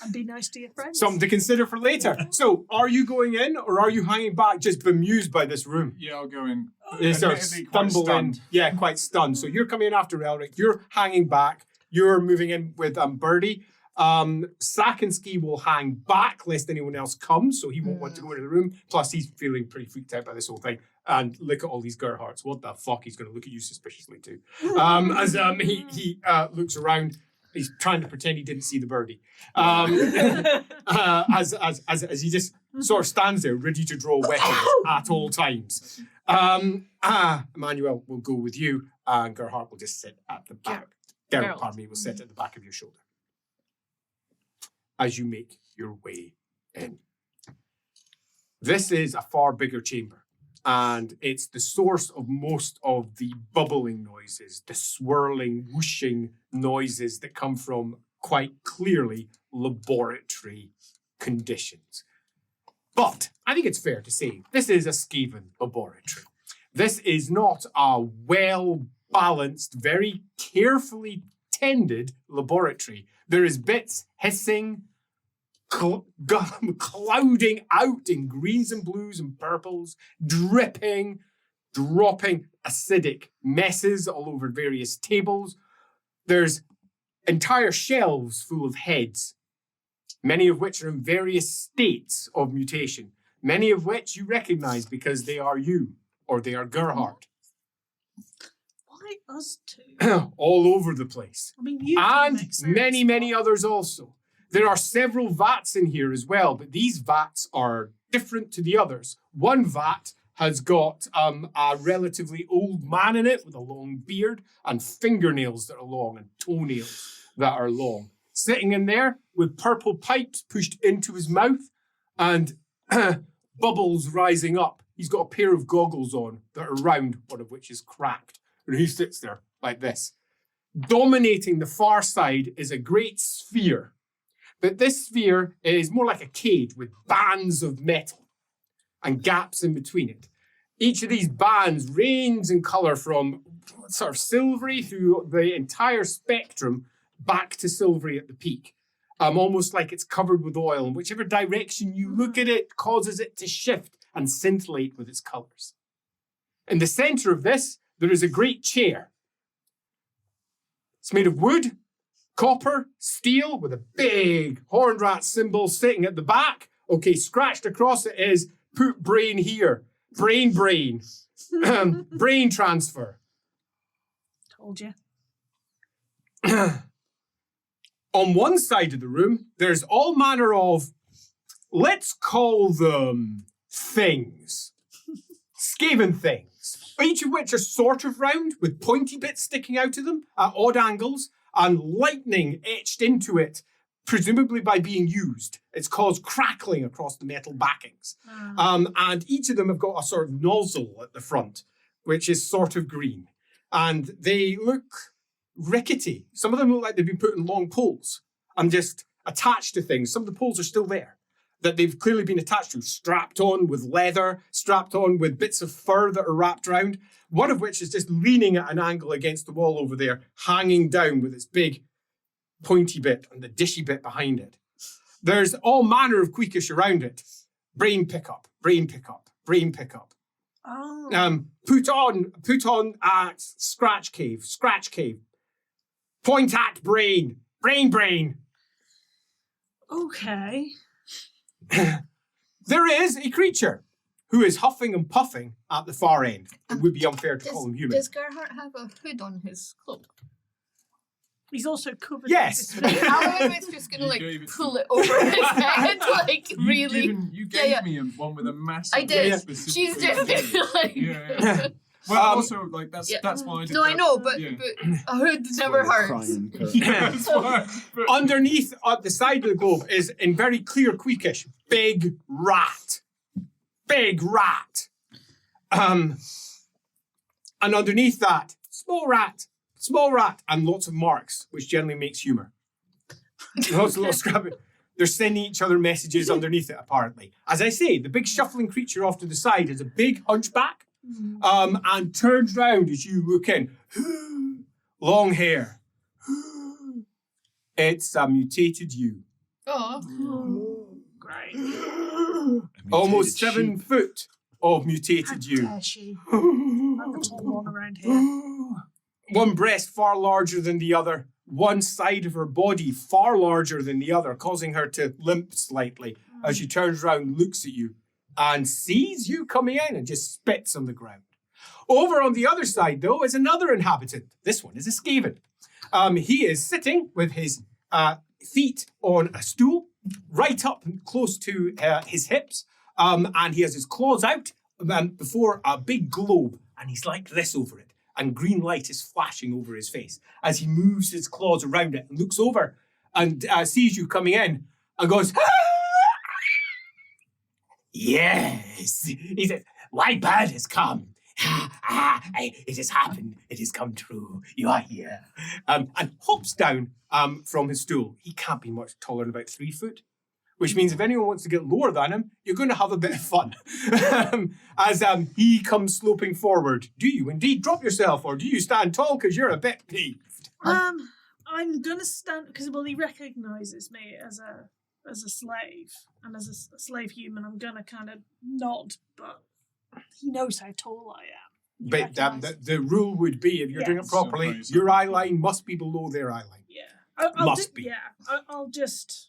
And be nice to your friends. Something to consider for later. So, are you going in or are you hanging back just bemused by this room? Yeah, I'll go in. You sort of Admittedly quite stumble in. stunned. Yeah, quite stunned. So you're coming in after Elric. You're hanging back. You're moving in with Birdie. Sakinski will hang back lest anyone else comes, so he won't want to go into the room. Plus, he's feeling pretty freaked out by this whole thing. And look at all these Gerhardts. What the fuck? He's going to look at you suspiciously too. As he looks around. He's trying to pretend he didn't see the birdie. As he just sort of stands there ready to draw weapons at all times. Emmanuel will go with you, and Gerhardt will just sit at the back. Geralt, pardon me, will sit at the back of your shoulder as you make your way in. This is a far bigger chamber, and it's the source of most of the bubbling noises, the swirling, whooshing noises that come from quite clearly laboratory conditions. But I think it's fair to say this is a Skaven laboratory. This is not a well-balanced, very carefully tended laboratory. There is bits hissing, clouding out in greens and blues and purples, dripping, dropping acidic messes all over various tables. There's entire shelves full of heads, many of which are in various states of mutation, many of which you recognize because they are you or they are Gerhardt. Why us two? All over the place. I mean, you And make sense, many, many others also. There are several vats in here as well, but these vats are different to the others. One vat has got a relatively old man in it with a long beard and fingernails that are long and toenails that are long. Sitting in there with purple pipes pushed into his mouth and bubbles rising up. He's got a pair of goggles on that are round, one of which is cracked. And he sits there like this. Dominating the far side is a great sphere. But this sphere is more like a cage with bands of metal and gaps in between it. Each of these bands range in colour from sort of silvery through the entire spectrum back to silvery at the peak. Almost like it's covered with oil, and whichever direction you look at it causes it to shift and scintillate with its colours. In the centre of this, there is a great chair. It's made of wood, copper, steel, with a big horned rat symbol sitting at the back. Okay, scratched across it is, put brain here. Brain. Brain transfer. Told you. On one side of the room, there's all manner of, let's call them things. Skaven things. Each of which are sort of round with pointy bits sticking out of them at odd angles and lightning etched into it, presumably by being used. It's caused crackling across the metal backings. And each of them have got a sort of nozzle at the front, which is sort of green. And they look rickety. Some of them look like they've been put in long poles and just attached to things. Some of the poles are still there that they've clearly been attached to, strapped on with leather, strapped on with bits of fur that are wrapped around, one of which is just leaning at an angle against the wall over there, hanging down with its big pointy bit and the dishy bit behind it. There's all manner of queekish around it. Brain pickup, brain pickup, brain pickup. Oh. Put on scratch cave. Point at brain. Brain. Okay. There is a creature who is huffing and puffing at the far end. It would be unfair to call him human. Does Gerhardt have a hood on his cloak? He's also covered Yes. in his feet. Alan's just gonna You gave it pull it over his head, like really. You gave me one with a massive. I did. specific She's thing. just like. Yeah. Well, also like that's Yeah. that's why I did No, I that. know, but Yeah. a hood never hurts. That's why. But Underneath at the side of the globe is in very clear queekish, big rat. And underneath that, small rat, and lots of marks, which generally makes humour. Lots of little scrapping. They're sending each other messages underneath it, apparently. As I say, the big shuffling creature off to the side is a big hunchback, and turns round as you look in. Long hair. It's a mutated you. Oh. Great. Almost 7 foot of mutated you. How dare she? I'm the tall one around here. One breast far larger than the other, one side of her body far larger than the other, causing her to limp slightly as she turns around, looks at you, and sees you coming in and just spits on the ground. Over on the other side, though, is another inhabitant. This one is a Skaven. He is sitting with his feet on a stool, right up close to his hips, and he has his claws out before a big globe, and he's like this over it. And green light is flashing over his face as he moves his claws around it and looks over and sees you coming in and goes, Yes. He says, my bird has come. It has happened. It has come true. You are here. And hops down from his stool. He can't be much taller than about 3 foot, which means if anyone wants to get lower than him, you're going to have a bit of fun. As he comes sloping forward. Do you indeed drop yourself, or do you stand tall because you're a bit peeved? I'm gonna stand because he recognizes me as a slave and as a slave human. I'm gonna kind of nod, but he knows how tall I am. He But recognises- the rule would be, if you're doing it Yes. properly, Surprise. your eye line must be below their eye line. Yeah, Must be. Yeah, I'll just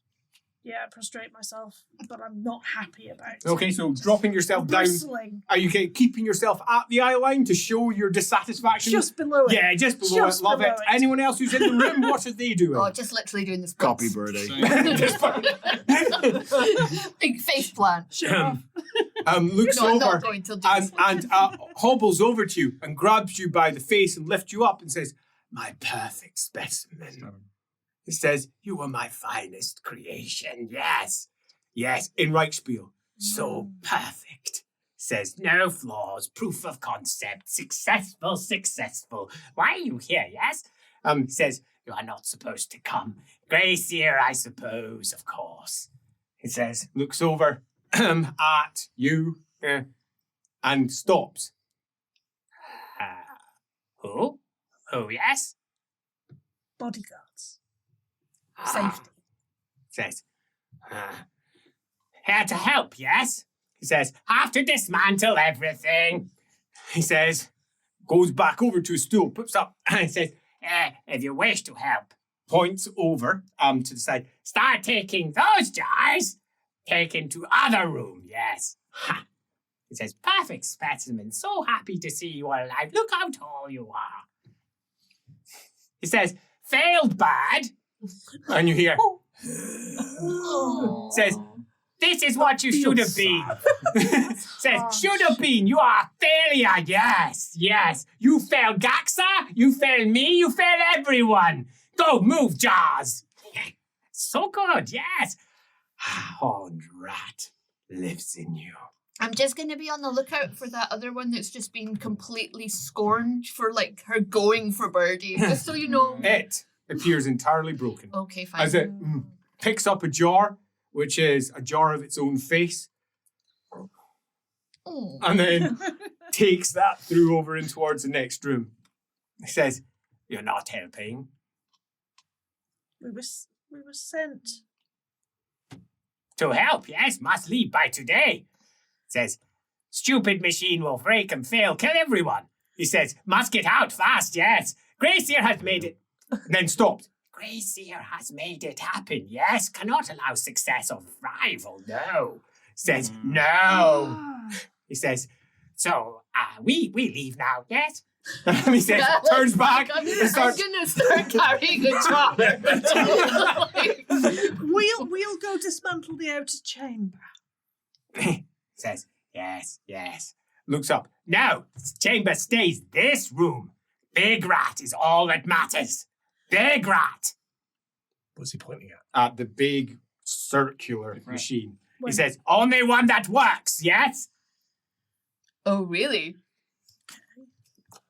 prostrate myself, but I'm not happy about it. Okay, so dropping yourself down. Bristling Are you keeping yourself at the eye line to show your dissatisfaction? just below it. Yeah, just below Just it. Love below it. it. Anyone else who's in the room, what are they doing? Oh, just literally doing this. Copy birdie. Big face plant. Looks No, I'm over not going to do and hobbles over to you and grabs you by the face and lifts you up and says, "My perfect specimen." He says, "You were my finest creation. Yes. Yes." In Reichspiel. So perfect. Says no flaws, proof of concept, successful. Why are you here, yes? Says, you are not supposed to come. Gracier, I suppose, of course. He says, Looks over at you and stops. Who? Who, yes? Bodyguards. Ah. Safety. Says, here to help, yes? He says, have to dismantle everything. He says, goes back over to his stool, puts up, and says, If you wish to help, points over to the side. start taking those jars, taken to other room, yes. Ha. He says, perfect specimen, so happy to see you all alive. Look how tall you are. He says, failed bad. And you hear, Says, this is what you should have been. Says, should have been. You are a failure. Yes. You failed Gaxa. You failed me. You failed everyone. Go move, Jaws. So good. Yes. Horned rat lives in you. I'm just going to be on the lookout for that other one that's just been completely scorned for like her going for Birdie. Just so you know. it appears entirely broken. Okay, fine. As it picks up a jar, which is a jar of its own face, Oh. and then takes that through over in towards the next room. He says, you're not helping. We were sent. To help, yes, must leave by today. Says, stupid machine will break and fail, kill everyone. He says, must get out fast, yes. Gracier has made it. Then stopped. Gracier has made it happen, yes. Cannot allow success of rival, no. Says, no. He says, so, we leave now, yes? And he says, turns back I'm and starts. gonna start carrying a jar. We'll go dismantle the outer chamber. Says, yes. Looks up. No, chamber stays this room. Big rat is all that matters. Big rat. What's he pointing at? At the big circular machine. He says, only one that works, yes? Oh, really?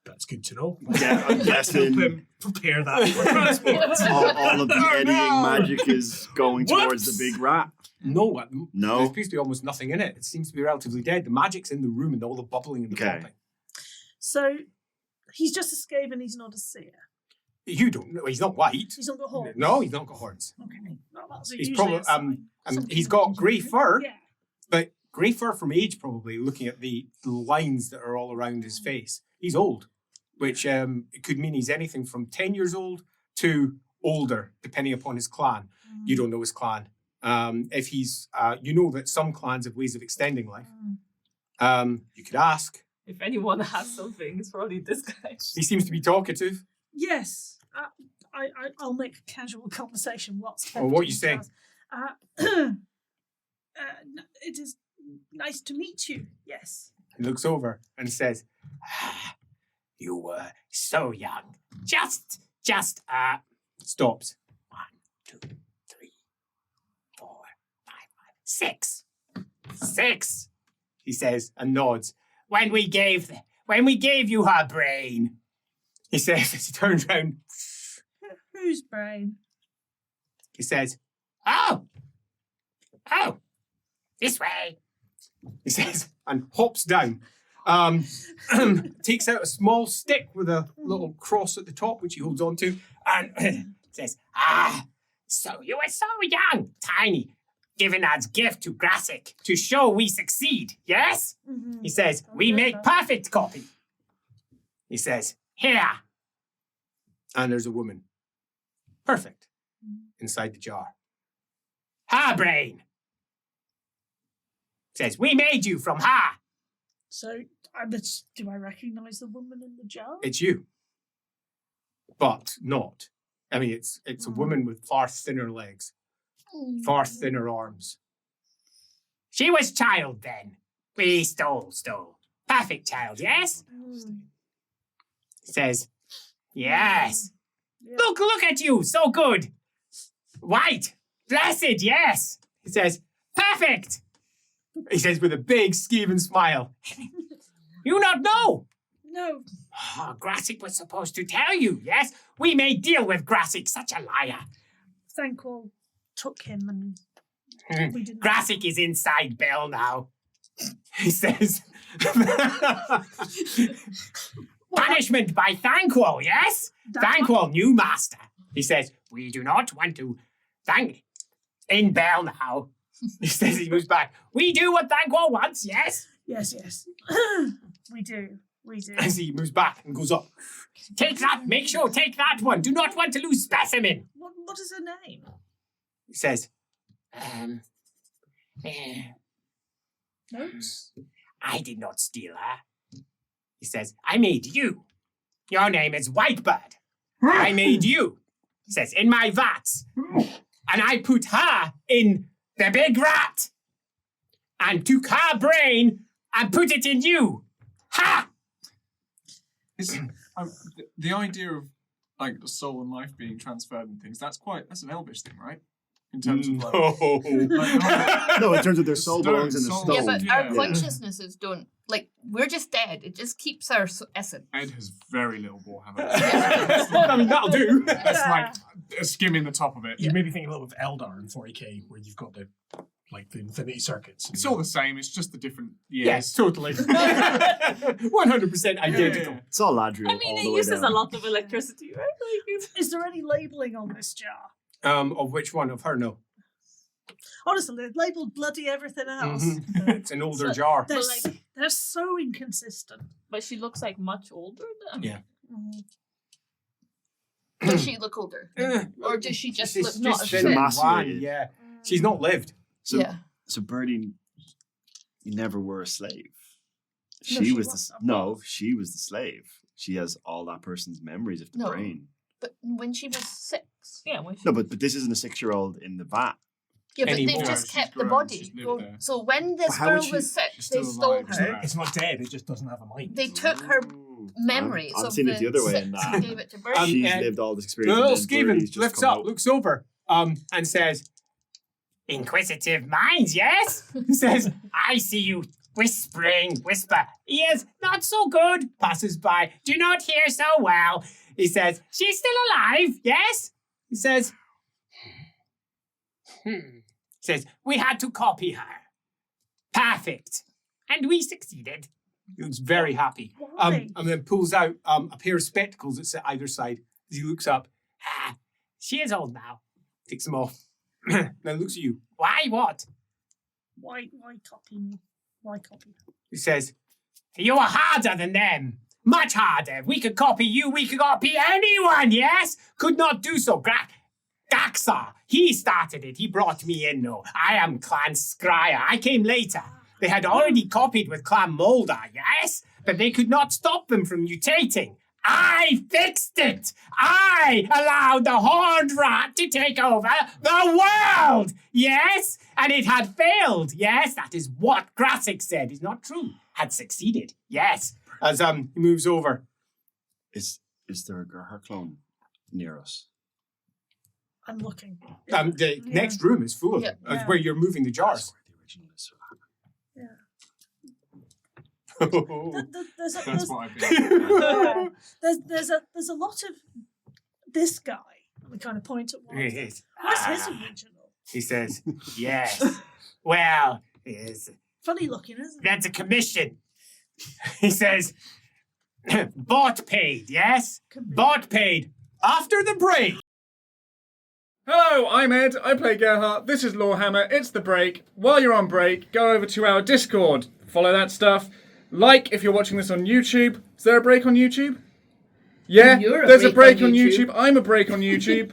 That's good to know. Yeah, I'm Let's help guessing him prepare that for transport. all of the Oh, eddying no. magic is going towards the big rat. No, there's No. basically almost nothing in it. It seems to be relatively dead. The magic's in the room and all the bubbling and the Okay. popping. So he's just a Skaven, he's not a seer. You don't know. He's not white. He's not got horns. No, he's not got horns. Okay. Well, that's He's usually probably a sign. and Something he's got that grey you- fur, Yeah. but grey fur from age probably. Looking at the lines that are all around his face, he's old, which it could mean he's anything from 10 years old to older, depending upon his clan. You don't know his clan. If he's, you know that some clans have ways of extending life. You could ask. If anyone has something, it's probably this guy. He seems to be talkative. Yes. I'll make a casual conversation. What's Well, what are you saying? It is nice to meet you. Yes. He looks over and says, You were so young. Just, stops. 1, 2, 3, 4, 5, 6. 6, he says, and nods. When we gave you her brain, he says as he turns around. Whose brain? He says, oh, this way. He says, and hops down. Takes out a small stick with a little cross at the top, which he holds on to, and says, so you were so young, tiny, given as gift to Grassic to show we succeed, yes? Mm-hmm. He says, we make perfect copy. He says, here. And there's a woman. Perfect. Inside the jar. Her brain. Says, we made you from her. So, do I recognise the woman in the jar? It's you. But not. I mean, it's a woman with far thinner legs. Far thinner arms. She was child then. We stole. Perfect child, yes? Says, yes. Yeah. Look at you, so good. White, blessed, yes. He says, perfect. He says with a big Skaven smile. You not know? No. Oh, Grassic was supposed to tell you, yes? We may deal with Grassic, such a liar. Thankwell took him and we didn't. Grassic is inside Bell now. He says. Punishment by Thankwell, yes? Thankwell, new master. He says, we do not want to thank in Bell now. He says he moves back. We do what Thankwell wants, yes? Yes. We do. As he moves back and goes up. Take that, make sure, take that one. Do not want to lose specimen. What is her name? He says, Notes? I did not steal her. He says, I made you. Your name is Whitebird. I made you. He says, in my vats. And I put her in the big rat. And took her brain and put it in you. Ha! The idea of like the soul and life being transferred and things, that's an elvish thing, right? In terms of like, No, in terms of their soul belongs in the soul. stone. Yeah, but Yeah. our consciousnesses don't. Like, we're just dead. It just keeps our essence. Ed has very little Warhammer. I mean, that'll do. It's like skimming the top of it. You may be thinking a little bit of Eldar in 40k, where you've got the infinity circuits. It's all the same. It's just the different years. Yes, totally. 100% identical. It's all Ladriel I mean, all it the way uses down. a lot of electricity, right? Is there any labelling on this jar? Of which one? Of her? No. Honestly, they've labelled bloody everything else. Mhm. It's an older So- jar. They're, But, like- they're so inconsistent. But she looks like much older than. Yeah. Does she look older? Or does she just She's look not as thin fit? and Emaciated. wan, yeah. She's not lived. So, Yeah. so Birdie, you never were a slave. No, She she was was. she was the slave. She has all that person's memories of the No. brain. But when she was 6. Yeah, when she, No, but this isn't a 6-year-old in the vat. Yeah, but Anymore. they've just She's kept the grown, body. she's lived Go- there. So when this But how would girl she- was 6, she's they still stole alive, her. It's not dead, it just doesn't have a mind. They took her memories I'm of seeing the it the other way 6 in and that. gave it to Birdie. She's and lived all this The experience. little and then Birdie's Skaven just lifts come up, out. looks over, and says, Inquisitive minds, yes? He says, I see you whisper. Ears, not so good. Passes by, do not hear so well. He says, she's still alive, yes? He says, He says, we had to copy her. Perfect. And we succeeded. he looks very happy. Why? And then pulls out a pair of spectacles that's at either side. As he looks up, She is old now. takes them off. Then looks at you. Why what? Why copy me? Why copy her? He says, You are harder than them. Much harder. We could copy you. We could copy anyone, yes? Could not do so. Gaxa, he started it. He brought me in, no. I am Clan Scryer. I came later. They had already copied with Clan Mulder, yes? But they could not stop them from mutating. I fixed it. I allowed the horned rat to take over the world, yes? And it had failed, yes? That is what Grassic said. Is not true. Had succeeded, yes. as he moves over. Is there a Gerhard clone near us? I'm looking. The Yeah. next room is full of Yeah. them. That's Yeah. where you're moving the That's jars. where the original is. There's That's what I've been. there's a lot of this guy. We kind of point at one. Yes. What's his Ah, original? he says, yes. Well, yes, Funny looking, isn't it? that's a commission. He says, bought paid, yes? Bought paid. After the break. Hello, I'm Ed. I play Gerhardt. This is LAWhammer. It's the break. While you're on break, go over to our Discord. Follow that stuff. Like if you're watching this on YouTube. Is there a break on YouTube? Yeah, You're a there's a break break on on YouTube. YouTube. I'm a break on YouTube.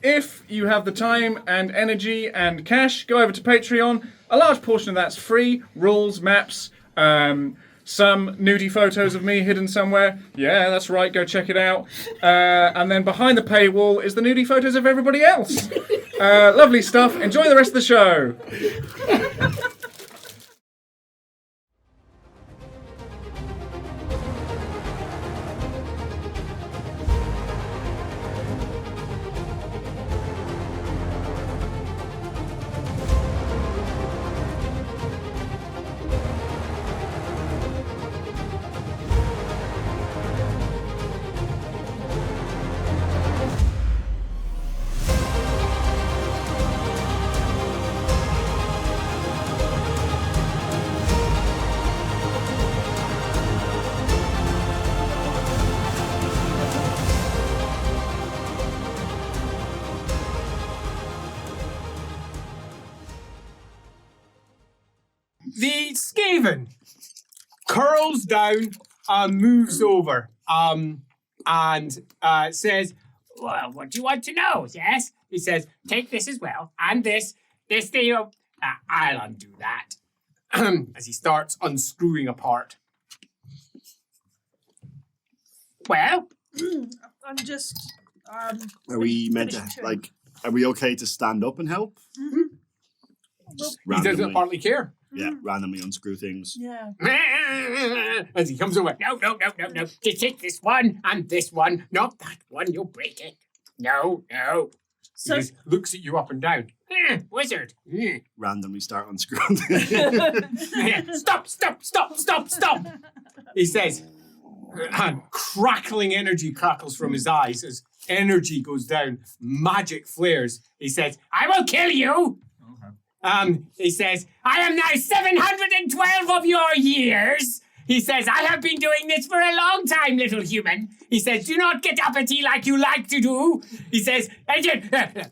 If you have the time and energy and cash, go over to Patreon. A large portion of that's free. Rules, maps, some nudie photos of me hidden somewhere. Yeah, that's right, go check it out. And then behind the paywall is the nudie photos of everybody else. Lovely stuff. Enjoy the rest of the show. The Skaven curls down and moves over and says, Well, what do you want to know? Yes? He says, take this as well. And this thing. I'll undo that. as he starts unscrewing a part. Well, I'm just. Are we meant to, finishing like, are we okay to stand up and help? Just He doesn't randomly, partly care. yeah, randomly unscrew things. Yeah. As he comes over. no. Just take this one and this one. Not that one, you'll break it. No. So He just looks at you up and down. Wizard. Randomly start unscrewing things. Stop. He says, and crackling energy crackles from his eyes as energy goes down, magic flares. He says, I will kill you. Okay. He says, I am now 712 of your years. He says, I have been doing this for a long time, little human. He says, do not get uppity like you like to do. He says,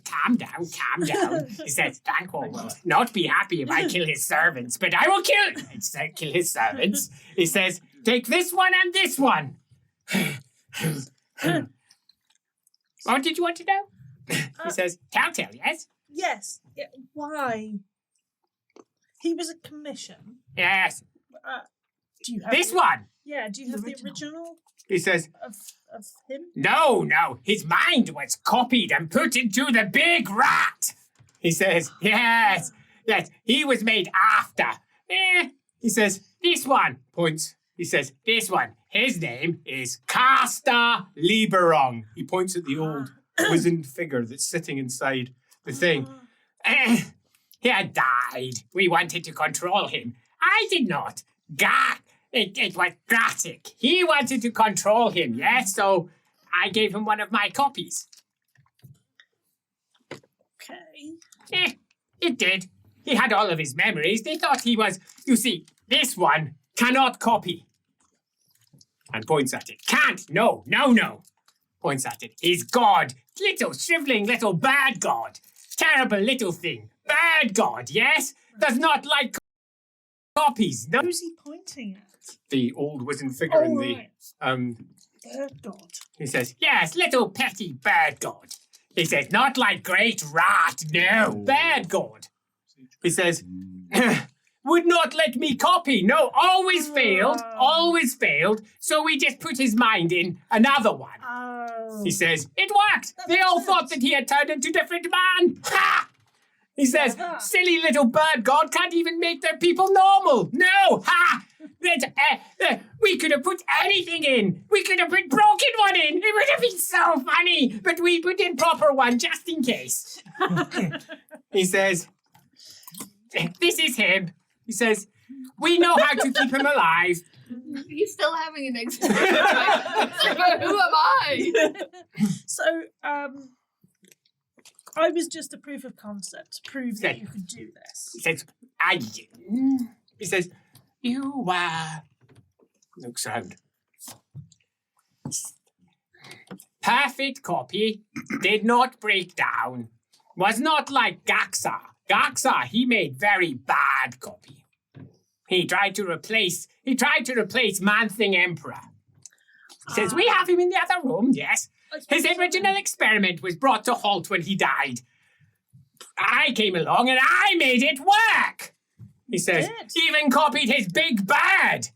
calm down. He says, Thankful will not be happy if I kill his servants, but I will kill his servants. He says, take this one and this one. What did you want to know? He says, telltale, yes? yes. Yeah, why? He was a commission. Yes. Do you have This the- one. Yeah. Do you have the original. original he says, of him? No. His mind was copied and put into the big rat. He says, yes. He was made after. He says, this one. points. He says, this one. His name is Caster Liberong. He points at the old wizened figure that's sitting inside the thing. He had died. We wanted to control him. I did not. It was Gratic. He wanted to control him, yes? So I gave him one of my copies. Okay. It did. He had all of his memories. They thought he was... You see, this one cannot copy. And points at it. Can't. No. Points at it. He's God. Little, shriveling little bad God. Terrible little thing. Bad God, yes? Does not like copies. No. Who's he pointing at? The old wizened figure in the right. Third god. He says, yes, little petty bad God. He says, not like great rat. No, bad God. He says, would not let me copy. No, always failed. So we just put his mind in another one. Oh. He says, it worked. That They makes all sense. thought that he had turned into different man. Ha! He says, silly little bird god can't even make their people normal. No, ha! We could have put anything in. We could have put broken one in. It would have been so funny. But we put in proper one just in case. He says, this is him. He says, We know how to keep him alive. He's still having an existential crisis. Who am I? So, I was just a proof of concept to prove that you could do this. He says, he says, you looks around. Perfect copy, did not break down. Was not like Gaxa. Gaxa, he made very bad copy. He tried to replace Man-Thing Emperor. He says, we have him in the other room, yes. His original experiment was brought to halt when he died. I came along and I made it work. He says, even copied his big bird.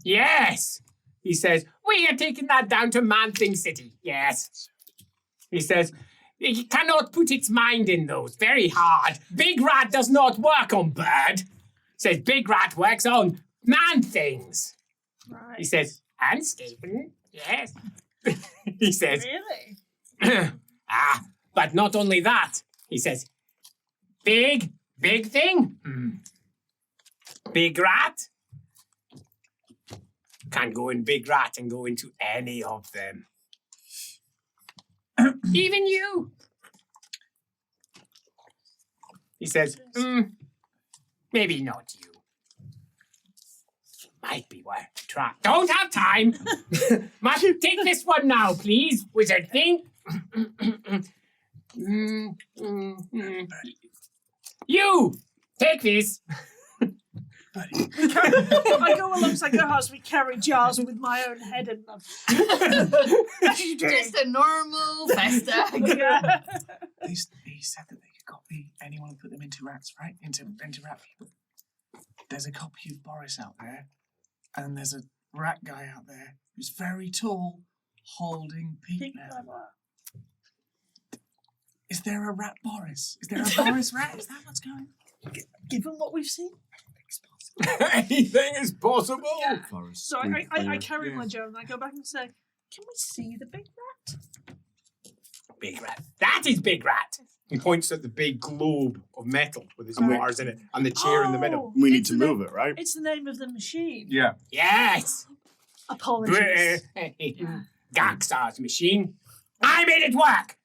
Yes. He says, we are taking that down to Man-Thing City. Yes. He says, he cannot put its mind in those. Very hard. Big Rat does not work on bird. Says Big Rat works on Man-Things. Right. He says, and Skaven. Yes. He says, Really? but not only that. He says, big thing. Big Rat. Can't go in Big Rat and go into any of them. Even you. He says, maybe not you. Might be worth a try. Don't have time. Must take this one now, please, wizard thing. You take this. I go alongside your house. We carry jars with my own head in them. Just a normal festa. Yeah. He said that they could copy anyone and put them into rats, right? Into rat people. There's a copy of Boris out there, and there's a rat guy out there who's very tall, holding Pete now. Is there a rat Boris? Is there a Boris rat? Is that what's going on? Given what we've seen. Anything is possible. Yeah. Forest, So Greek I fire. carry Yeah. my jar and I go back and say, can we see the big rat? Big Rat. That is Big Rat. He points at the big globe of metal with his And we- bars in it and the chair in the middle. We need It's to the move it, right? It's the name of the machine. Yeah. Yes. Apologies. Gaxar's machine. I made it work.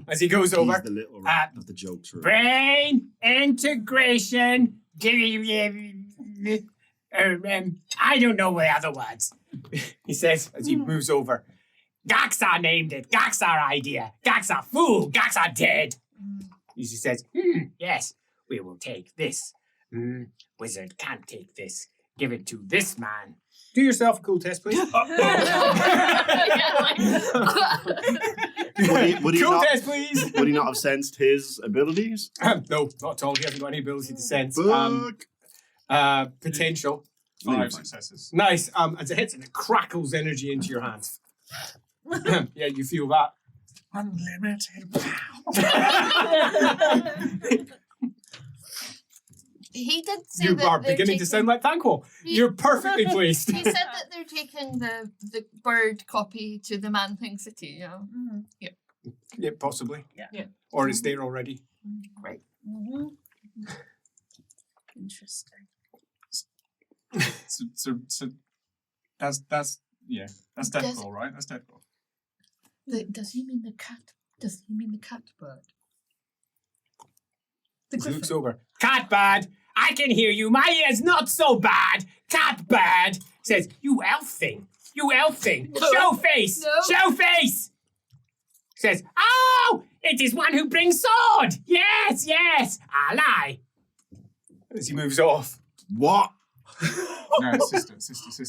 As he goes He's over, the little rat of the jokes. Right? Brain integration. I don't know the other words. he says as he moves over, Gaxar named it. Gaxar idea. Gaxar fool. Gaxar dead. He says, yes, we will take this. Wizard can't take this. Give it to this man. do yourself a cool test, please. Would he cool not- test, please. Would he not have sensed his abilities? No, not at all. He hasn't got any ability to sense. Fuck. Potential. 5 successes. Nice. As it hits and it crackles energy into your hands. Yeah, you feel that. Unlimited He did say You that are they're beginning to taking- sound like Thankful. You're perfectly placed. He said that they're taking the bird copy to the Man-Thing City, you know. Yeah, possibly. Yeah. Or it's there already. Right. Interesting. So that's Deathfall, right? That's Deathfall. Does he mean the cat? Does he mean the cat bird? He looks over. Cat bird, I can hear you. My ear's not so bad. Cat bird says, you elf thing. You elf thing. No. Show face. No. Show face. Says, oh, it is one who brings sword. Yes, yes. I lie. As he moves off. What? No, it's sister.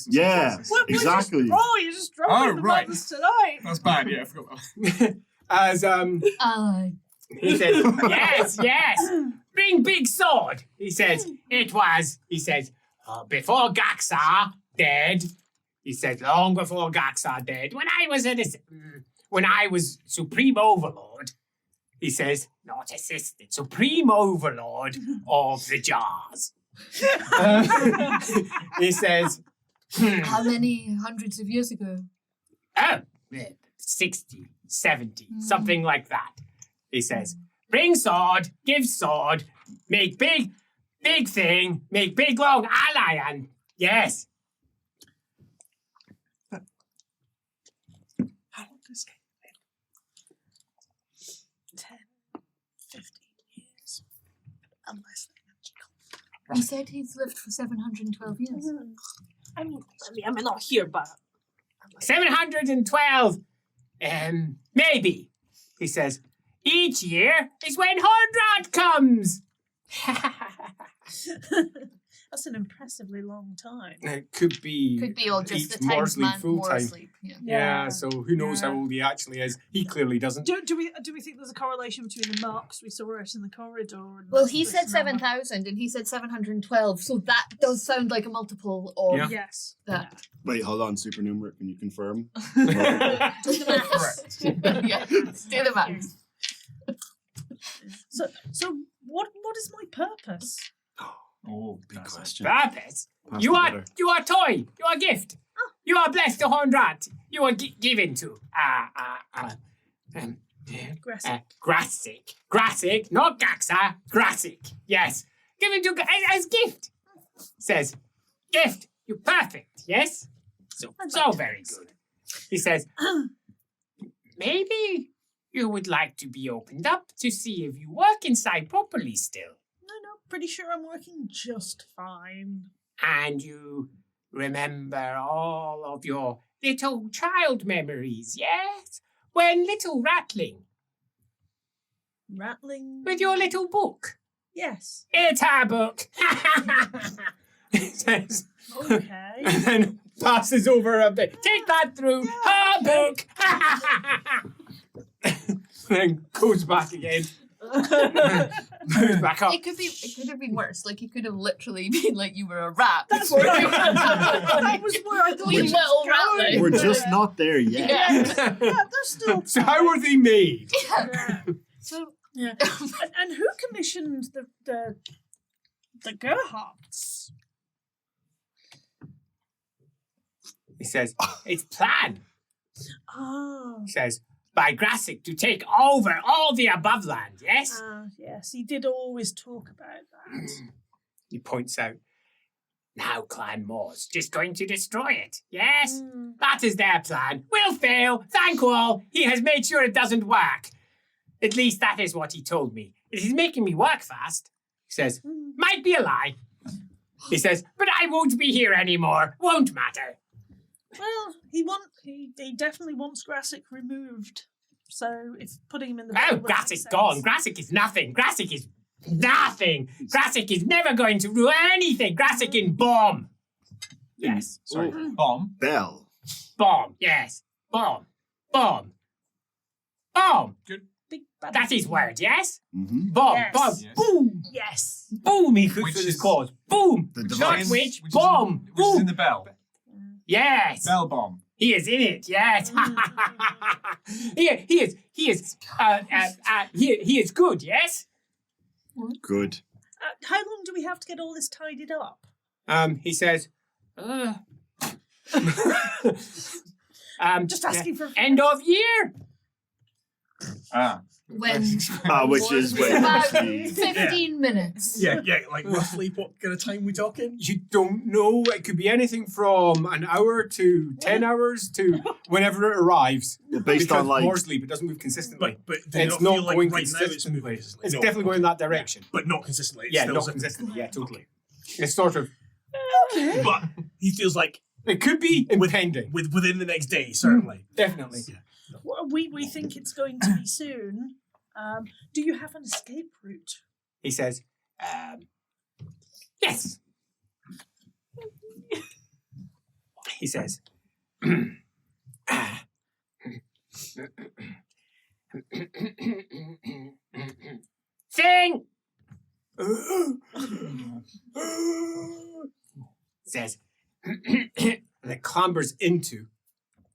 Yeah. Exactly. You just dropped Oh, the right. mothers tonight. That's bad. Yeah, I forgot that. As Aye. He says, yes, yes. Bring big sword. He says, it was, he says, before Gaxar dead. He says, long before Gaxar dead. When I was Supreme Overlord. He says, not assistant, Supreme Overlord of the Jars. He says, How many hundreds of years ago? 60, 70, something like that. He says, bring sword, give sword, make big. big thing, make big long ally and yes. How long does Skaven live? 10, 15 years. Unless they're magical. He said he's lived for 712 years. I mean, I'm not here, but 712. Maybe, he says. Each year is when Hordrat comes. That's an impressively long time. It could be. Could be all just eats the more times sleep man full more time. sleep. Yeah. Yeah, so who knows how Yeah. old he actually is? He clearly doesn't. Do we think there's a correlation between the marks we saw out in the corridor? And Well, he this said number? 7,000 and he said 712, so that does sound like a multiple of Yeah. Yes. that. Wait, hold on, supernumerate. Can you confirm? Do the maths. Yeah, do the maths. So what is my purpose? Oh, Big that's question. Purpose? Pass You the are butter. toy. You are gift. You are blessed to Hordrat. You are given to Aggressive. Grassic, not Gaxa, Grassic. Yes, given to as gift. Says, gift. You perfect. Yes. So very good. He says, maybe you would like to be opened up to see if you work inside properly still, No, pretty sure I'm working just fine. and you remember all of your little child memories. Yes, when little rattling Rattling. with your little book. Yes. It's her book. He says, Okay. and then passes over a bit. Take that through her book. Then goes back again. Goes back up. It could have been worse. Like it could have literally been like you were a rat. That's before what you- that was where I thought Wee it was little going. rattling. We're just not there yet. Yeah. Yeah, they're still. So how were they made? Yeah. So Yeah. And who commissioned the Gerhardts? He says, it's planned. Oh. He says, by Grassic to take over all the above land, yes? Yes, he did always talk about that. He points out, now Clan Moore's just going to destroy it, yes? That is their plan. Will fail. Thank all. He has made sure it doesn't work. At least that is what he told me. It is making me work fast. He says, might be a lie. He says, but I won't be here anymore. Won't matter. Well, he definitely wants Grassic removed. So if putting him in the Oh, bin would make Grassic's sense. gone. Grassic is nothing. Grassic is nothing. Grassic is never going to do anything. Grassic in bomb. Yes. Sorry. Oh. Bomb. Bell. Bomb. Yes. Bomb. Bomb. Bomb. Big bad That is word, yes? Mm-hmm. Bomb. Yes. Bomb. Yes. Boom. Yes. Boom. He cooks Which with his is- claws. Boom. The Which is Not device. in- which. which is in- Bomb. Which is in Boom. the bell. Yes. Bell bomb. He is in it, yes. he is he is good, yes? Good. How long do we have to get all this tidied up? He says, Just asking for end of year. Ah. when Which is it's wait, about actually, 15 minutes. Yeah, like roughly what kind of time we talking? You don't know. It could be anything from an hour to 10 hours to whenever it arrives. well, based Because on like more sleep, it doesn't move consistently. But do you It's not not feel like going right now it's consistently. moving? It's No, definitely going in okay. that direction. But not consistently. It's Yeah, still not zip- consistently. Yeah, totally. It's sort of. Okay. But he feels like It could be impending. within the next day, certainly. Definitely. Well, we think it's going to be soon. Do you have an escape route? He says, yes. He says, sing. Says, and it clambers into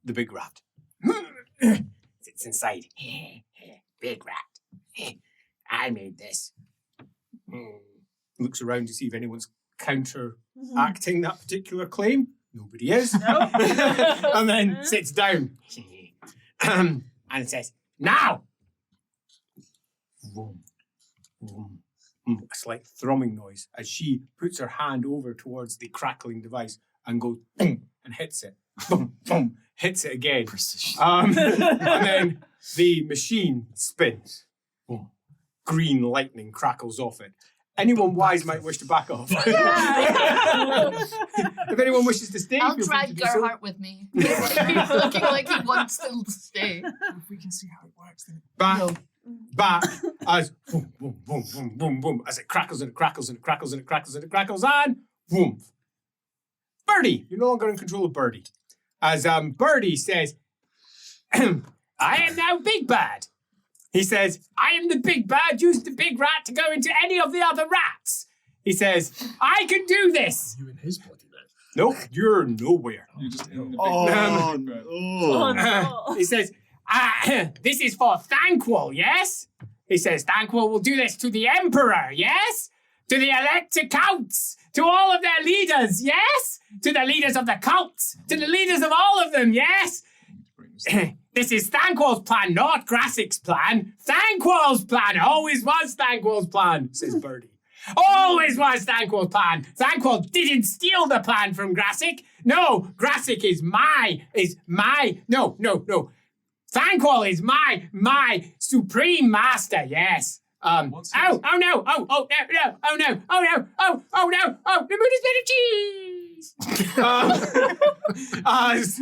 the big rat. sits inside. Big rat. I made this. Looks around to see if anyone's counteracting that particular claim. Nobody is. No. And then sits down. And it says, now. Vroom, vroom, a slight thrumming noise as she puts her hand over towards the crackling device and goes boom and hits it. Boom, boom, hits it again. Precision. And then the machine spins. Boom. Green lightning crackles off it. Anyone wise might wish to back off. If anyone wishes to stay, I'll feel free drag to do so. Gerhardt with me. He's looking like he wants to stay. If we can see how it works, then Back as boom, boom, boom, boom, boom, boom, as it crackles and it crackles and it crackles and it crackles and it crackles and boom. Birdie, you're no longer in control of Birdie. As Birdie says, I am now Big Bad. He says, I am the big bad, use the big rat to go into any of the other rats. He says, I can do this. You in his body then? Nope, you're nowhere. you're just in the big Oh, Oh, no. no. He says, this is for Thanquol, yes? He says, Thanquol will do this to the Emperor, yes? To the Elector Counts, to all of their leaders, yes? To the leaders of the cults, to the leaders of all of them, yes? This is Thanquol's plan, not Grassic's plan. Thanquol's plan, always was Thanquol's plan, says Birdie. Always was Thanquol's plan. Thanquol didn't steal the plan from Grassic. No, Grassic is my. No. Thanquol is my supreme master, yes. Oh no, the moon is made of cheese. As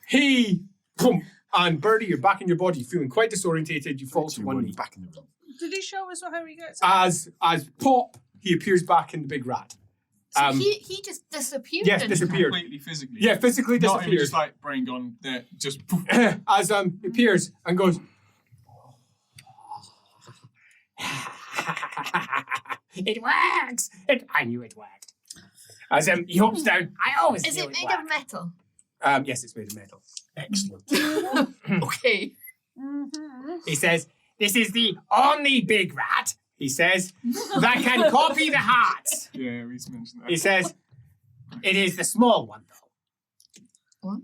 he, boom, and Birdie, you're back in your body, feeling quite disorientated, you fall to one knee. Back in the room. Did he show us how he gets? As Pop, he appears back in the big rat. So he just disappeared. Yes, didn't disappeared. completely physically. Yeah, physically Not even disappears. just like brain gone there, just poof. As he appears and goes, it works. I knew it worked. As he hops down, I always Is knew it it made worked. of metal? Yes, it's made of metal. Excellent. Okay. He says, this is the only big rat, he says, that can copy the hearts. Yeah, we mentioned that. He says, it is the small one, though. What?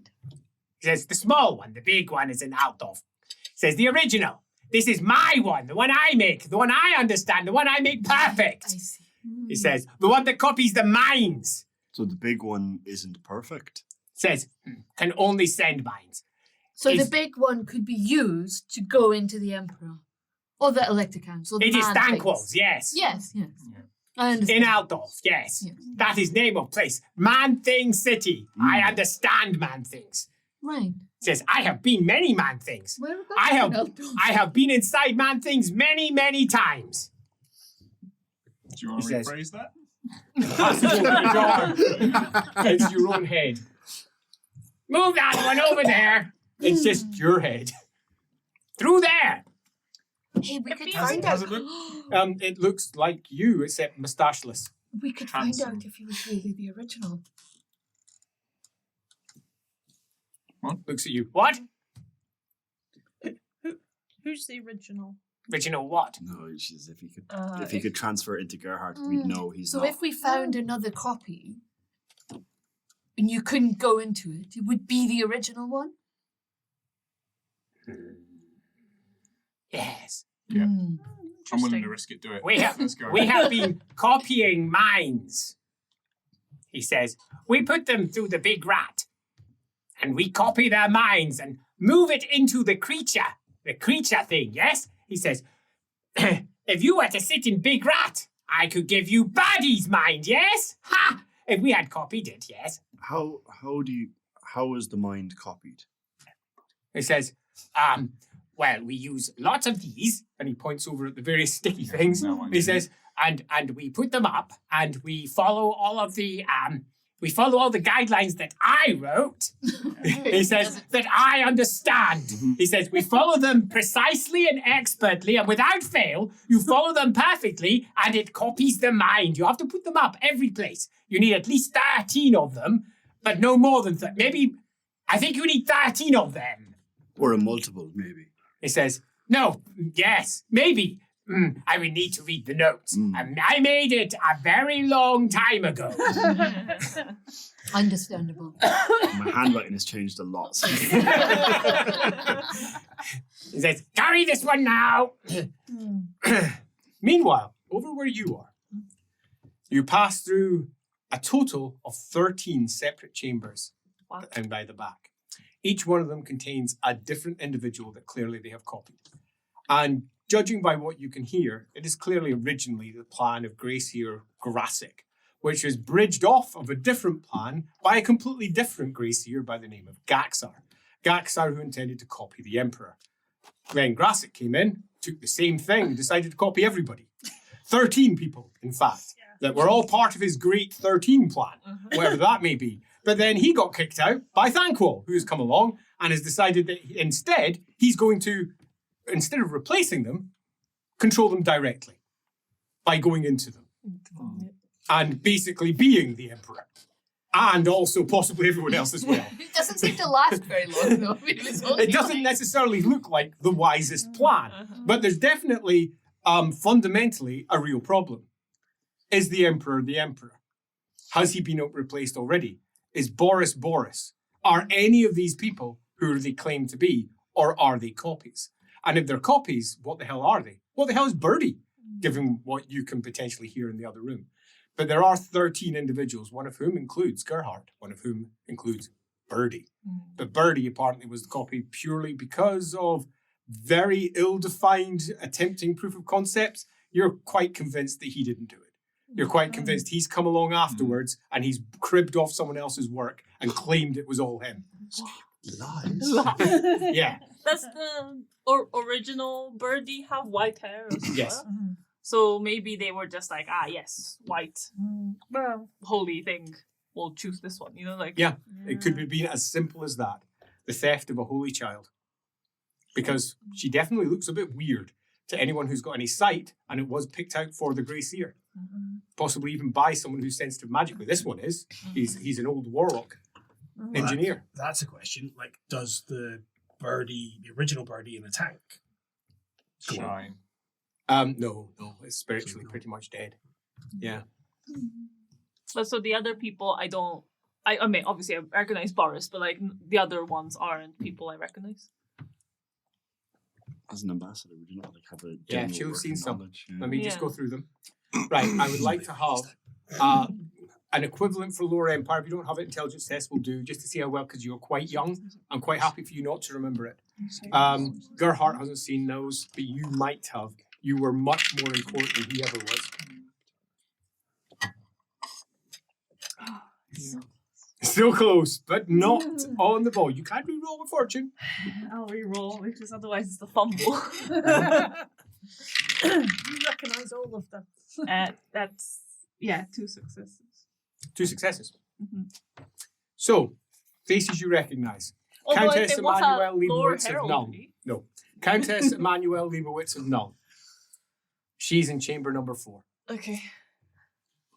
He says, the small one, the big one is an out of. He says, the original. This is my one, the one I make, the one I understand, the one I make perfect. I see. He says, the one that copies the minds. So the big one isn't perfect. Says, can only send minds. So Is- the big one could be used to go into the Emperor. Or the Elector Council. It is Thanquol's, yes. Yes. Yeah. I understand. In Altdorf, yes. Yes. That is name of place. Man-Thing City. I understand man-things. Right. Says, I have been many man-things. Whereabouts I have- in Eldorf? I have been inside man-things many, many times. Do you want to He says- rephrase that? It's your own head. Move that one over there. It's just your head. Through there. Hey, we could How's find it, out. how's it look? It looks like you, except moustacheless. We could find Handsome. out if he was really the original. Looks at you. What? Who's the original? Original what? No, she's if he could transfer it into Gerhardt, we'd know he's So not. if we found another copy and you couldn't go into it, it would be the original one? Yes. Yeah. Hmm. I'm willing to risk it. Do it. We have, Let's go. we have been copying minds. He says, we put them through the big rat. And we copy their minds and move it into the creature thing, yes? He says, if you were to sit in big rat, I could give you Baddie's mind, yes? Ha! If we had copied it, yes. How is the mind copied? He says, well, we use lots of these, and he points over at the various sticky things. No, I He do. says, and we put them up, and we follow all of the all the guidelines that I wrote. He says that I understand. He says we follow them precisely and expertly, and without fail, you follow them perfectly, and it copies the mind. You have to put them up every place. You need at least 13 of them, but no more than maybe. I think you need 13 of them. Or a multiple, maybe. He says, no, yes, maybe. I would need to read the notes. I made it a very long time ago. Understandable. My handwriting has changed a lot. He says, carry this one now. Meanwhile, over where you are. You pass through a total of 13 separate chambers Wow. down by the back. Each one of them contains a different individual that clearly they have copied. And judging by what you can hear, it is clearly originally the plan of Gracier Grassic, which is bridged off of a different plan by a completely different Gracier by the name of Gaxar. Gaxar, who intended to copy the Emperor. Then Grassic came in, took the same thing, decided to copy everybody. 13 people, in fact, that were all part of his great 13 plan, whatever that may be. But then he got kicked out by Thanquol, who has come along and has decided that instead he's going to, instead of replacing them, control them directly by going into them. And basically being the Emperor. And also possibly everyone else as well. It doesn't seem to last very long, though. It doesn't necessarily look like the wisest plan, but there's definitely fundamentally a real problem. Is the Emperor the Emperor? Has he been replaced already? Is Boris Boris? Are any of these people who they claim to be, or are they copies? And if they're copies, what the hell are they? What the hell is Birdie, given what you can potentially hear in the other room? But there are 13 individuals, one of whom includes Gerhard, one of whom includes Birdie. But Birdie apparently was the copy purely because of very ill-defined attempting proof of concepts. You're quite convinced that he didn't do it. You're quite convinced he's come along afterwards and he's cribbed off someone else's work and claimed it was all him. Lies. Yeah. Does the original Birdie have white hair as well? Yes. So maybe they were just like, yes, white, Well, holy thing. We'll choose this one, like. Yeah. It could have been as simple as that. The theft of a holy child. Because she definitely looks a bit weird to anyone who's got any sight, and it was picked out for the Gracier. Possibly even by someone who's sensitive magically. This one is. He's an old warlock engineer. That's a question. Like, does the original Birdie in the tank go on? Shine. No, it's spiritually pretty much dead. Yeah. But so the other people, I mean, obviously I recognize Boris, but like the other ones aren't people I recognize. As an ambassador, would you not like have a Yeah, general she'll have seen working some. knowledge? Let me just Yeah. go through them. Right, I would like to have an equivalent for Lower Empire. If you don't have it, intelligence test will do, just to see how well, because you're quite young. I'm quite happy for you not to remember it. Gerhardt hasn't seen those, but you might have. You were much more in court than he ever was. Still close, but not on the ball. You can re-roll with fortune. I'll re-roll because otherwise it's a fumble. you recognise all of them. That's 2 successes. 2 successes. Mhm. So, faces you recognise. Although if Countess it was Emanuelle a lower Leibowitz of Null. heraldry. No. Countess Emanuelle Leibowitz of Null. She's in chamber number 4. Okay.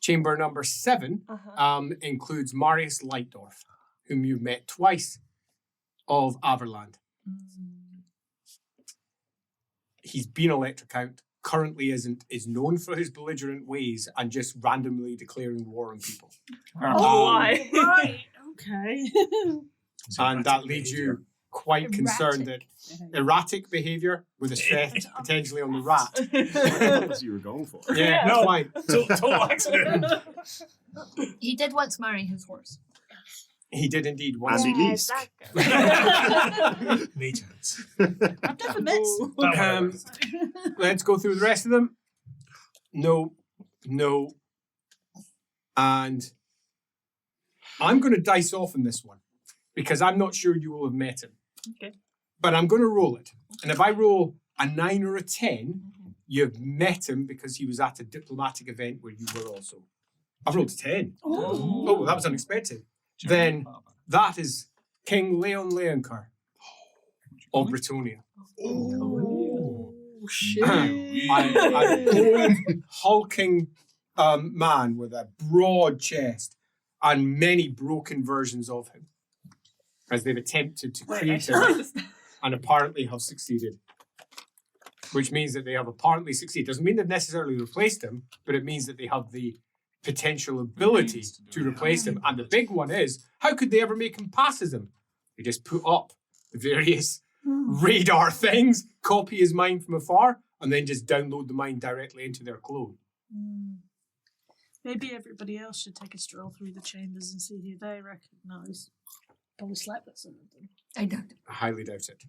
Chamber number 7 includes Marius Lightdorf, whom you've met twice, of Averland. He's been Electric Count, currently isn't, is known for his belligerent ways and just randomly declaring war on people. Why? Right, okay. And that leaves you quite concerned that erratic behaviour with a theft potentially on the rat. That's what you were going for. Yeah, No. quite. Total accident. He did once marry his horse. He did indeed once. Andy Leask. No chance. I've never met someone. Let's go through the rest of them. No. And I'm going to dice off in this one because I'm not sure you will have met him. Okay. But I'm going to roll it. And if I roll a 9 or a 10, you've met him because he was at a diplomatic event where you were also. I've rolled a 10. Oh, that was unexpected. Then that is King Leon Leonkar of Britannia. Oh, shit. An old, hulking man with a broad chest and many broken versions of him, as they've attempted to create him and apparently have succeeded. Which means that they have apparently succeeded. Doesn't mean they've necessarily replaced him, but it means that they have the potential ability to replace him. And the big one is, how could they ever make him pass as him? They just put up the various radar things, copy his mind from afar, and then just download the mind directly into their clone. Maybe everybody else should take a stroll through the chambers and see who they recognise. Probably slept with some of them. I don't. I highly doubt it.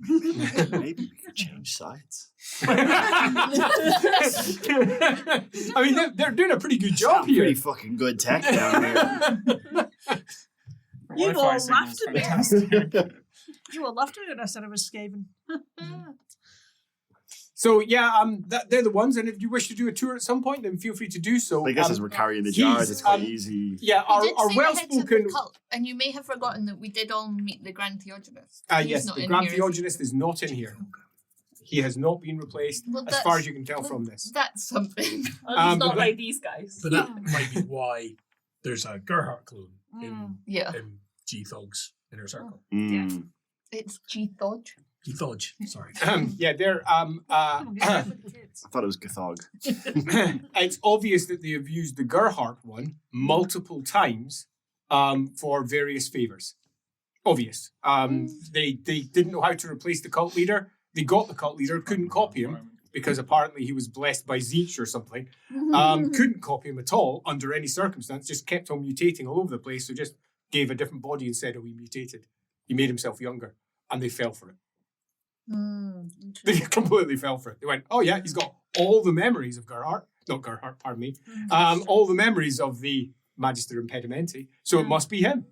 Maybe we could change sides. I mean, they're doing a pretty good job Pretty here. fucking good tech down here. You Wi-Fi all signal's laughed at me. fantastic. You all laughed at me when I said I was Skaven. So yeah, they're the ones. And if you wish to do a tour at some point, then feel free to do so. I guess as we're carrying the jars, it's quite um, easy. Yeah, We our did say the heads of well-spoken. the cult, and you may have forgotten that we did all meet the Grand Theogenist. He's Yes, not the in Grand here, is he? Theogenist is not in here. He has not been replaced, Well, as far that's- as you can tell from this. That's something. At least but not that- like these guys. But that might be why there's a Gerhardt clone Yeah. in G-Thog's inner circle. Mm. It's G-Thod. G-Thog, sorry. Yeah, they're Come on, get on with the kids. I thought it was Gathog. it's obvious that they have used the Gerhardt one multiple times for various favors. Obvious. They didn't know how to replace the cult leader. They got the cult leader, couldn't copy him because apparently he was blessed by Zeech or something. Couldn't copy him at all under any circumstance. Just kept on mutating all over the place. So just gave a different body and said, "Oh, he mutated." He made himself younger, and they fell for it. They completely fell for it. They went, "Oh yeah, he's got all the memories of Gerhardt, not Gerhardt, pardon me, all the memories of the Magister Impedimenti. So it must be him."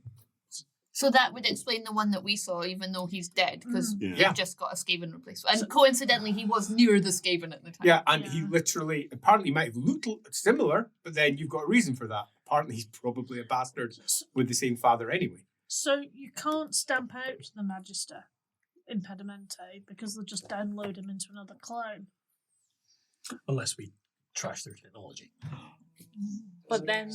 So that would explain the one that we saw, even though he's dead, because Yeah. Yeah. we've just got a Skaven replacement. And coincidentally, he was near the Skaven at the time. Yeah, and he literally, apparently might have looked similar, but then you've got a reason for that. Apparently he's probably a bastard with the same father anyway. So you can't stamp out the Magister Impedimenti because they'll just download him into another clone. Unless we trash their technology. But then,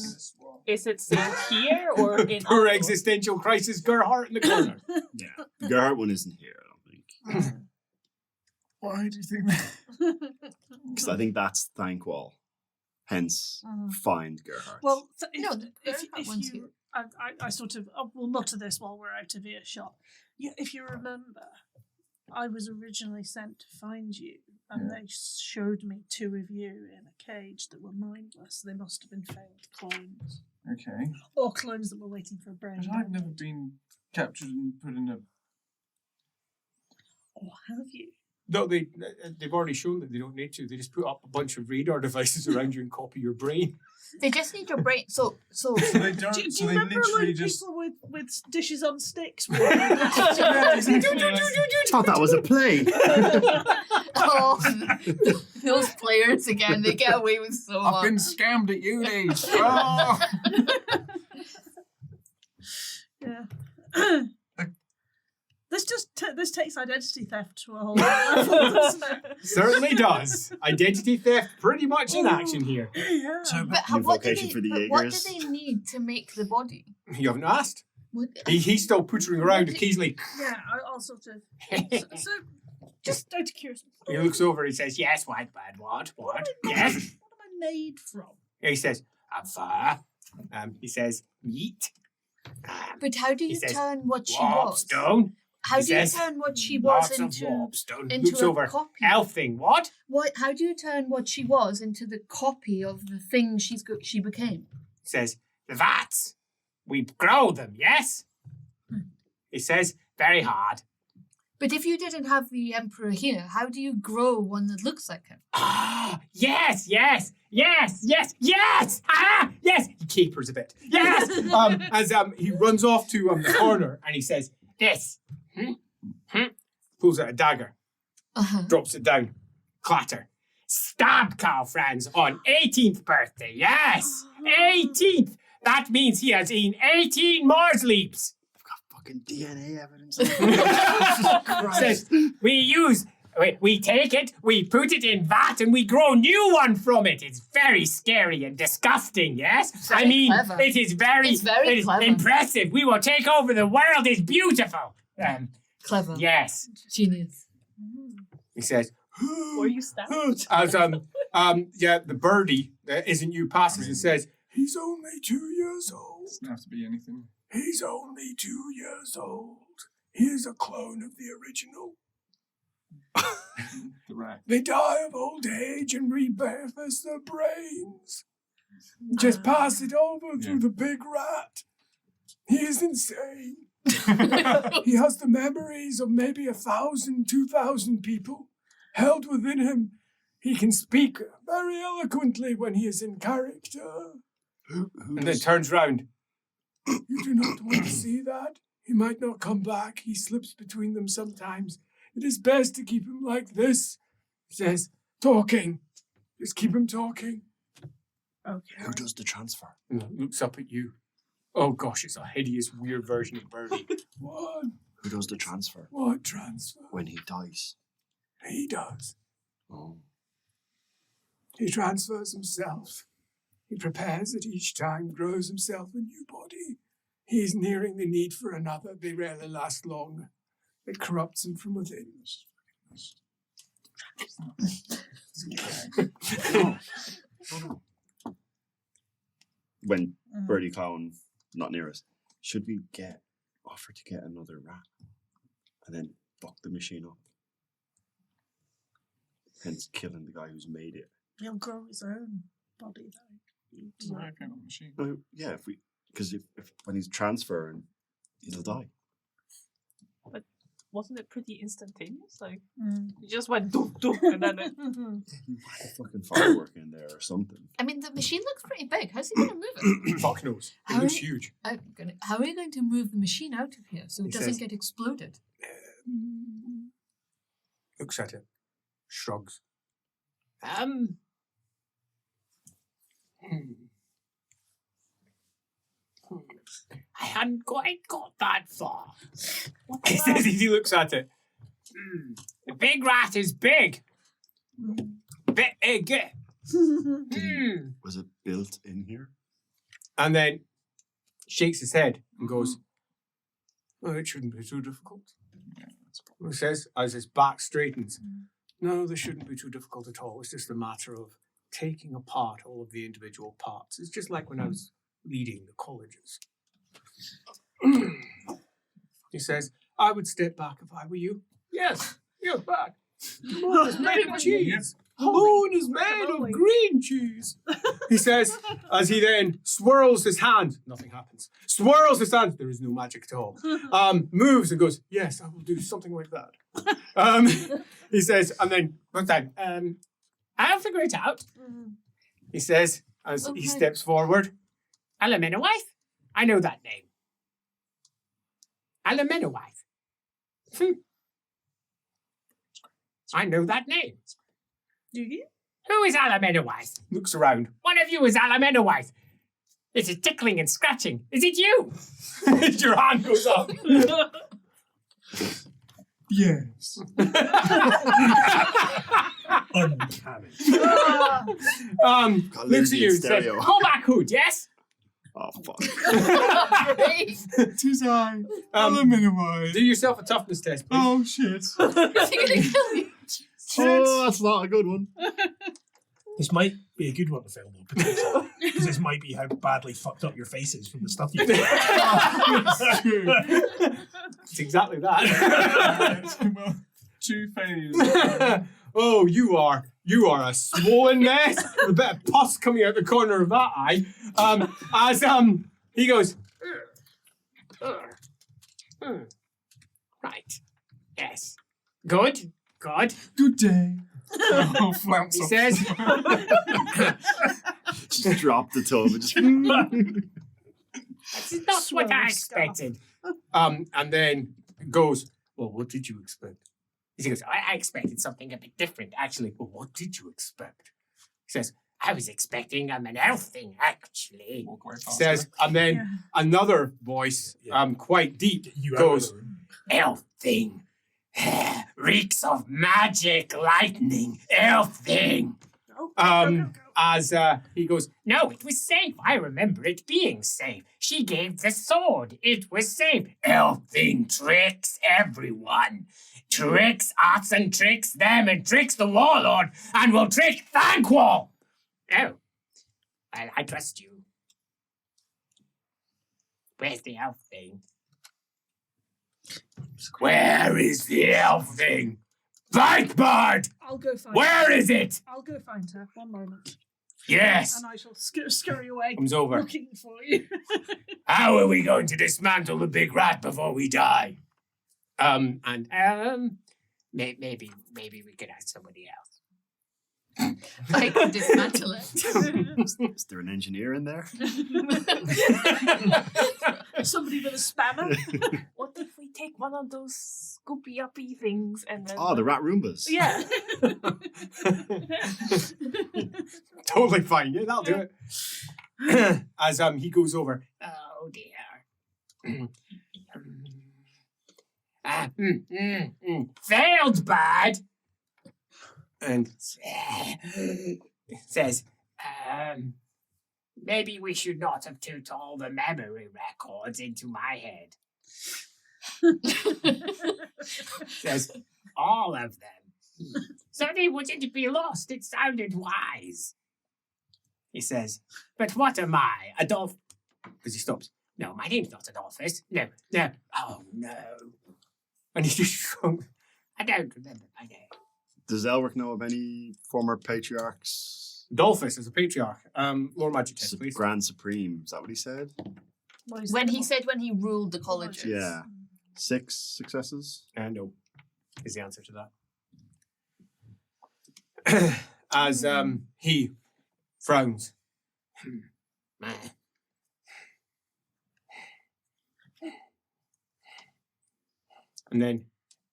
is it still here or in Poor Oslo? existential crisis Gerhardt in the corner. Yeah. The Gerhardt one isn't here, I don't think. Why do you think that? Because I think that's Thankwall. Hence, find Gerhardt. Well, No, the Gerhardt if one's you, I sort of, we'll mutter this while we're out of earshot. If you remember, I was originally sent to find you, and they showed me two of you in a cage that were mindless. They must have been failed clones, Okay. or clones that were waiting for a brain. But I've never been captured and put in a... Or have you? No, they've already shown that they don't need to. They just put up a bunch of radar devices around you and copy your brain. They just need your brain. So So they don't... Do so you they remember literally like just... people with dishes on sticks? Yeah, exactly. I thought that was a play. oh, those players again, they get away with so I've been much. scammed at uni. Oh. Yeah. This takes identity theft to a whole level, doesn't it? Certainly does. Identity theft pretty much in action here. Yeah. So, But New what do vocation they? for the But what do Jaegers. they need to make the body? You haven't asked. What, He's still puttering around occasionally. Yeah, I'll sort of. So, just out of curiosity, He looks over and he says, "Yes, what? Yes." what am I made from? He says, "I'm fire." He says, "Meat." but how do He you says, turn what she was? "Warpstone." How He do you says, turn what she was Lots of into warpstone. into Looks a over. copy? Elf thing. What? What? How do you turn what she was into the copy of the thing she became? He says, "The vats. We grow them. Yes." He says, "Very hard." But if you didn't have the emperor here, how do you grow one that looks like him? Ah, yes. Ah, yes. He capers a bit. Yes. As he runs off to the corner and he says, "This." Pulls out a dagger, drops it down, clatter. "Stabbed Carl Franz on 18th birthday. Yes, 18th. That means he has eaten 18 Mars leaps." Fucking DNA evidence. Says, we take it, we put it in vat, and we grow new one from it. It's very scary and disgusting, yes? Very I mean, clever. it is very, It's very it is clever. impressive. We will take over the world. It's beautiful. Clever. Yes. Genius. He says, Were you stabbed? as the birdie that isn't you passes and says, "He's only 2 years old. Doesn't have to be anything. He's only 2 years old. Here's a clone of the original." The rat. They die of old age and repurpose their brains. Just pass it over through the big rat. He is insane. He has the memories of maybe 1,000, 2,000 people held within him. He can speak very eloquently when he is in character. And then turns round. You do not want to see that. He might not come back. He slips between them sometimes. It is best to keep him like this. He says, talking. Just keep him talking. Okay. Who does the transfer? And looks up at you. Oh gosh, it's a hideous, weird version of Birdie. What? Who does the transfer? What transfer? When he dies. He does. Oh. He transfers himself. He prepares it each time, grows himself a new body. He is nearing the need for another. They rarely last long. It corrupts him from within. When Birdie Clown not near us, should we offer to get another rat and then fuck the machine up? Hence killing the guy who's made it. He'll grow his own body though. Does that count on the machine? Yeah, because if when he's transferring, he'll die. Wasn't it pretty instantaneous? Like, you just went doof doof and then it... A fucking firework in there or something. I mean, the machine looks pretty big. How's he going to move it? Fuck knows. It How looks are- huge. How are you going to move the machine out of here so He it doesn't says- get exploded? Looks at it. Shrugs. I hadn't quite got that far. He says as he looks at it. The big rat is big. Big. Was it built in here? And then shakes his head and goes, "Oh, it shouldn't be too difficult." He says, as his back straightens, "No, this shouldn't be too difficult at all. It's just a matter of taking apart all of the individual parts. It's just like when I was leading the colleges." He says, "I would step back if I were you." "Yes, you're back. The moon is made of cheese. The moon is made of green cheese." He says, as he then swirls his hand. Nothing happens. Swirls his hand. There is no magic at all. Moves and goes, "Yes, I will do something like that." He says, and then one time, "I'll figure it out." He says, as he steps forward, "Alamenowith? I know that name. Alamenowith. I know that name. Do you? Who is Alamenowith?" Looks around. "One of you is Alamenowith. It is tickling and scratching. Is it you?" Your hand goes up. Yes. Uncanny. Looks at you and says, stereo. "Go back, Hood, yes?" Oh, fuck. Great. Tis I. Do yourself a toughness test, please. Oh, shit. Is he going to kill you? Oh, that's not a good one. This might be a good one to film, though, potentially. Because this might be how badly fucked up your face is from the stuff you've done. It's exactly that. 2 failures. Oh, you are a swollen mess with a bit of pus coming out the corner of that eye. As he goes, right, yes, good. Good day. Oh, flounce He off. says, Just drop the tub and just. "That's not what I expected." And then goes, "Well, what did you expect?" He goes, I expected something a bit different, actually." "Well, what did you expect?" He says, "I was expecting an elf thing, actually." Walk away He faster. says, and then another voice, quite deep, You goes, out of the room. "Elf thing. Reeks of magic, lightning, elf thing." As he goes, "No, it was safe. I remember it being safe. She gave the sword. It was safe. Elf thing tricks everyone. Tricks us and tricks them and tricks the warlord and will trick Thanquol." "Oh, well, I trust you. Where's the elf thing? Where is the elf thing?" Fight bird! I'll go find Where her. is it? I'll go find her. One moment. Yes. And I shall scurry away Comes over. looking for you. How are we going to dismantle the big rat before we die? Maybe we could ask somebody else. I can dismantle it. Is there an engineer in there? Somebody with a spanner. What if we take one of those scoopy uppy things and then? Oh, the rat Roombas. Yeah. Totally fine. Yeah, that'll do it. As he goes over. Oh dear. Failed bad. And Says, maybe we should not have took all the memory records into my head. Says, all of them. So they wouldn't be lost. It sounded wise. He says, but what am I, Adolf? Because he stops. No, my name's not Adolphus. No. Oh, no. And he just shrunk. I don't remember my name. Does Elric know of any former patriarchs? Dolphus is a patriarch. Lore magic test, please. Grand Supreme. Is that what he said? What is When that he one? said when he ruled the colleges. Yeah. 6 successes? No, is the answer to that. As he frowns. And then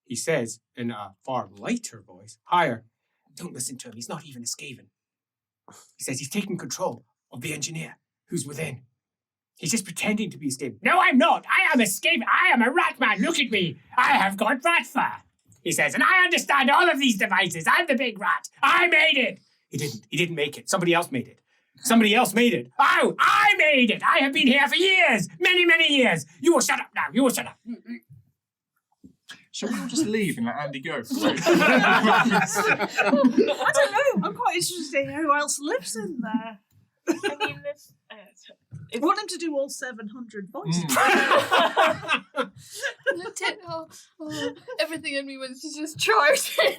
he says in a far lighter voice, higher, don't listen to him, he's not even a Skaven. He says he's taking control of the engineer who's within. He's just pretending to be a Skaven. No, I'm not. I am a Skaven. I am a rat man. Look at me. I have got rat fur. He says, and I understand all of these devices. I'm the big rat. I made it. He didn't. He didn't make it. Somebody else made it. Somebody else made it. Oh, I made it. I have been here for years. Many, many years. You will shut up now. You will shut up. Shall we all just leave and let Andy go? I don't know. I'm quite interested to hear who else lives in there. I mean, I want him to do all 700 voices. Everything in me was just charging.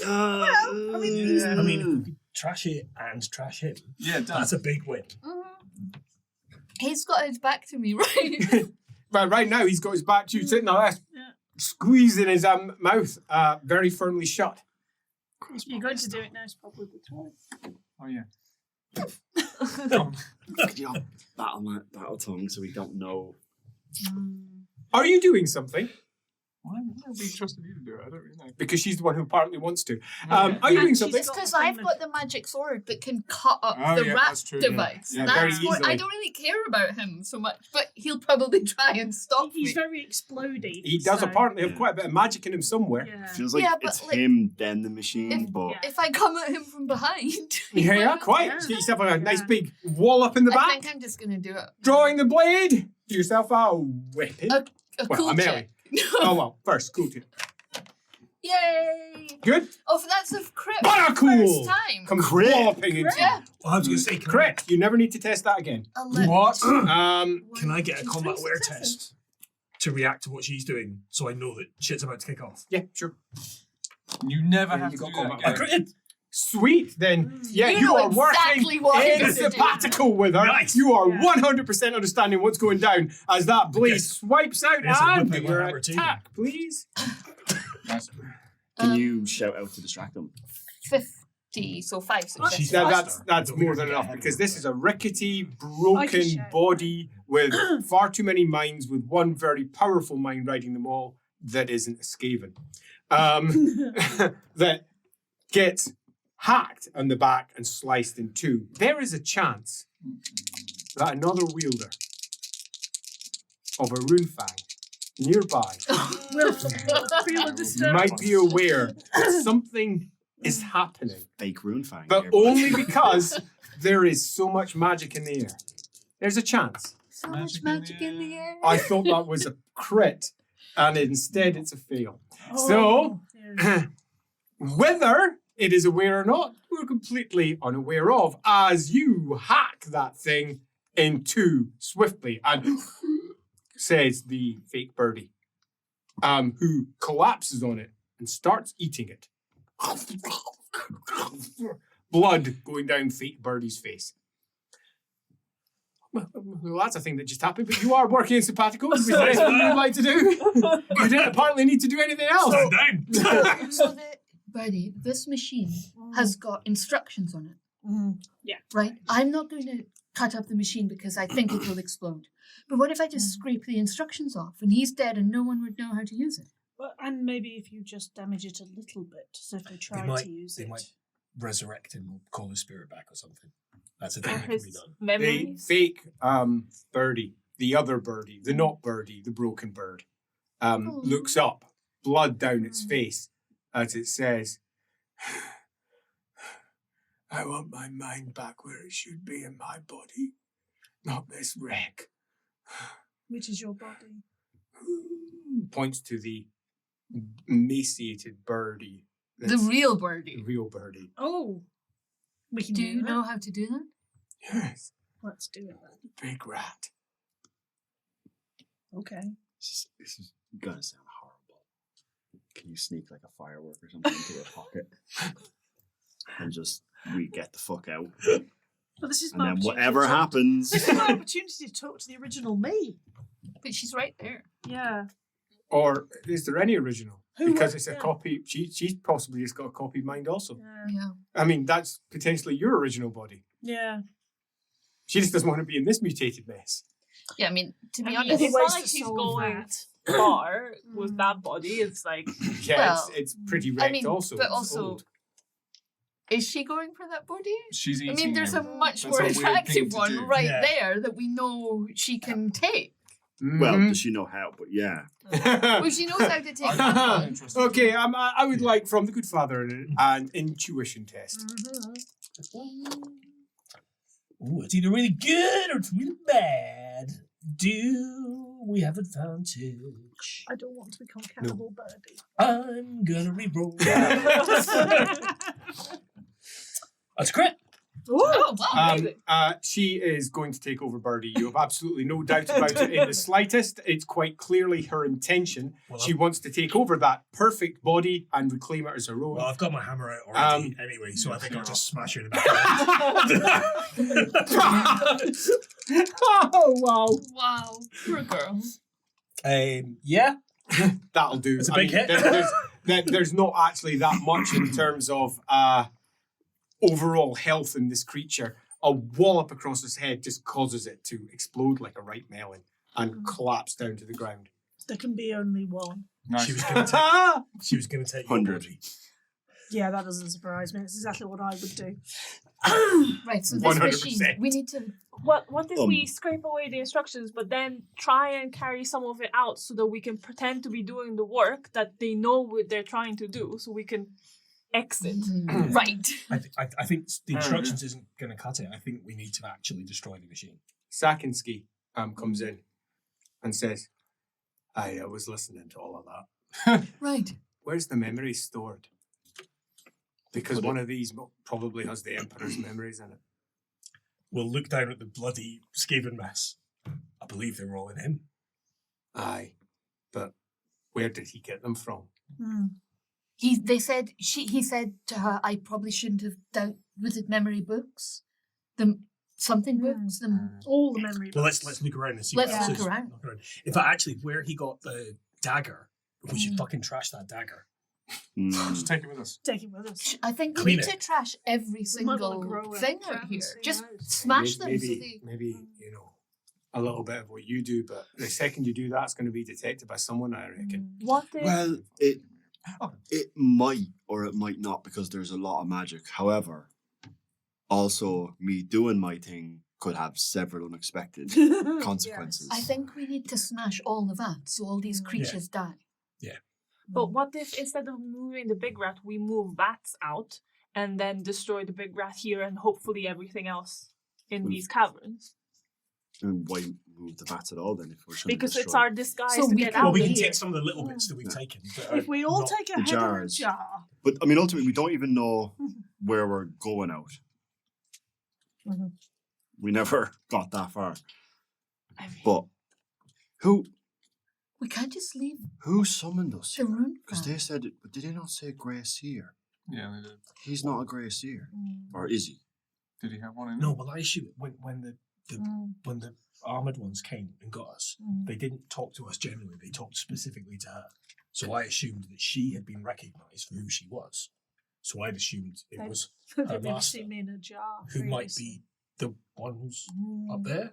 I mean, I mean, if we could trash it and trash him, Yeah, that's a big win. He's got his back to me, right? But right now, he's got his back to you, sitting there, squeezing his mouth very firmly shut. You're going to do it now, it's probably the 12th. Oh, yeah. Battle tongue, so we don't know. Are you doing something? Why would we trusted you to do it? I don't really know. Because she's the one who apparently wants to. Are you doing something? It's because I've got the magic sword that can cut up Oh, the yeah, rat that's true, yeah. device. Yeah, very That's what I easily. don't really care about him so much, but he'll probably try and stop He's me. very explodey. He does so- apparently have quite a bit of magic in him somewhere. Yeah. Feels like Yeah, but, it's like, him, then the machine, if- but Yeah. If I come at him from behind, Yeah, quite. Yeah. Get yourself a nice Yeah. big wall up in the I back. think I'm just gonna do it. Drawing the blade. Do yourself a weapon. A Well, cool a melee. check. Oh, well, first, cool too. Yay! Good. Oh, that's a crit. But cool. First time. Come Crit. walloping into Yeah. Well, I was going to say, Crit. You never need to test that again. What? Can I get a She's combat very aware successful. test to react to what she's doing so I know that shit's about to kick off? Yeah, sure. You never Yeah, have you to got do combat. that I again. critted! Sweet. Then, yeah, You you know are exactly working what in you're doing. sabbatical with her. Nice. You are Yeah. 100% understanding what's going down as that blade Yes. swipes out. Yes, I'll And whip out your Warhammer too, attack, please. Nice. can you shout out to distract them? 50, so 5 successes. She's Yeah, faster. that's I don't think more I than can enough get because ahead this of is a rickety, I can broken shout. body with far too many minds, with one very powerful mind riding them all that isn't a Skaven. That gets hacked on the back and sliced in two. There is a chance that another wielder of a rune fang nearby Will feel a disturbance. might be aware that something is happening. Fake rune fang. But here. only because there is so much magic in the air. There's a chance. So much magic in the air. I thought that was a crit, and instead it's a fail. Oh, dear. Whether it is aware or not, we're completely unaware of, as you hack that thing in two swiftly, and says the fake birdie, who collapses on it and starts eating it. Blood going down Birdie's face. Well, that's a thing that just happened, but you are working in simpatico. Is there anything you'd like to do? You didn't apparently need to do anything else. Stand down. So Birdie, this machine has got instructions on it. Right? I'm not going to cut up the machine because I think it will explode. But what if I just scrape the instructions off and he's dead and no one would know how to use it? Well, and maybe if you just damage it a little bit, so if they try to use they it. might resurrect him or call his spirit back or something. That's a thing that can be His done. The memories. fake birdie, the other birdie, the not birdie, the broken bird, looks up, blood down its face, as it says, I want my mind back where it should be in my body, not this wreck. Which is your body? Points to the emaciated birdie. The real Birdie. The real birdie. Oh, we can Do do you that. know how to do that? Yes, Let's do it then. big rat. Okay. This is gonna sound horrible. Can you sneak like a firework or something into a pocket and just get the fuck out? Well, this is And my then opportunity whatever to talk- happens, This is my opportunity to talk to the original me. But she's right there. Yeah. Or is there any original? Who Because would- it's a yeah. copy. She's possibly just got a copied mind also. Yeah. Yeah. I mean, that's potentially your original body. Yeah. She just doesn't want to be in this mutated mess. Yeah, I mean, to be I mean, honest, it's Ways not to like she's solve going that. far with that body. It's like Yeah, Well, it's pretty wrecked mean, also. but It's also- old. is she going for that body? She's eating I mean, there's a him. much That's more a weird thing attractive to one do. right Yeah. there that we know she can take. well, Mhm. does she know how? But yeah, Well, she knows how to take that I'm one. interested. Okay, I would like from the good father an intuition test. Ooh, it's either really good or it's really bad. Do we have advantage? I don't want to become Cannibal Birdie. I'm gonna re-roll that. That's a crit. Oh, wow. amazing. She is going to take over Birdie. You have absolutely no doubt about it in the slightest. It's quite clearly her intention. Well, She wants to take over that perfect body and reclaim it as her own. Well, I've got my hammer out already anyway, so I think I'll just smash her in the back of the head. Oh, wow. Wow. Poor girl. Yeah. That'll do. It's a big hit. There's not actually that much in terms of overall health in this creature. A wallop across his head just causes it to explode like a ripe melon and collapse down to the ground. There can be only one. Nice. She was gonna take your 100. body. Yeah, that doesn't surprise me. It's exactly what I would do. Right, so this 100%. machine, we need to... what if we Um. scrape away the instructions, but then try and carry some of it out so that we can pretend to be doing the work that they know what they're trying to do, so we can exit. Right. I think the instructions isn't going to cut it. I think we need to actually destroy the machine. Sakinski comes in and says, I was listening to all of that. Right. Where's the memory stored? Because one of these probably has the Emperor's memories in it. We'll look down at the bloody Skaven mess. I believe they were all in him. Aye, but where did he get them from? He said to her, I probably shouldn't have dealt with the memory books. The something books. All the memory. Well, books. let's look around and see Let's what else look is around. knocking around. In fact, actually, where he got the dagger, we should fucking trash that dagger. Just take it with us. Take it with us. I think we Clean need it. to trash every We might wanna single grow a thing trap out and here. see Just how it- smash them so Maybe, they... maybe, you know, a little bit of what you do, but the second you do that, it's going to be detected by someone, I reckon. What if well, it might or it might not because there's a lot of magic. However, also me doing my thing could have several unexpected consequences. I think we need to smash all the vats so all these creatures die. But what if instead of moving the big rat, we move bats out and then destroy the big rat here and hopefully everything else in these caverns? And why move the bats at all then? If we're trying to Because it's destroy our disguise So to we get can- out Well, we of can here. take some of the little bits that we've taken. that If are we all not- take a the head of a jars. jar. But I mean, ultimately, we don't even know where we're going out. We never got that far. But who We can't just leave Who summoned us the here? rune. Because they said it, but did they not say Grey Seer? Yeah, they did. He's not a Grey Seer. Or is he? Did he have one in No, but I assume when the armored ones came and got us, they didn't talk to us generally. They talked specifically to her. So I assumed that she had been recognised for who she was. So I'd assumed it was her They've maybe master, seen me in a jar. who might be the one who's up there.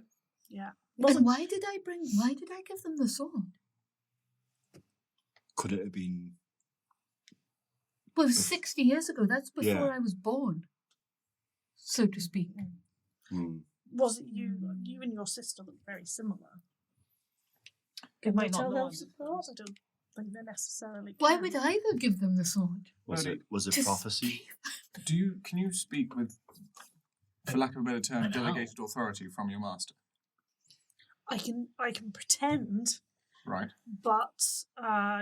Yeah. And why did I give them the sword? Could it have been? Well, it was 60 years ago. That's before Yeah. I was born, so to speak. Was it you? You and your sister look very similar. It might Tell not know. elves apart? I don't think they're necessarily. Why can. would either give them the sword? Was it Just- prophecy? Can you speak with, for lack of a better term, delegated authority from your master? I can pretend, Right. but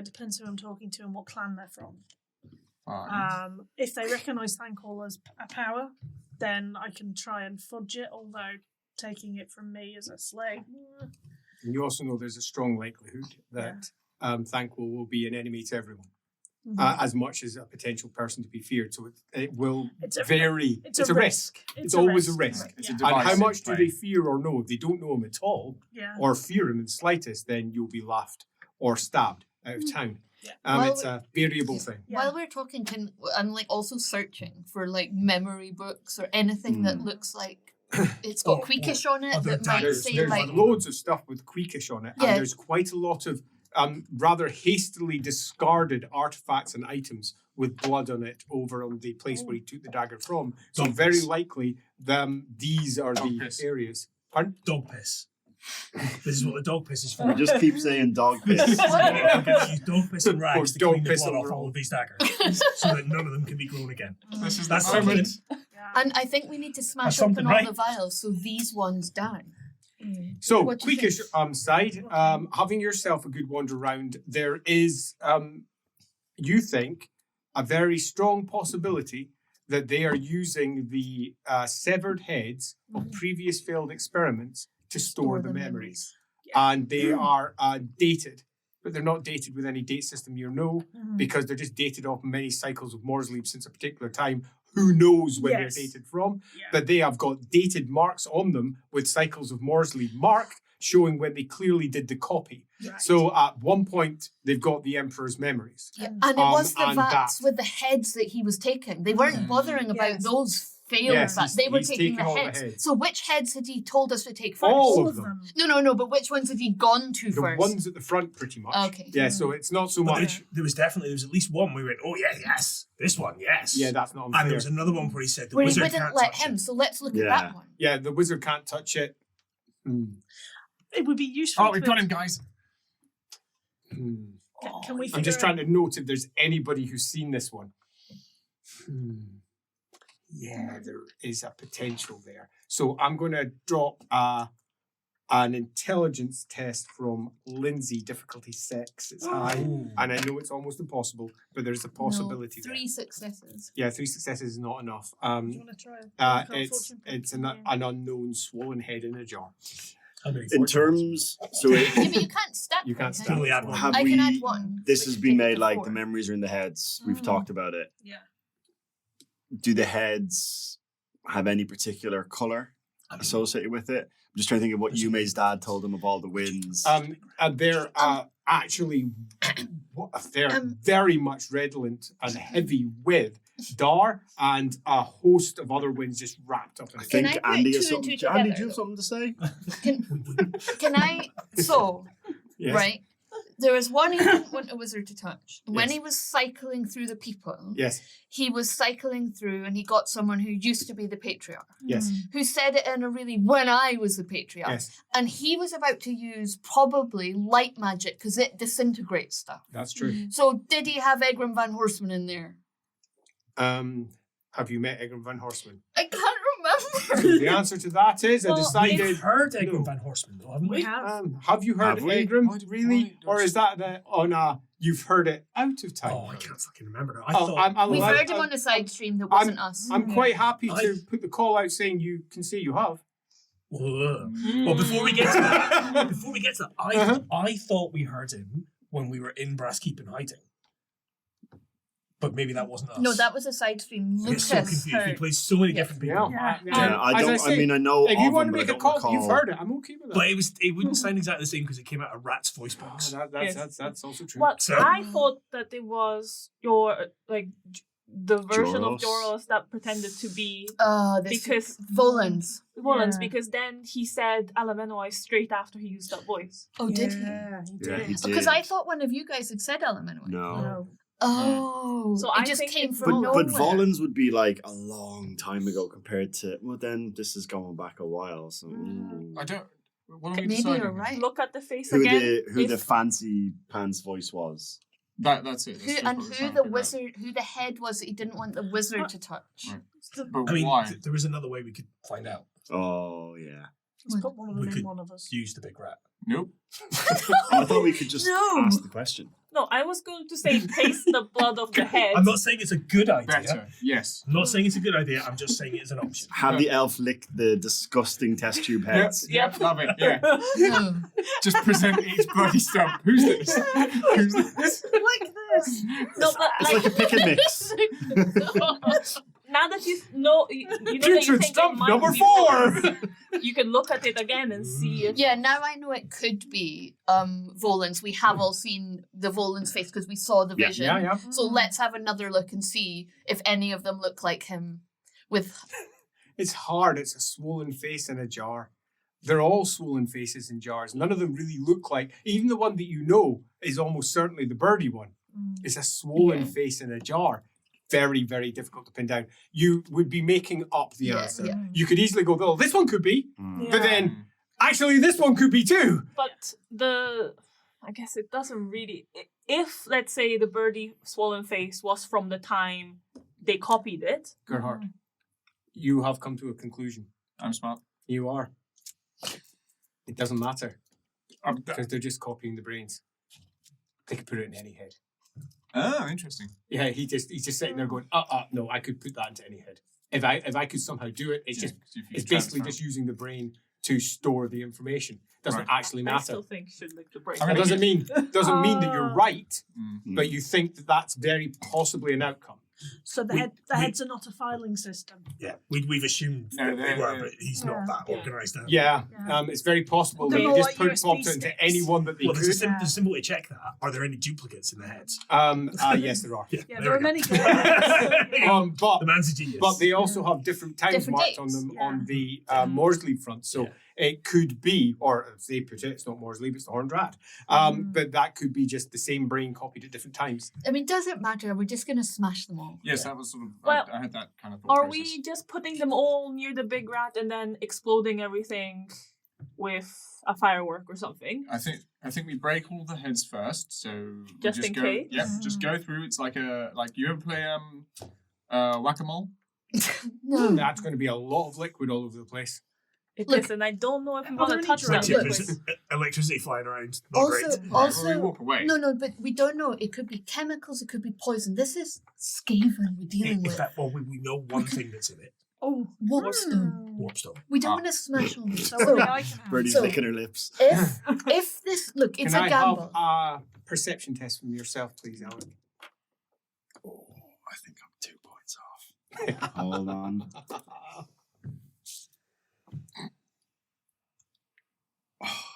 depends who I'm talking to and what clan they're from. Fine. If they recognise Thankall as a power, then I can try and fudge it, although taking it from me as a slave. And you also know there's a strong likelihood that Thankful will be an enemy to everyone, as much as a potential person to be feared. So it will vary. It's a risk. It's always a risk. It's a And divisive how much do play. they fear or know? If they don't know him at all, Yeah. or fear him in the slightest, then you'll be laughed or stabbed out of town. Well, It's a variable thing. While we're talking, I'm like also searching for like memory books or anything that looks like it's got Queekish on it other that might daggers. say There's like loads of stuff with Queekish on it, Yeah. and there's quite a lot of rather hastily discarded artifacts and items with blood on it over on the place where he took the dagger from. So Dog very piss. likely these are Dog the piss. areas. Pardon? Dog piss. This is what the dog piss is for. We just keep saying dog piss. I'm going to use dog piss and rags to Dog clean the piss blood off overall. all of these daggers, so that none of them can be grown again. This is That's the moment. something. And I think we need to smash something, open all right? the vials so these ones die. So, What do you Queekish side, having yourself a good wander around, there is, you think, a very strong possibility that they are using the severed heads of previous failed experiments to store the memories. And they are dated, but they're not dated with any date system you know, because they're just dated off many cycles of Morrsleep since a particular time. Who knows when Yes. they're dated from? Yeah. But they have got dated marks on them with cycles of Morrsleep marked, showing when they clearly did the copy. Right. So at one point, they've got the Emperor's memories. Yeah. And it was the and vats that. with the heads that he was taking. They weren't bothering about Yes. those failed Yes, vats. he's- They were he's taking taking all the heads. heads. So which heads had he told us to take first? All of them. No, but which ones had he gone to The first? ones at the front, pretty much. Okay. Yeah, so it's not so But much. there was at least one where we went, oh yeah, yes, this one, yes. Yeah, that's not And unfair. there was another one where he said the Where he wizard wouldn't can't let touch him. it. So let's look at Yeah. that one. Yeah, the wizard can't touch it. It would be useful. Oh, we've got him, guys. Can we? I'm just figure trying to note if there's anybody who's seen this one. Yeah, there is a potential there. So I'm going to drop an intelligence test from Lindsay, difficulty 6. It's high, Ooh. and I know it's almost impossible, but there's a possibility No, 3 successes. there. Yeah, 3 successes is not enough. Do you want to try? It's an unknown swollen head in a jar. How many In fortunes? terms, so Yeah, but you can't stack You them, can't can stack Can we this add one? have I we? can add one. This which has would been take it made to like 4. the memories are in the heads. We've talked about it. Yeah. Do the heads have any particular color associated with it? I'm just trying to think of what Yume's dad told him of all the wins. They're actually they're very much redolent and heavy with dar and a host of other winds just wrapped up in I it. Can think I put Andy 2 has and something. 2 Andy, together, do you have something to say? Can I? So, Yes. right, there was one he didn't want a wizard to touch. When Yes. he was cycling through the people, Yes, he was cycling through and he got someone who used to be the patriarch, yes, who said it in a really, when I was the patriarch. yes. And he was about to use probably light magic because it disintegrates stuff. That's true. So did he have Egram Van Horseman in there? Have you met Egram Van Horseman? I can't remember. So the answer to that is I Well, decided. We've heard No. Egram Van Horseman, though, haven't we? We have. Have you heard Have we? Egram? Why did- Really? why Or is that on a you've heard it out of time? Oh, I can't fucking remember now. I Oh, thought We've I'm- heard him on the side stream that wasn't us. I'm quite happy I- to put the call out saying you can say you have. Well, before we get to that, I thought we heard him when we were in Brasskeep hiding. But maybe that wasn't us. No, that was a side stream. I get so confused. We play so many different people. Yeah. I know. If you of want to them, but make I a don't call, recall. you've heard it. I'm okay with that. But it wouldn't sound exactly the same because it came out of Rat's voice box. That's also true. Well, So- I thought that it was your the version of Joros. Joros that pretended to be because Volans. Volans, Yeah. because then he said Alamenoy straight after he used that voice. Oh, did he? Yeah, he Yeah, did. he did. Because I thought one of you guys had said Elemental. No. Oh, So it I just think came it's from nowhere. But Volans would be like a long time ago compared to. Well, then this is going back a while. So I don't. What are we Maybe deciding? you're right. Look at the face who again. the fancy pants voice was? That's it. Who That's and what we're who trying to the figure out. wizard, who the head was that he didn't want the wizard to touch. Right. So But I mean, why? there is another way we could find out. Oh yeah. let's put one of We them in could one of us. use the big rat. Nope. I thought we could just No. ask the question. No, I was going to say taste the blood of the head. I'm not saying it's a good idea. Better. Yes. I'm not saying it's a good idea. I'm just saying it's an option. Have the elf lick the disgusting test tube heads. Yep. Love it. Yeah. No. Just present each bloody stump. Who's this? Who's this? Like this. No, but It's like a pick and mix. now that you know that you Putrid think it stump might number be 4. Volans, you can look at it again and see if Yeah, now I know it could be Volans. We have all seen the Volans face because we saw the Yeah. vision. Yeah. So let's have another look and see if any of them look like him. With It's hard. It's a swollen face in a jar. They're all swollen faces in jars. None of them really look like. Even the one that you know is almost certainly the birdie one. It's a swollen Yeah. face in a jar. Very, very difficult to pin down. You would be making up the Yeah, answer. yeah. You could easily go, well, this one could be, Mm. but then actually this one could be too. But I guess it doesn't really. If, let's say, the birdie swollen face was from the time they copied it, Gerhardt, you have come to a conclusion. I'm smart. You are. It doesn't matter I'm because they're just copying the brains. They could put it in any head. Oh, interesting. Yeah, he's just sitting there going, no, I could put that into any head. If I could somehow do it, it's Yeah, just if you it's basically transfer. just using the brain to store the information. Doesn't Right. actually I matter. still think should lick the brain. I mean, That doesn't mean that you're right, Mm. but you think that that's very possibly an outcome. So the heads are not a filing system. Yeah, we've assumed No, that they were, they're- but he's not that organised. Now. Yeah, Yeah. it's very possible They're they more just like popped USB it into sticks. any one that they Well, there's could. there's a simple way to check that. Are there any duplicates in the heads? Yes, there are. Yeah, there there are we many. go. But The man's a genius. But they also have different times Different marked on dates, them yeah. on the Morsley front. So it could be, or as they put it, it's not Morsley, but it's the Horned Rat. But that could be just the same brain copied at different times. I mean, does it matter? We're just going to smash them all. Yes, that was sort of. Well, I had that kind of thought Are process. we just putting them all near the big rat and then exploding everything with a firework or something? I think we break all the heads first, so we Just in go, case? Yep, just go through. It's like you ever play whack-a-mole? No. That's going to be a lot of liquid all over the place. It Look, is, and I don't know if we are want there to any touch that drugs? Yeah, liquid. there's electricity flying around. Not Also, great. Right, well, we walk away. no, but we don't know. It could be chemicals. It could be poison. This is Skaven we're dealing In with. fact, well, we know one thing that's in it. Oh, Warpstone. Warpstone. We don't want to smash all this. So only I can have. Birdie's So- licking her lips. If this look, it's Can a I gamble. have a perception test from yourself, please, Alan? Oh, I think I'm 2 points off. Hold on.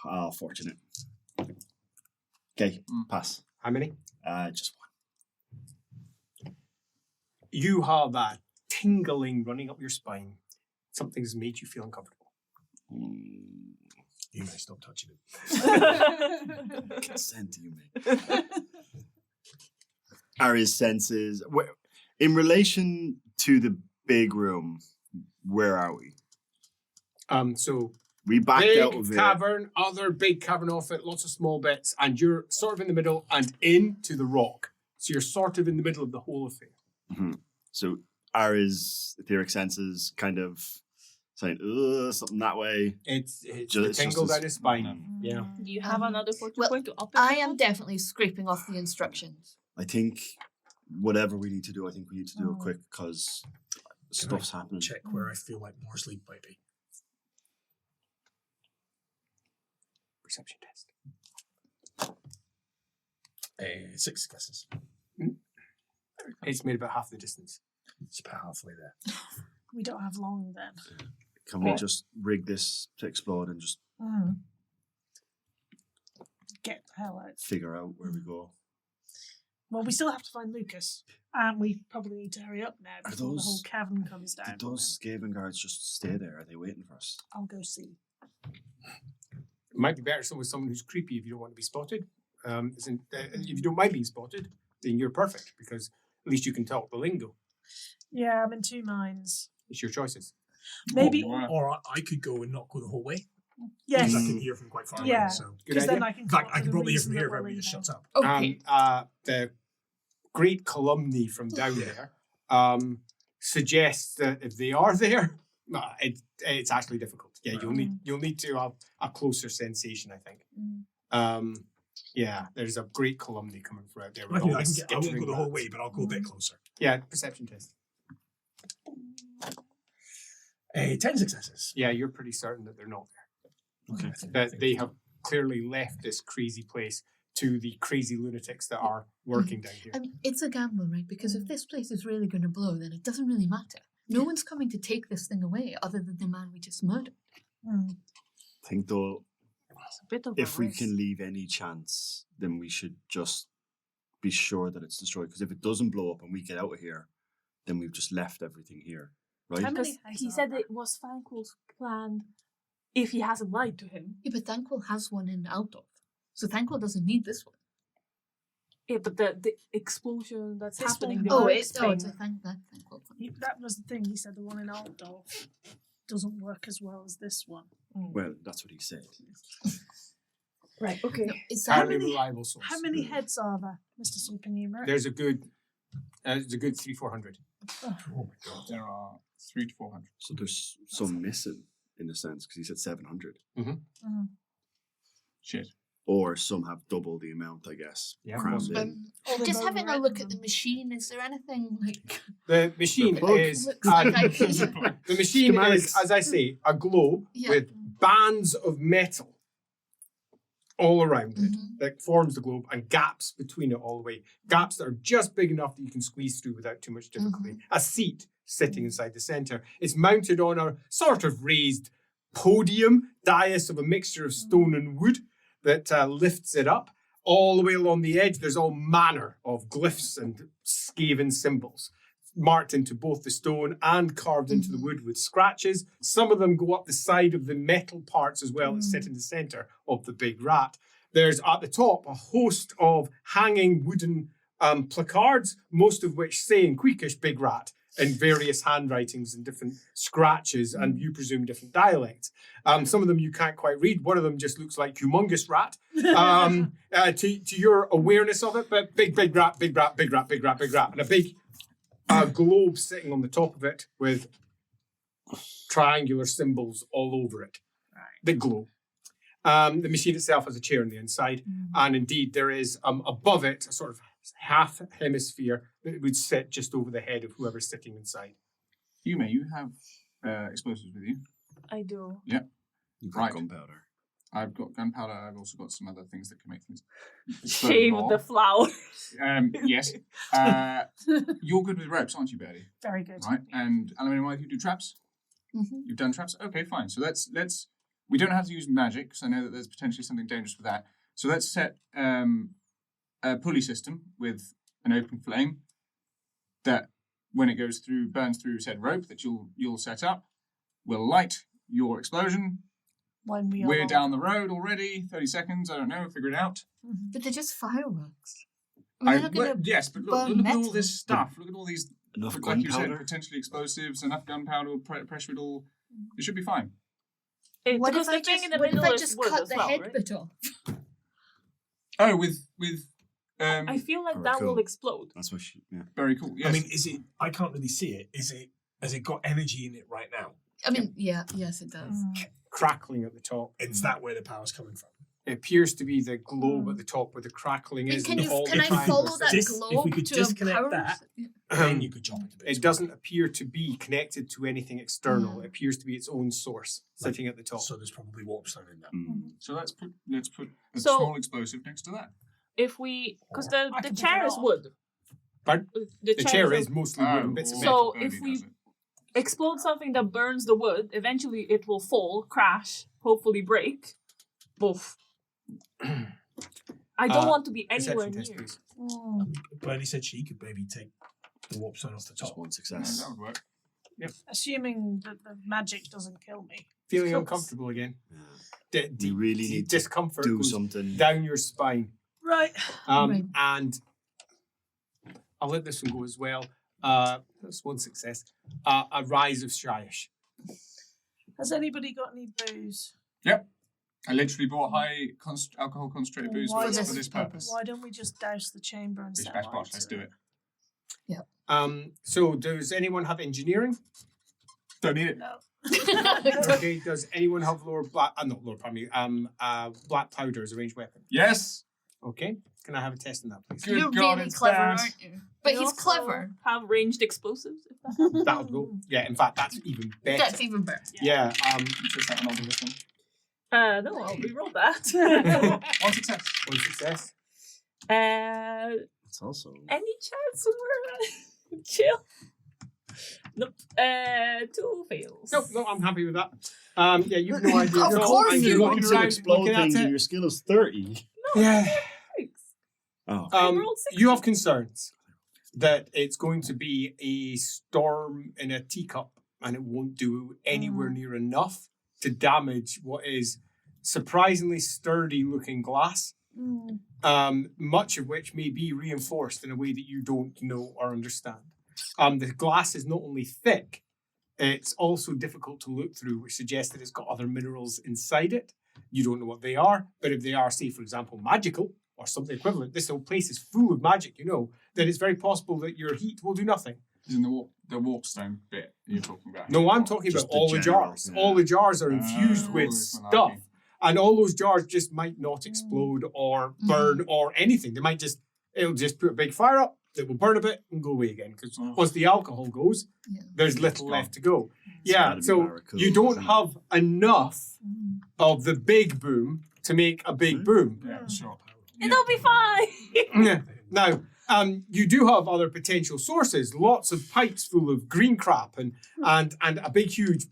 Oh, fortunate. Okay, pass. How many? Just one. You have a tingling running up your spine. Something's made you feel uncomfortable. You may stop touching it. Consent, you may. Ari's senses. In relation to the big room, where are we? So We backed out big of it. cavern, other big cavern off it, lots of small bits, and you're sort of in the middle and into the rock. So you're sort of in the middle of the whole affair. Mm-hmm. So Ari's etheric senses kind of saying, something that way. It's Just- the it's tingle just down his spine. Yeah. Do you have another fortune well, point to up it? I am definitely scraping off the instructions. I think whatever we need to do, I think we need to do it quick because stuff's happening. Check where I feel like Morsley might be. perception test. 6 successes. It's made about half the distance. It's about halfway there. We don't have long then. Can we just rig this to explode and just Get the hell out. figure out where we go? Well, we still have to find Lucas. And we probably need to hurry up now Are before the those- whole cavern comes down. Did those Skaven guards just stay there? Are they waiting for us? I'll go see. It might be better with someone who's creepy if you don't want to be spotted. If you don't mind being spotted, then you're perfect because at least you can talk the lingo. Yeah, I'm in 2 minds. It's your choices. Maybe. Oh, wow. Or I could go and not go the whole way. Yes. Because I can hear from quite far Yeah. away. So. Good Because idea. then I can. In fact, come up I with can a probably hear reason from here that if we're everybody just leaving. shuts up. Okay. The great columni from down there suggests that if they are there, it's actually difficult. Yeah, you'll need to have a closer sensation, I think. Yeah, there's a great columni coming from out there. I with all won't this go the skittering whole rats. way, but I'll go a bit closer. Yeah, perception test. 10 successes. Yeah, you're pretty certain that they're not there. Okay. That they have clearly left this crazy place to the crazy lunatics that are working down here. I mean, it's a gamble, right? Because if this place is really going to blow, then it doesn't really matter. No one's coming to take this thing away other than the man we just murdered. I think though, It's a bit of if a we risk. can leave any chance, then we should just be sure that it's destroyed. Because if it doesn't blow up and we get out of here, then we've just left everything here, right? How many Because heads he are said there? it was Thankful's plan if he hasn't lied to him. Yeah, but Thankful has one in Altdorf. So Thankful doesn't need this one. Yeah, but the explosion that's This happening. one- The Oh, earth it's a thing. Thankful one. That was the thing. He said the one in Altdorf doesn't work as well as this one. Well, that's what he said. Right. Okay. No, it's Fairly many- reliable source. How many heads are there, Mr. Supernumerate? There's a good 300-400. Oh my god. There are 300 to 400. So there's some missing in a sense because he said 700, Shit. or some have double the amount, I guess. Yeah, crammed possibly. in. Or they just both having a written look at the them. machine, is there anything like The machine The plug. is looks like I can... the machine is, Schematics. as I say, a globe Yeah. with bands of metal all around it Mhm. that forms the globe and gaps between it all the way. Gaps that are just big enough that you can squeeze through without too much difficulty. A seat sitting inside the center. It's mounted on a sort of raised podium, dais of a mixture of stone and wood that lifts it up. All the way along the edge, there's all manner of glyphs and Skaven symbols marked into both the stone and carved into the wood with scratches. Some of them go up the side of the metal parts as well that sit in the center of the big rat. There's at the top a host of hanging wooden placards, most of which say in Queekish big rat in various handwritings and different scratches and you presume different dialects. Some of them you can't quite read. One of them just looks like humongous rat to your awareness of it, but big rat, big rat, big rat, big rat, big rat, and a big globe sitting on the top of it with triangular symbols all over it. Big globe. The machine itself has a chair on the inside, and indeed there is above it a sort of half hemisphere that would sit just over the head of whoever's sitting inside. Yume, you have explosives with you. I do. You've Right. got gunpowder. I've got gunpowder. I've also got some other things that can make things Shave more. the flower. Yes. You're good with ropes, aren't you, Bertie? Very good. Right. And aluminium wire, you do traps? Mhm. You've done traps? Okay, fine. So let's we don't have to use magic, because I know that there's potentially something dangerous with that. So let's set a pulley system with an open flame that when it goes through, burns through said rope that you'll set up. We'll light your explosion. When we We're are down the road already. 30 seconds. I don't know. Figure it out. But they're just fireworks. We're not going to yes, but look burn at all metal. this stuff. Look at all these, Enough like you said, gunpowder. potentially explosives, enough gunpowder, pressure it all. It should be fine. What Because if I the thing just, in the what if middle I is just wood cut as the well, head right? bit off? Oh, with I feel like Very that will cool. explode. That's what she, yeah. very cool. Yes. I mean, is it? I can't really see it. Has it got energy in it right now? I mean, yes, it does. Crackling at the top. Is that where the power's coming from? It appears to be the globe at the top where the crackling is. Can and all I the follow triangles. that If globe we could to disconnect a power? that, then you could jump into base. It doesn't appear to be connected to anything external. It appears to be its own source sitting at the top. So there's probably warpstone in that. So let's put a So- small explosive next to that. If we, because the can pick chair it is up. wood. Pardon? The The chair a- is mostly wood and bits of So metal. if we explode something that burns the wood, eventually it will fall, crash, hopefully break. Boof. I don't want to be anywhere Perception near. test, please. Bernie said she could maybe take the warpstone off the Just top. one Yeah, success. that would work. Assuming that the magic doesn't kill me. Feeling Cool. uncomfortable again. Yeah. You really need to discomfort do goes something. down your spine. Right. Right. And I'll let this one go as well. That's one success. A rise of Shyish. Has anybody got any booze? I literally bought high alcohol concentrated booze Why for does- this purpose. Why don't we just douse the chamber and Bish set bash light bosh, to let's do it. So does anyone have engineering? Don't need it. No. Okay. Does anyone have black powder as a ranged weapon? Yes. Okay. Can I have a test on that, please? Good You're God, really it's clever, bad. aren't you? But We he's also clever. Have ranged explosives. If that That'll go. Yeah. In fact, that's even better. That's even better. Yeah. Just that one on this one. No, I'll reroll that. One success. One success. It's also Any chance we're chill? Nope. 2 fails. No, I'm happy with that. Yeah, you've no idea. Of at all, course and you you're you want looking want to around, explode looking at things and it. your skill is 30. Yeah. Thanks. Oh. I rolled 60. You have concerns that it's going to be a storm in a teacup and it won't do anywhere near enough to damage what is surprisingly sturdy looking glass, much of which may be reinforced in a way that you don't know or understand. The glass is not only thick, it's also difficult to look through, which suggests that it's got other minerals inside it. You don't know what they are, but if they are, say, for example, magical or something equivalent, this whole place is full of magic, then it's very possible that your heat will do nothing. Is in the warpstone bit you're talking about. No, I'm talking Just about the all the general, jars. yeah. All the jars are infused with it's malarkey. stuff. And all those jars just might not explode or burn or anything. They might it'll just put a big fire up, it will burn a bit and go away again. Because once the alcohol goes, Yeah. there's little gone. left to go. It's Yeah, gotta be so Barracuda, you don't isn't it? have enough of the big boom to make a big boom. Yeah, sure. It'll be fine. Yeah. Now, you do have other potential sources. Lots of pipes full of green crap and a big, huge,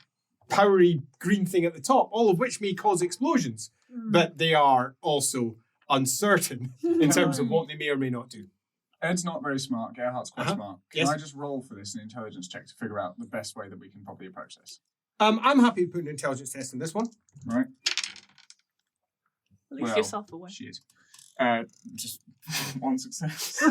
powery green thing at the top, all of which may cause explosions. But they are also uncertain in terms of what they may or may not do. Ed's not very smart. Gerhardt's quite Uh-huh. smart. Can Yes. I just roll for this an intelligence check to figure out the best way that we can probably approach this? I'm happy to put an intelligence test on this one. Right? Release Well, yourself away. Shit. Just one success.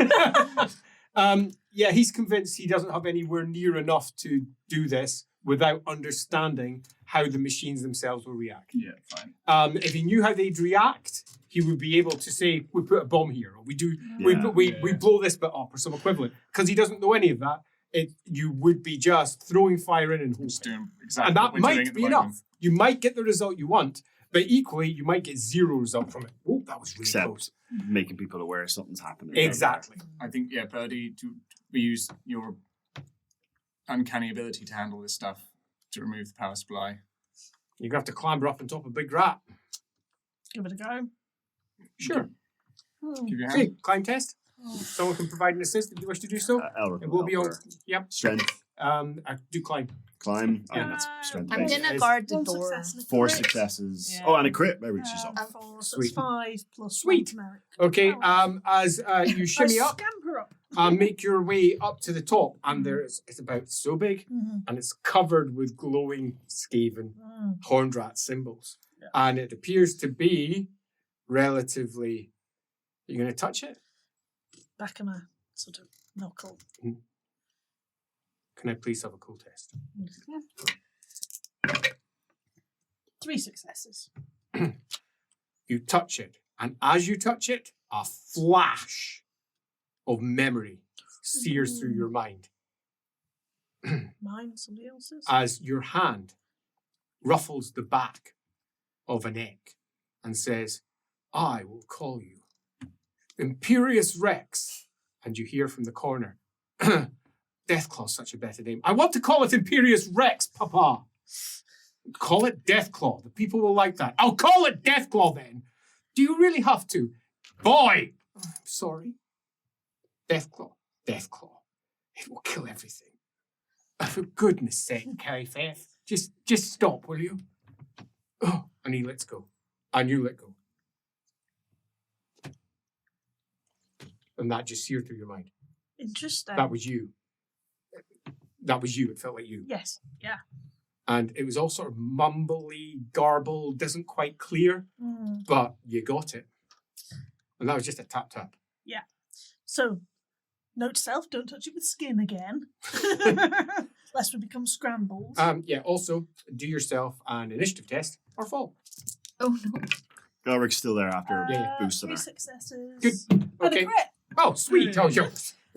Yeah, he's convinced he doesn't have anywhere near enough to do this without understanding how the machines themselves will react. Yeah, fine. If he knew how they'd react, he would be able to say, we put a bomb here, or we Yeah. blow this bit up, or some equivalent. Because he doesn't know any of that, you would be just throwing fire in and hoping. Just doing exactly And what that we're doing might at the be moment. enough. You might get the result you want, but equally, you might get zero result from it. Oh, that was really Except close. making people aware something's happening. Exactly. I think, yeah, Birdie, we use your uncanny ability to handle this stuff to remove the power supply. You're going to have to clamber up on top of a big rat. Give it a go. Sure. Give your Okay, hand. climb test. Someone can provide an assist if you wish to do so. Elric It will be on. help her. Yep. Strength, I do climb. climb. Yeah. That's strength. I'm based. gonna Yes. guard the One door. success and a 4 crit. successes. Yeah. Oh, and a crit. Maybe she's up. 4, so Sweet. it's 5 plus Sweet. 1 numeric. Okay. Wow. As you shimmy I up, scamper up. make your way up to the top, and it's about so big, and it's covered with glowing Skaven horned rat symbols, and it appears to be relatively. You're going to touch it? Back of my sort of knuckle. Can I please have a cool test? 3 successes. You touch it, and as you touch it, a flash of memory sears through your mind Mine, somebody else's. as your hand ruffles the back of an egg and says, I will call you Imperious Rex. And you hear from the corner, Deathclaw's such a better name. I want to call it Imperious Rex, Papa. Call it Deathclaw. The people will like that. I'll call it Deathclaw then. Do you really have to? Boy! I'm sorry. Deathclaw. Deathclaw. It will kill everything. For goodness sake, Carrie Faith. Just stop, will you? Oh, and he lets go. And you let go. And that just seared through your mind. Interesting. That was you. That was you. It felt like you. Yes. Yeah. And it was all sort of mumbly, garbled, doesn't quite clear, but you got it. And that was just a tap-tap. Yeah. So, note to self, don't touch it with skin again. Lest we become scrambled. Yeah, also, do yourself an initiative test or fall. Oh no. Garrick's still there after boosting 3 her. successes. Good. And a Okay. crit. Oh, sweet. Oh,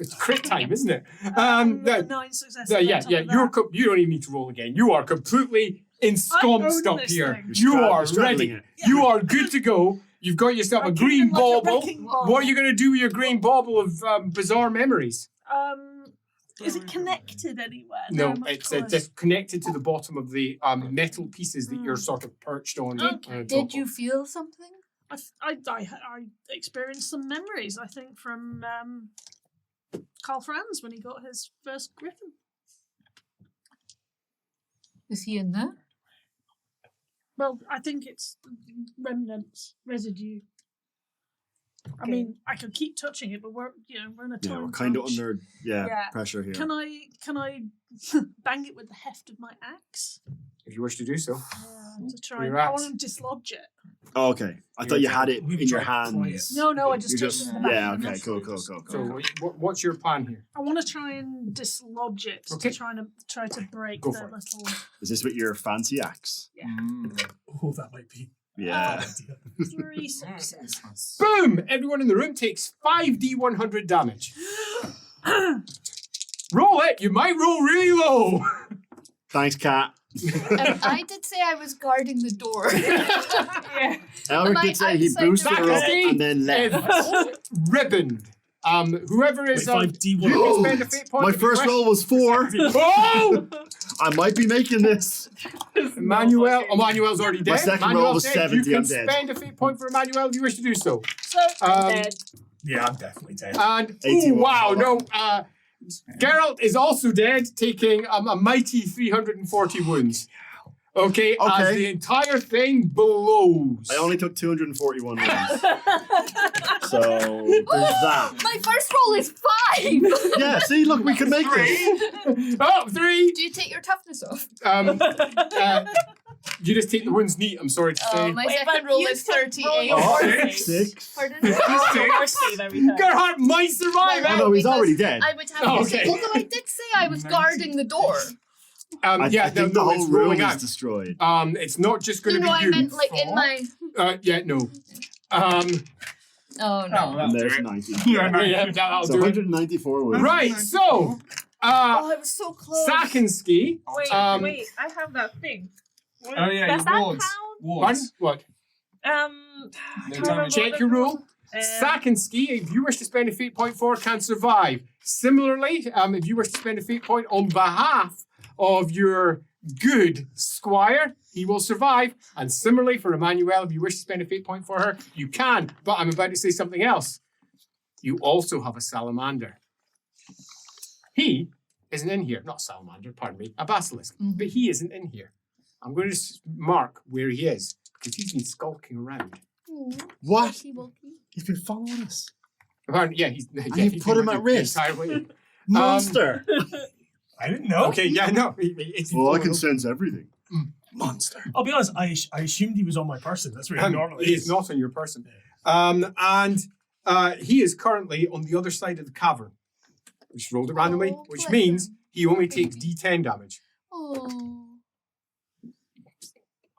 it's crit time, isn't it? 9 successes. on Yeah. top of that. You don't even need to roll again. You are completely ensconced I own up this here. thing. You are straddling ready. it. You are good to go. You've got yourself a I'm green kicking like a bauble. wrecking ball. What are you going to do with your green bauble of bizarre memories? Is it connected anywhere? No, I'm not it's sure. just connected to the bottom of the metal pieces that you're sort of perched on. Okay. top Did you of. feel something? I experienced some memories, I think, from Carl Franz when he got his first griffin. Is he in there? Well, I think it's remnants, residue. I mean, I could keep touching it, but we're in a time. Yeah, we're kind of crunch. under Yeah. pressure here. Can I bang it with the heft of my axe? If you wish to do so. To try Your and, I axe. want to dislodge it. Oh, okay. I thought you had it We've in your tried to pry hands. it. No, I just You took just it in the back yeah. of the Okay. neck. Cool. So what's your plan here? I want to try and dislodge it Okay. to try to break Go the for it. little. Is this with your fancy axe? Oh, that might be. Yeah. 3 successes. Boom! Everyone in the room takes 5d100 damage. Roll it. You might roll really low. Thanks, Kat. I did say I was guarding the door. Yeah. Elric Am I did say he outside boosted the her up door? and then left. Ribboned. Whoever is Wait, 5D100. you can spend a fate point. My if you first wish. roll was 4. Oh! I might be making this. Emmanuel. Emmanuel's already dead. My second roll Emmanuel's was dead. 70, You I'm can dead. spend a fate point for Emmanuel if you wish to do so. So Dead. Yeah, I'm definitely dead. And 81. wow, no. Geralt is also dead, taking a mighty 340 wounds. Okay, as Okay. the entire thing blows. I only took 241 rounds. So there's that. My first roll is 5. Yeah, see, look, we can make this. Oh, 3. Do you take your toughness off? You just take the wounds neat, I'm sorry to say. My Wait, second but roll you is can 38. roll your Oh, horse save. 6. Pardon? Or save every time. Gerhard might survive. Oh no, he's because already dead. I would have Oh, to okay. say, although I did say I was guarding the door. I think the it's whole room rolling is out. destroyed. It's not just going You to know, be I you. meant like in my. No. Oh no. And there's 90. That'll So do it. 194 wounds. Right, so, Oh, it was so close. Sakinski. Wait, Um, I have that thing. Oh yeah, Does your that wards. count? Pardon? Wards. What? No can't damage. remember Check what your the- rule. Sakinski, if you wish to spend a fate point for, can survive. Similarly, if you wish to spend a fate point on behalf of your good squire, he will survive. And similarly for Emmanuel, if you wish to spend a fate point for her, you can. But I'm about to say something else. You also have a salamander. He isn't in here. Not a salamander, pardon me, a basilisk. But he isn't in here. I'm going to mark where he is because he's been skulking around. What? Wokey, wokey. He's been following us. Apparently, yeah, he's. you he's put been him with at you the risk. entire way. Monster. I didn't know. Okay, yeah, no. It's Well, I can sense everything. Monster. I'll be honest, I assumed he was on my person. That's where he normally he is. is not on your person. And he is currently on the other side of the cavern. We just rolled it randomly, Oh, which bless means him. he only Poor takes baby. D10 damage. Oh.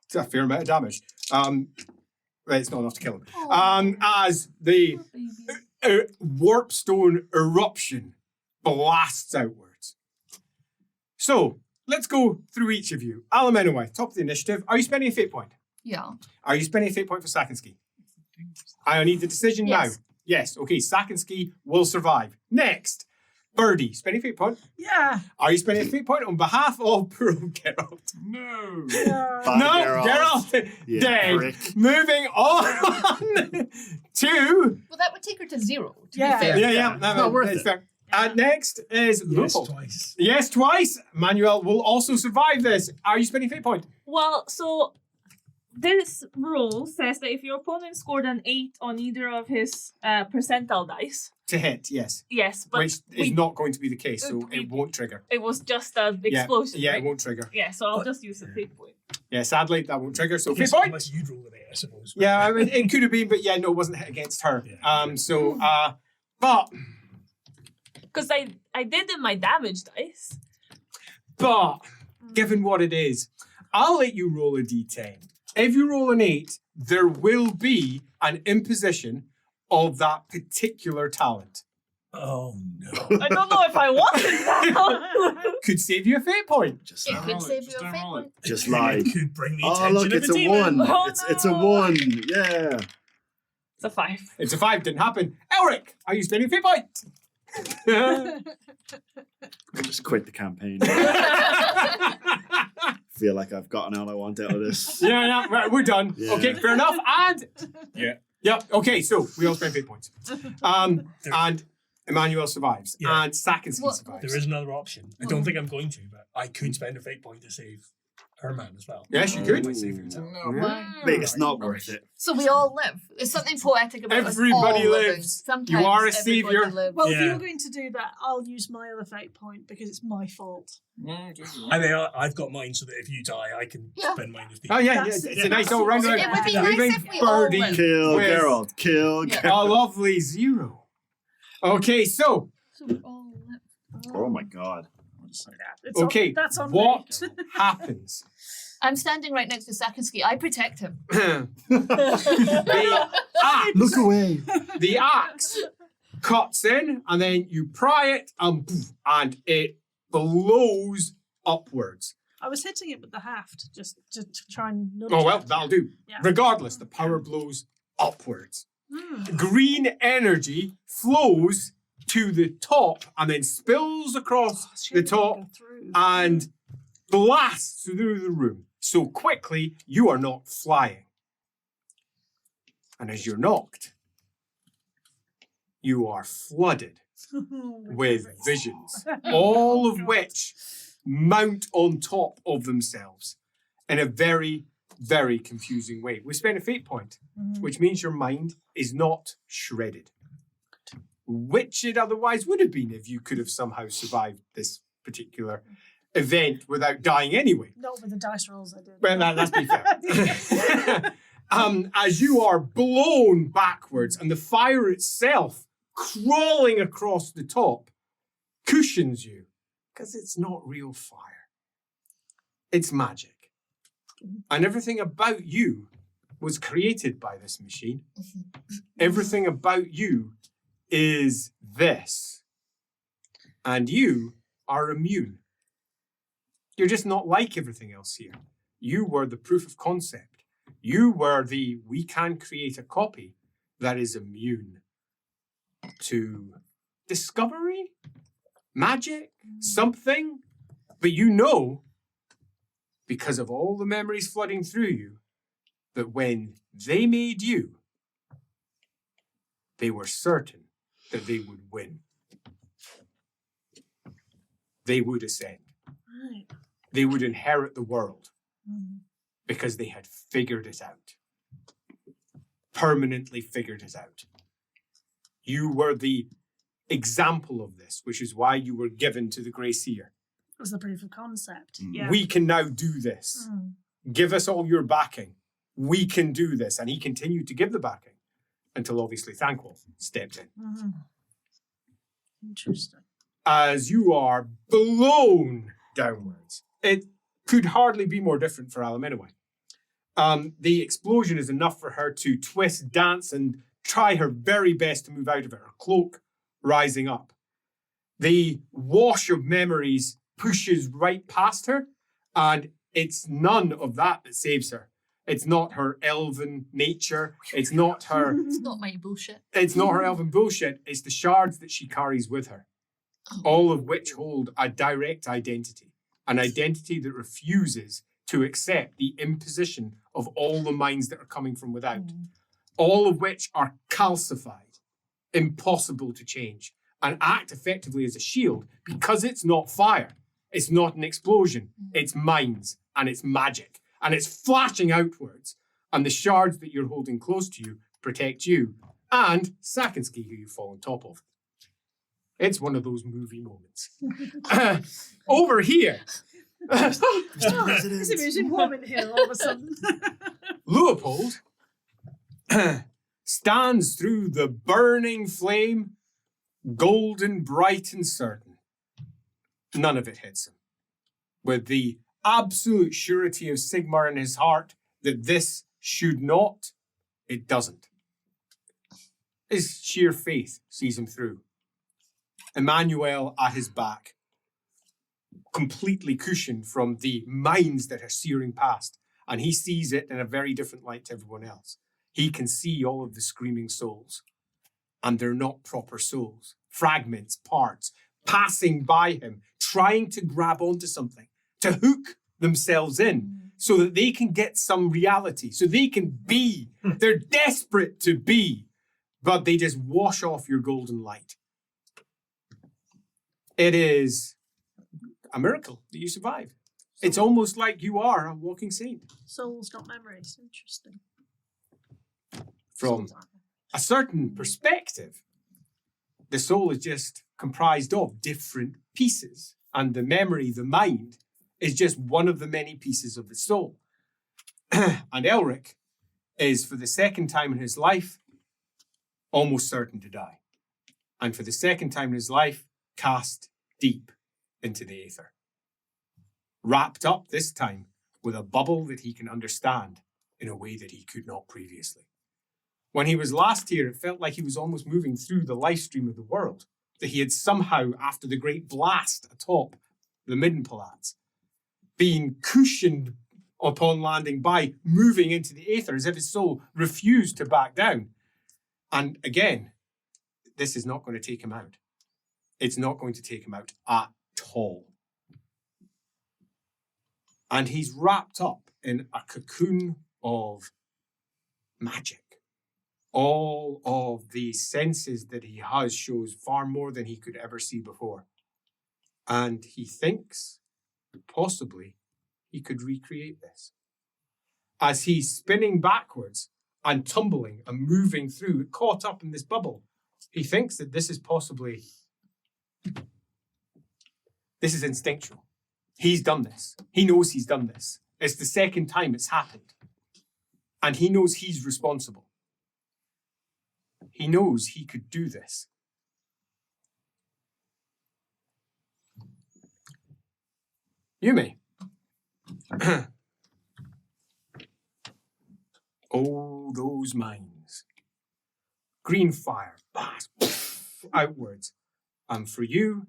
It's a fair amount of damage. Right, it's not enough to kill him. Oh. As the Poor baby. warpstone eruption blasts outwards. So, let's go through each of you. Alamenowai, top of the initiative. Are you spending a fate point? Yeah. Are you spending a fate point for Sakinski? I need the decision Yes. now. Yes. Okay. Sakinski will survive. Next, Birdie, spending fate point. Yeah. Are you spending a fate point on behalf of poor old Geralt? No. Bye, No, Geralt. Geralt Yeah, dead. prick. Moving on to Well, that would take her to 0. To Yeah. be fair. yeah. not worth it's it. fair. And next is Yes, Leopold. twice. Yes, twice. Manuel will also survive this. Are you spending fate point? Well, so this rule says that if your opponent scored an 8 on either of his percentile dice, To hit, yes. yes, but Which is not going to be the case, so we- it won't trigger. it was just an explosion. Yeah, right? it won't trigger. Yeah, so I'll just use the fate point. Yeah, sadly, that won't trigger, so fate Unless, point. unless you'd roll an 8, I suppose. Yeah, I mean, it could have been, but yeah, no, it wasn't hit against her. Yeah. But Because I did in my damage dice. given what it is, I'll let you roll a d10. If you roll an 8, there will be an imposition of that particular talent. Oh, no. I don't know if I wanted that. Could save you a fate point. Just It lie. could save Just you a don't fate roll it. point. Just lie. It could bring the Oh, attention look, of it's a a demon. 1. Oh, It's a no. 1. Yeah. It's a 5. It's a 5, didn't happen. Elric, are you spending a fate point? I'll just quit the campaign. Feel like I've gotten all I want out of this. Yeah, right, we're done. Yeah. Okay, fair enough. And Yeah. okay, so we all spend fate points. And Emmanuel survives. Yeah. And Sakinski Well, survives. There is another option. I don't think I'm going to, but I could spend a fate point to save her man as well. Yes, you could. Might save yourself. No. Yeah. Mate, it's not worth it. So we all live. There's something poetic about Everybody us all living. lives. Sometimes You are a everybody saviour. lives. Well, if Yeah. you're going to do that, I'll use my other fate point because it's my fault. No, do you? I mean, I've got mine so that if you die, I can Yeah. spend mine as Oh, yeah, That's- it's a nice all round. It would be nice Moving if we all Birdie went. Kill with Geralt. Kill Yeah. a Geralt. lovely 0. Okay, so So we all live. Oh my god. It's okay, that's on what me. happens? I'm standing right next to Sakinski. I protect him. the axe, Look away. the axe cuts in, and then you pry it, and poof, and it blows upwards. I was hitting it with the haft just to try and nudge Oh well, it. that'll do. Yeah. Regardless, the power blows upwards. Mm. Green energy flows to the top and then spills across Oh, the surely it'll top go through. and blasts through the room. So quickly, you are not flying. And as you're knocked, you are flooded with visions, all of which mount on top of themselves in a very, very confusing way. We spend a fate point, Mhm. which means your mind is not shredded, which it otherwise would have been if you could have somehow survived this particular event without dying anyway. Not with the dice rolls I did. Well, let's be fair. As you are blown backwards and the fire itself crawling across the top cushions you because it's not real fire. It's magic. And everything about you was created by this machine. Everything about you is this. And you are immune. You're just not like everything else here. You were the proof of concept. You were we can create a copy that is immune to discovery, magic, something. But you know, because of all the memories flooding through you, that when they made you, they were certain that they would win. They would ascend. Right. They would inherit the world Mhm. because they had figured it out. Permanently figured it out. You were the example of this, which is why you were given to the Grey Seer. It was the proof of concept. Mm. Yeah. We can now do this. Mm. Give us all your backing. We can do this. And he continued to give the backing until obviously Thanquol stepped in. Mhm. Interesting. As you are blown downwards, it could hardly be more different for Alaminaway. The explosion is enough for her to twist, dance, and try her very best to move out of it, her cloak rising up. The wash of memories pushes right past her, and it's none of that that saves her. It's not her elven nature. It's not her. It's not my bullshit. It's not her elven bullshit. It's the shards that she carries with her, all of which hold a direct identity, an identity that refuses to accept the imposition of all the minds that are coming from without, all of which are calcified, impossible to change, and act effectively as a shield because it's not fire. It's not an explosion. It's minds and it's magic. And it's flashing outwards. And the shards that you're holding close to you protect you and Sakinski, who you fall on top of. It's one of those movie moments. Over here. There's a music moment here all of a sudden. Leopold stands through the burning flame, golden, bright and certain. None of it hits him. With the absolute surety of Sigmar in his heart that this should not, it doesn't. His sheer faith sees him through. Emmanuel at his back, completely cushioned from the mines that are searing past, and he sees it in a very different light to everyone else. He can see all of the screaming souls, and they're not proper souls. Fragments, parts, passing by him, trying to grab onto something, to hook themselves in so that they can get some reality, so they can be. They're desperate to be, but they just wash off your golden light. It is a miracle that you survived. It's almost like you are a walking saint. Souls, not memories. Interesting. From a certain perspective, the soul is just comprised of different pieces, and the memory, the mind, is just one of the many pieces of the soul. And Elric is, for the second time in his life, almost certain to die. And for the second time in his life, cast deep into the aether. Wrapped up this time with a bubble that he can understand in a way that he could not previously. When he was last here, it felt like he was almost moving through the life stream of the world, that he had somehow, after the great blast atop the Middenpalats, been cushioned upon landing by moving into the aether as if his soul refused to back down. And again, this is not going to take him out. It's not going to take him out at all. And he's wrapped up in a cocoon of magic. All of the senses that he has shows far more than he could ever see before. And he thinks possibly he could recreate this. As he's spinning backwards and tumbling and moving through, caught up in this bubble, he thinks that this is possibly, this is instinctual. He's done this. He knows he's done this. It's the second time it's happened. And he knows he's responsible. He knows he could do this. Yumi. Oh, those mines. Green fire, blast, outwards. And for you,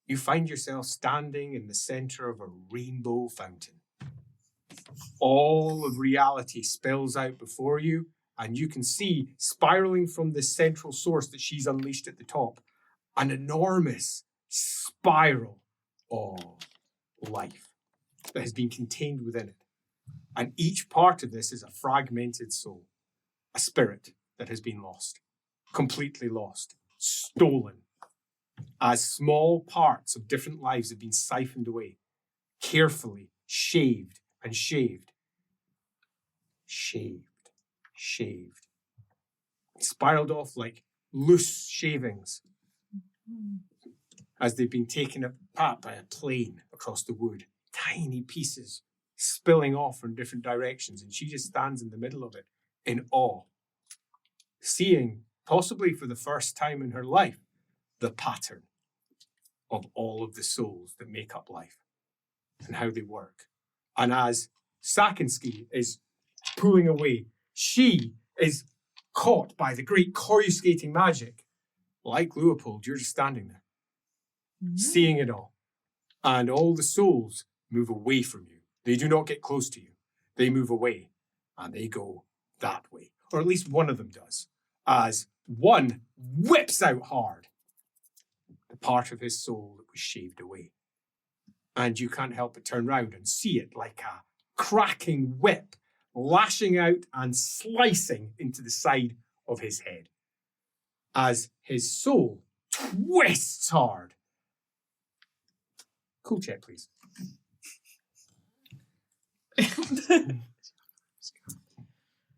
you find yourself standing in the center of a rainbow fountain. All of reality spills out before you, and you can see, spiraling from the central source that she's unleashed at the top, an enormous spiral of life that has been contained within it. And each part of this is a fragmented soul, a spirit that has been lost, completely lost, stolen, as small parts of different lives have been siphoned away, carefully shaved and shaved, spiraled off like loose shavings as they've been taken apart by a plane across the wood, tiny pieces spilling off in different directions, and she just stands in the middle of it in awe, seeing, possibly for the first time in her life, the pattern of all of the souls that make up life and how they work. And as Sakinski is pulling away, she is caught by the great coruscating magic. Like Leopold, you're just standing there, seeing it all. And all the souls move away from you. They do not get close to you. They move away. And they go that way. Or at least one of them does. As one whips out hard the part of his soul that was shaved away. And you can't help but turn round and see it like a cracking whip lashing out and slicing into the side of his head. As his soul twists hard. Cool check, please.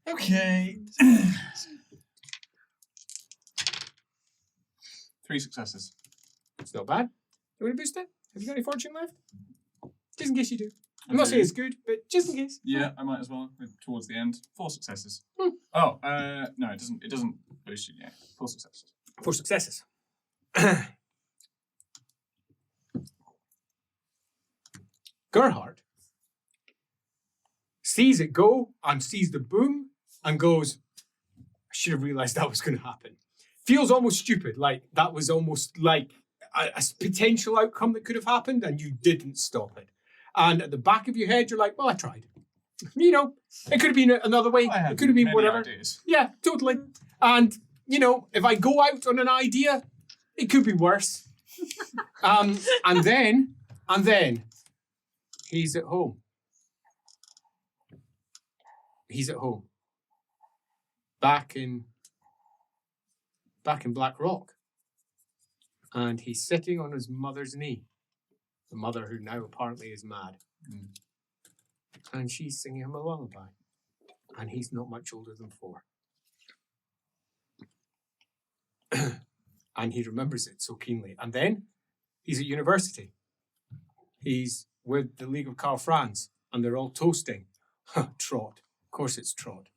Okay. 3 successes. It's not bad. You want to boost it? Have you got any fortune left? Just in case you do. I'm not saying it's good, but just in case. Yeah, I might as well. Towards the end, 4 successes. Oh, no, it doesn't. It doesn't boost you. Yeah, 4 successes. 4 successes. Gerhardt sees it go and sees the boom and goes, I should have realized that was going to happen. Feels almost stupid, like that was almost like a potential outcome that could have happened and you didn't stop it. And at the back of your head, you're like, well, I tried. You know, it could have been another way. It could have been whatever. Ideas. Yeah, totally. And, you know, if I go out on an idea, it could be worse. And then, he's at home. He's at home. Back in Black Rock. And he's sitting on his mother's knee. The mother who now apparently is mad. Mm. And she's singing him a lullaby. And he's not much older than 4. And he remembers it so keenly. And then he's at university. He's with the League of Karl Franz. And they're all toasting. Trot. Of course it's Trot.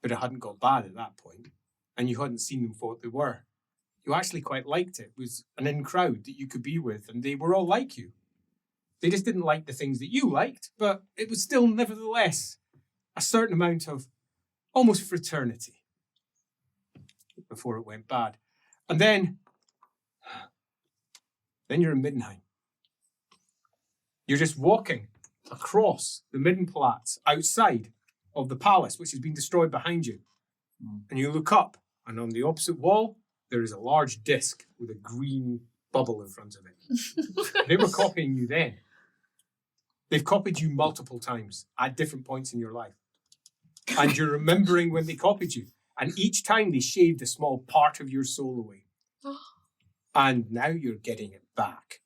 But it hadn't got bad at that point. And you hadn't seen them for what they were. You actually quite liked it. It was an in crowd that you could be with, and they were all like you. They just didn't like the things that you liked, but it was still nevertheless a certain amount of almost fraternity before it went bad. And then you're in Middenheim. You're just walking across the Middenplatz outside of the palace, which has been destroyed behind you. And you look up, and on the opposite wall, there is a large disc with a green bubble in front of it. They were copying you then. They've copied you multiple times at different points in your life. And you're remembering when they copied you. And each time they shaved a small part of your soul away. And now you're getting it back.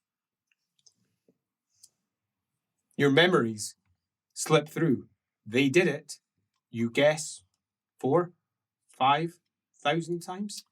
Your memories slip through. They did it, you guess, 4,000-5,000 times?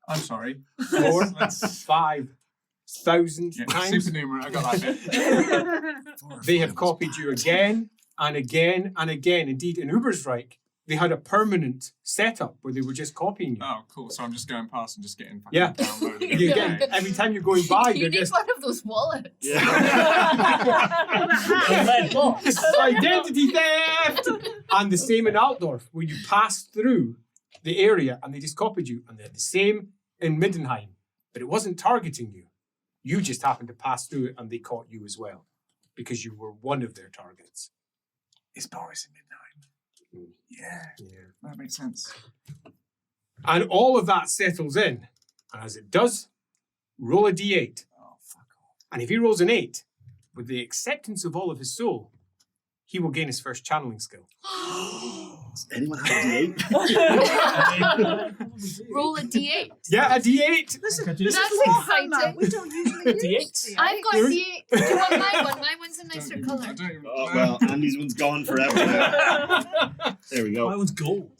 I'm sorry. 4,000-5,000 times? Supernumerate, I got that bit. They have copied you again and again and again. Indeed, in Ubersreich, they had a permanent setup where they were just copying you. Oh, cool. So I'm just going past and just getting yeah. downloaded. You get, every time you're going by, you they're need just... one of those wallets. Yeah. Identity theft! And the same in Altdorf, where you passed through the area and they just copied you. And they had the same in Middenheim. But it wasn't targeting you. You just happened to pass through it and they caught you as well. Because you were one of their targets. Is Boris in Middenheim? Yeah, that makes sense. And all of that settles in. And as it does, roll a d8. Oh, fuck off. And if he rolls an 8, with the acceptance of all of his soul, he will gain his first channeling skill. Does anyone have a D8? Roll a d8. Yeah, a d8. Listen, That's this is Warhammer. exciting. We don't usually use D8. I've got a d8. Do you want my one? My one's a nicer I colour. don't even. Oh, well, Andy's one's gone forever now. There we My go. one's gold.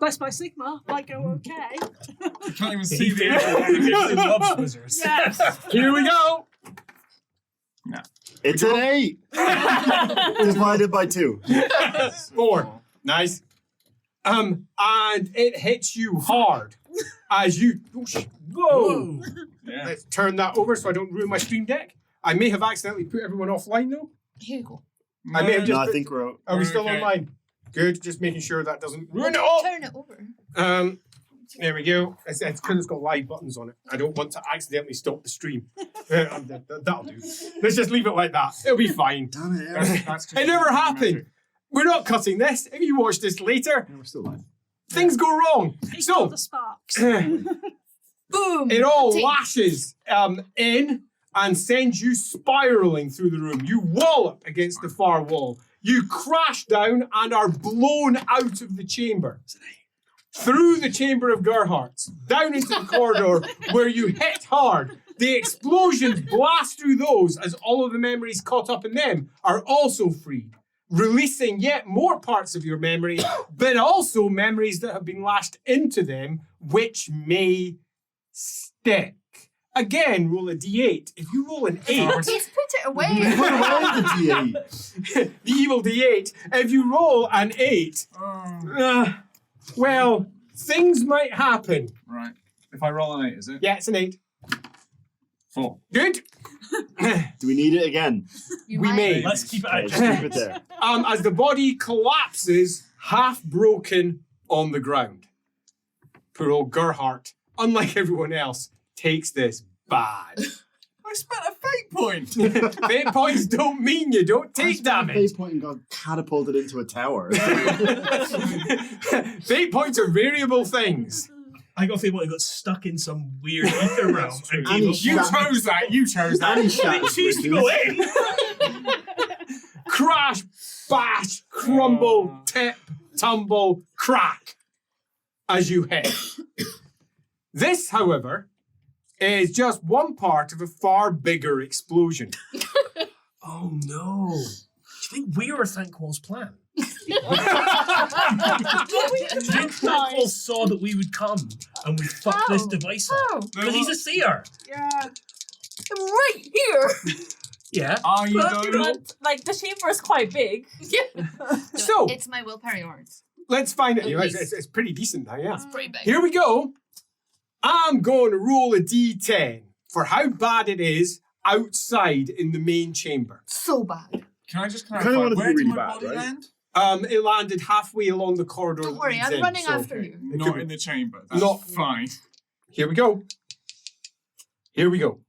Blessed by Sigma might go okay. You can't even see See the. the loves wizards. Yes. Here we go. It's an 8! Divided by 2. 4. Nice. And it hits you hard as you... Whoa! Yeah. Let's turn that over so I don't ruin my stream deck. I may have accidentally put everyone offline though. Here you go. I may have No, just... I think we're out. Are we still Okay. online? Good, just making sure that doesn't ruin it all. Turn it over. There we go. It's because it's got live buttons on it. I don't want to accidentally stop the stream. That'll do. Let's just leave it like that. It'll be fine. Damn it, That's It never happened. We're not cutting this. If you watch this later, we're still live. things go wrong. Take So all the sparks. Boom. it all Take- lashes in and sends you spiraling through the room. You wallop against the far wall. You crash down and are blown out of the chamber. Through the chamber of Gerhardt's, down into the corridor where you hit hard. The explosions blast through those as all of the memories caught up in them are also freed, releasing yet more parts of your memory, but also memories that have been lashed into them, which may stick. Again, roll a d8. If you roll an 8, He's put it away. Put away the D8. the evil d8, if you roll an 8, well, things might happen. Right. If I roll an 8, is it? Yeah, it's an 8. 4. Good. Do we need it again? You We might- may. Let's keep it Okay, out. just keep it there. As the body collapses, half broken on the ground. Poor old Gerhardt, unlike everyone else, takes this bad. I spent a fate point. Fate points don't mean you don't take damage. Fate point and got catapulted into a tower. Fate points are variable things. I got a feeling I got stuck in some weird ether realm. And And gave up. he You shot- chose that. You chose that. And he I shot didn't his choose to bridges. go in. Crash, bash, crumble, tip, tumble, crack as you hit. This, however, is just one part of a far bigger explosion. Oh no. Do you think we were Thankwall's plan? Do you think Thankwall saw that we would come and we fucked this device up? Oh, Because he's a seer. Yeah. I'm right here. Yeah. Are you But, going? but, like, the chamber is quite big. So, It's my will priorities. let's find it. At You know, it's, least. it's pretty decent now, yeah. It's pretty big. Here we go. I'm going to roll a d10 for how bad it is outside in the main chamber. So bad. Can I just kinda clarify? want it to be Where did really my bad, body right? land? It landed halfway along the corridor. Don't that worry, leads I'm in, running so after you. could Not be. in the chamber. That's Not- fine. Here we go. Here we go.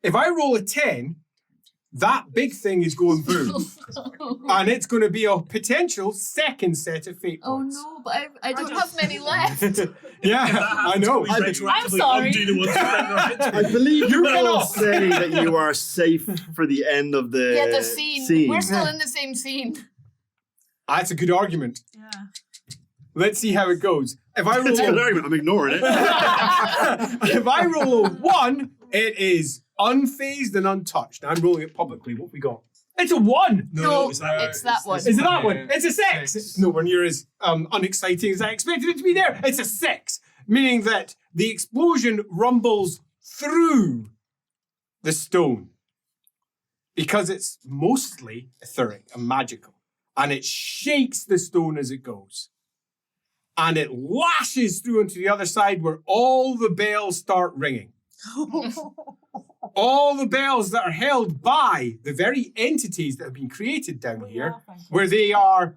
If I roll a 10, that big thing is going boom. And it's going to be a potential second set of fate Oh points. no, but I don't have many left. Yeah, If that I happens, know. can we retroactively sorry. undo the ones we spent right I believe you get will off. say that you are safe for the end of the Yeah, the scene. We're still in the same scene. That's a good argument. Yeah. Let's see how it goes. If I It's a good roll, argument. I'm ignoring it. if I roll a 1, it is unfazed and untouched. I'm rolling it publicly. What have we got? It's a 1. No, it's that one. It's that one. Is it that one? Yeah. It's a 6. It's nowhere near as unexciting as I expected it to be there. It's a 6, meaning that the explosion rumbles through the stone because it's mostly etheric and magical, and it shakes the stone as it goes. And it lashes through onto the other side where all the bells start ringing. All the bells that are held by the very entities that have been created down here, where they are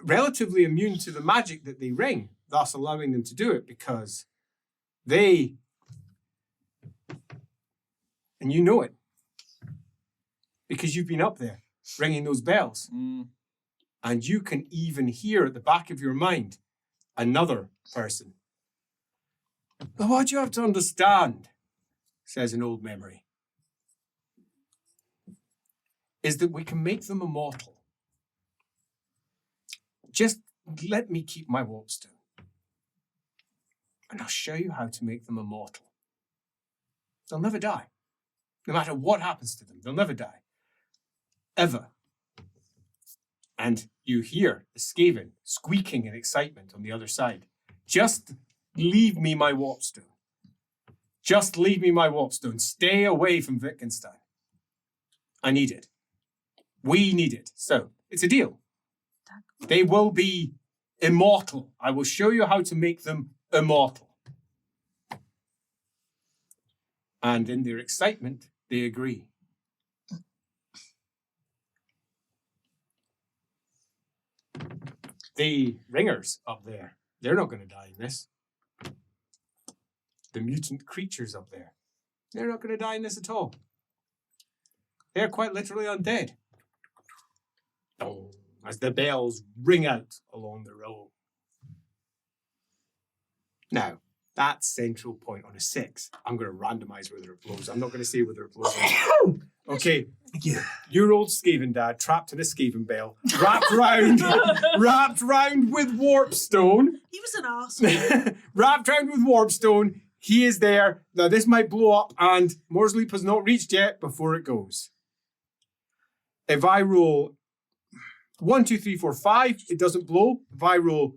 relatively immune to the magic that they ring, thus allowing them to do it because they, and you know it, because you've been up there ringing those bells. And you can even hear at the back of your mind another person. But what you have to understand, says an old memory, is that we can make them immortal. Just let me keep my warpstone, and I'll show you how to make them immortal. They'll never die. No matter what happens to them, they'll never die. Ever. And you hear the Skaven squeaking in excitement on the other side. Just leave me my warpstone. Just leave me my warpstone. Stay away from Wittgenstein. I need it. We need it. So, it's a deal. They will be immortal. I will show you how to make them immortal. And in their excitement, they agree. The ringers up there, they're not going to die in this. The mutant creatures up there, they're not going to die in this at all. They're quite literally undead. Oh, as the bells ring out along the row. Now, that's central point on a 6. I'm going to randomize whether it blows. I'm not going to say whether it blows. Okay, your old Skaven dad trapped in a Skaven bell, wrapped round with warpstone. He was an arsehole. Wrapped round with warpstone. He is there. Now, this might blow up, and Moore's Leap has not reached yet before it goes. If I roll 1, 2, 3, 4, 5, it doesn't blow. If I roll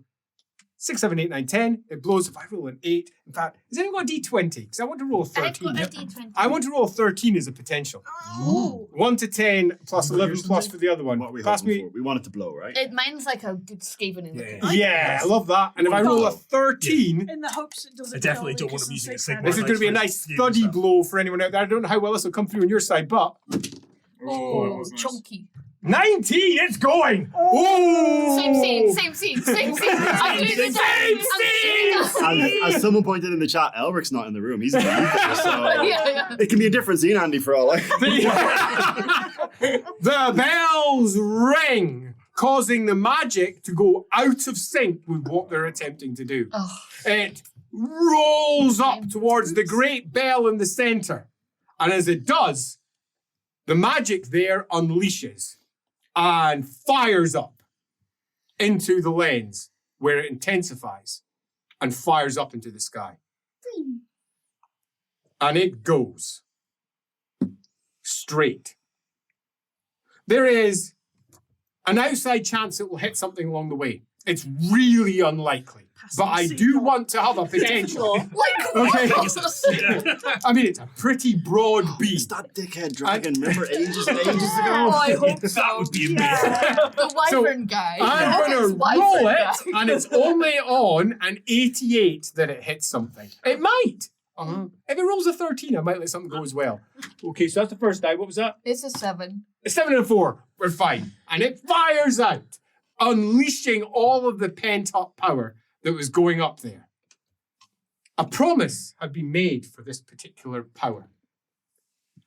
6, 7, 8, 9, 10, it blows. If I roll an 8, in fact, has anyone got a D20? Because I want to roll a 13. I've got a D20. I want to roll a 13 as a potential. Ooh. 1 to 10 plus 11 plus for the other one. What are we Pass hoping me. for? We want it to blow, right? Mine's like a good Skaven in the Yeah. corner. Yeah, I love that. And if I roll a 13, In the hopes it doesn't I definitely kill don't want because them using I'm a sick Sigmar. of this is it. going to be a Nice nice for study stuff. blow for anyone out there. I don't know how well this will come through on your side, but that Oh, was nice. chunky. 19, it's going. Oh! Same scene. I'm doing the Same As someone pointed in the chat, Elric's not in the room. He's in the room, so Yeah. it can be a different scene, Andy, for all I. The bells ring, causing the magic to go out of sync with what they're attempting to do. Oh, It rolls up towards the great bell in the center. And as it does, the magic there unleashes and fires up into the lens where it intensifies and fires up into the sky. And it goes straight. There is an outside chance it will hit something along the way. It's really unlikely. But I do want to have a potential. Okay. I mean, it's a pretty broad It's beat. that dickhead dragon. Remember ages and ages ago? I hope so. That would be amazing. The wyvern guy. I'm Elric's going to wyvern roll guy. it, and it's only on an 88 that it hits something. It might. If it rolls a 13, I might let something go as well. Okay, so that's the first die. What was that? It's a 7. A 7 and a 4. We're fine. And it fires out, unleashing all of the pent-up power that was going up there. A promise had been made for this particular power.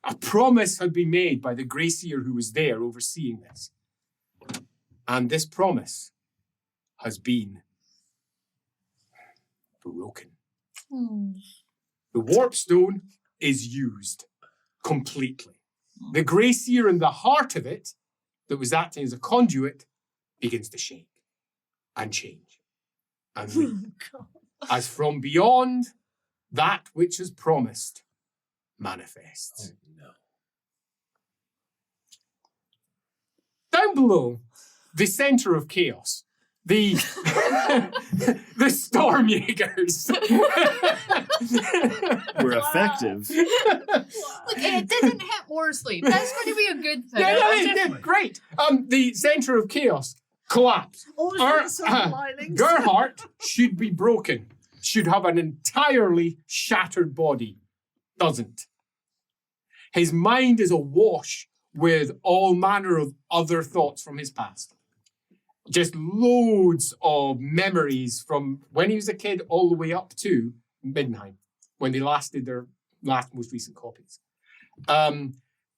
A promise had been made by the Greyseer who was there overseeing this. And this promise has been broken. The warpstone is used completely. The Greyseer in the heart of it, that was acting as a conduit, begins to shake and change. And leave. As from beyond, that which is promised manifests. No. Down below, the center of chaos, the the Sturm Jaegers. We're effective. Look, it didn't hit Worsley. That's going to be a good thing. Yeah, great. The center of chaos collapse. Always with the silver linings. Gerhardt should be broken. Should have an entirely shattered body. Doesn't. His mind is awash with all manner of other thoughts from his past. Just loads of memories from when he was a kid all the way up to Middenheim, when they last did their most recent copies.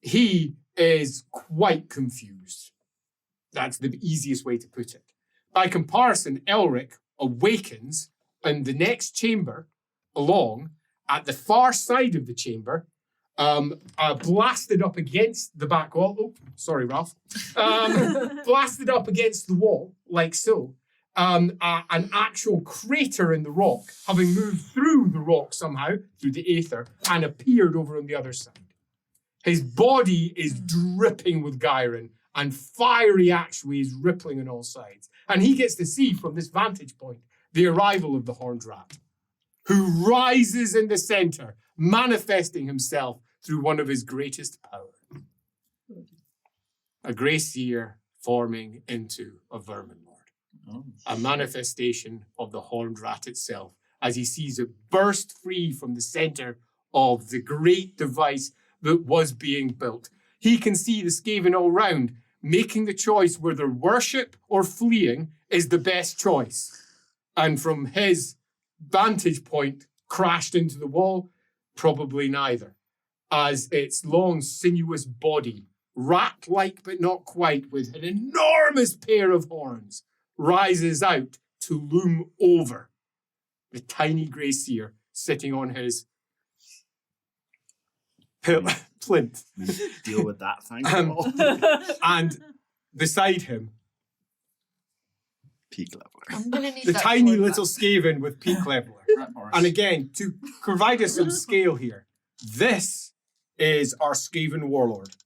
He is quite confused. That's the easiest way to put it. By comparison, Elric awakens in the next chamber along at the far side of the chamber, blasted up against the back wall. Oh, sorry, Ralph. Blasted up against the wall, like so. An actual crater in the rock, having moved through the rock somehow, through the aether, and appeared over on the other side. His body is dripping with gyrin, and fiery actuaries rippling on all sides. And he gets to see from this vantage point the arrival of the horned rat, who rises in the center, manifesting himself through one of his greatest powers. A Greyseer forming into a vermin lord. A manifestation of the horned rat itself, as he sees it burst free from the center of the great device that was being built. He can see the Skaven all round, making the choice whether worship or fleeing is the best choice. and from his vantage point crashed into the wall? Probably neither, as its long, sinuous body, rat-like but not quite, with an enormous pair of horns, rises out to loom over the tiny grey seer sitting on his plinth. Deal with that thing. And beside him, Peak leveler. I'm gonna need the that tiny sword little back. Skaven with peak leveler. And again, to provide us some scale here, this is our Skaven warlord.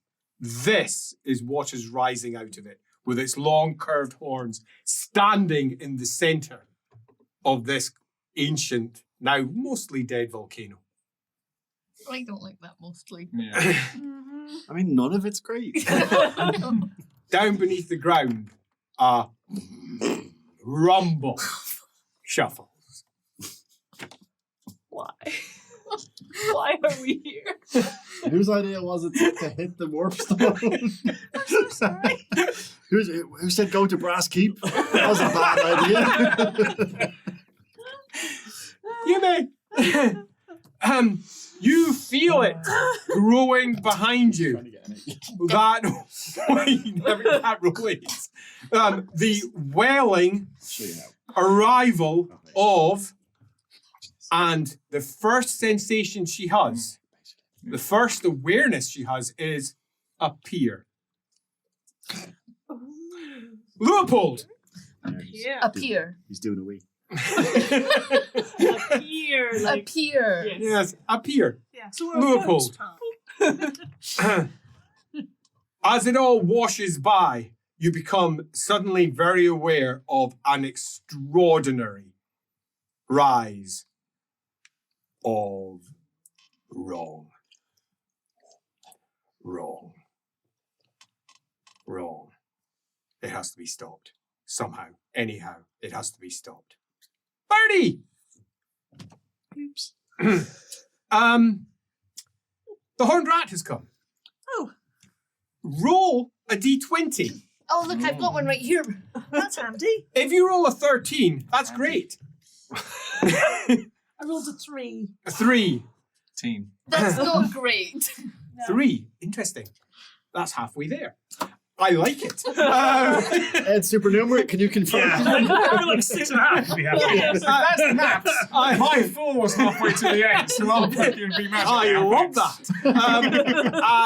This is what is rising out of it, with its long curved horns, standing in the center of this ancient, now mostly dead volcano. I don't like that mostly. Yeah. I mean, none of it's great. Down beneath the ground, a rumble shuffles. Why? Why are we here? Whose idea was it to hit the warpstone? I'm so sorry. Who said go to Brass Keep? That was a bad idea. You may. You feel it growing behind you. That relates. The welling arrival of, and the first sensation she has, the first awareness she has is appear. Leopold! Yeah. Appear. He's doing a wee. Appear. Like, Appear. yes. Yes, appear. Yeah, so we're Leopold. As it all washes by, you become suddenly very aware of an extraordinary rise of wrong. Wrong. Wrong. It has to be stopped. Somehow. Anyhow, it has to be stopped. Birdie! Oops. The horned rat has come. Oh. Roll a d20. Oh, look, I've got one right here. That's handy. If you roll a 13, that's great. I rolled a 3. A 3. Team. That's not great. No. 3. Interesting. That's halfway there. I like it. Ed Supernumerate, can you confirm? Yeah, we're like 6.5 to be happy. Yes, that's the maps. My 4 was halfway to the 8, so I'll fucking be magic. I love that.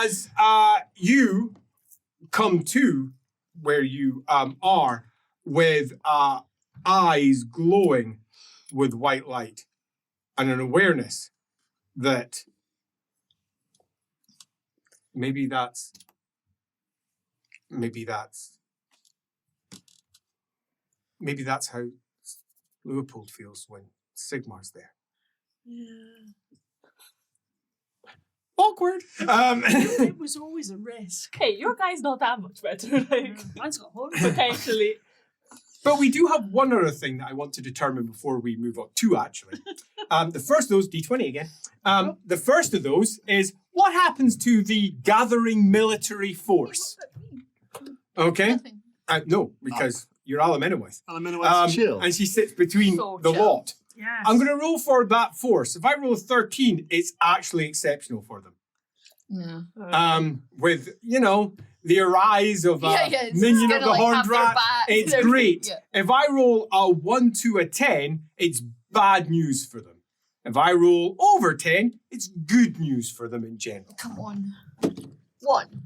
As you come to where you are with eyes glowing with white light and an awareness that maybe that's how Leopold feels when Sigmar's there. Yeah. Awkward. It was always a risk. hey, your guy's not that much better. Like, Mine's got horns. potentially. But we do have one other thing that I want to determine before we move on. 2, actually. The first of those, D20 again. The first of those is what happens to the gathering military force? Okay? Nothing. No, because you're Alaminowith. Alaminowith's chill. And she sits between So the chill. lot. Yes. I'm going to roll for that force. If I roll a 13, it's actually exceptional for them. Yeah. With, the arise of a It's minion gonna, of the like, horned have their rat, back it's and everything. great. Yeah. If I roll a 1 to a 10, it's bad news for them. If I roll over 10, it's good news for them in general. Come on. 1.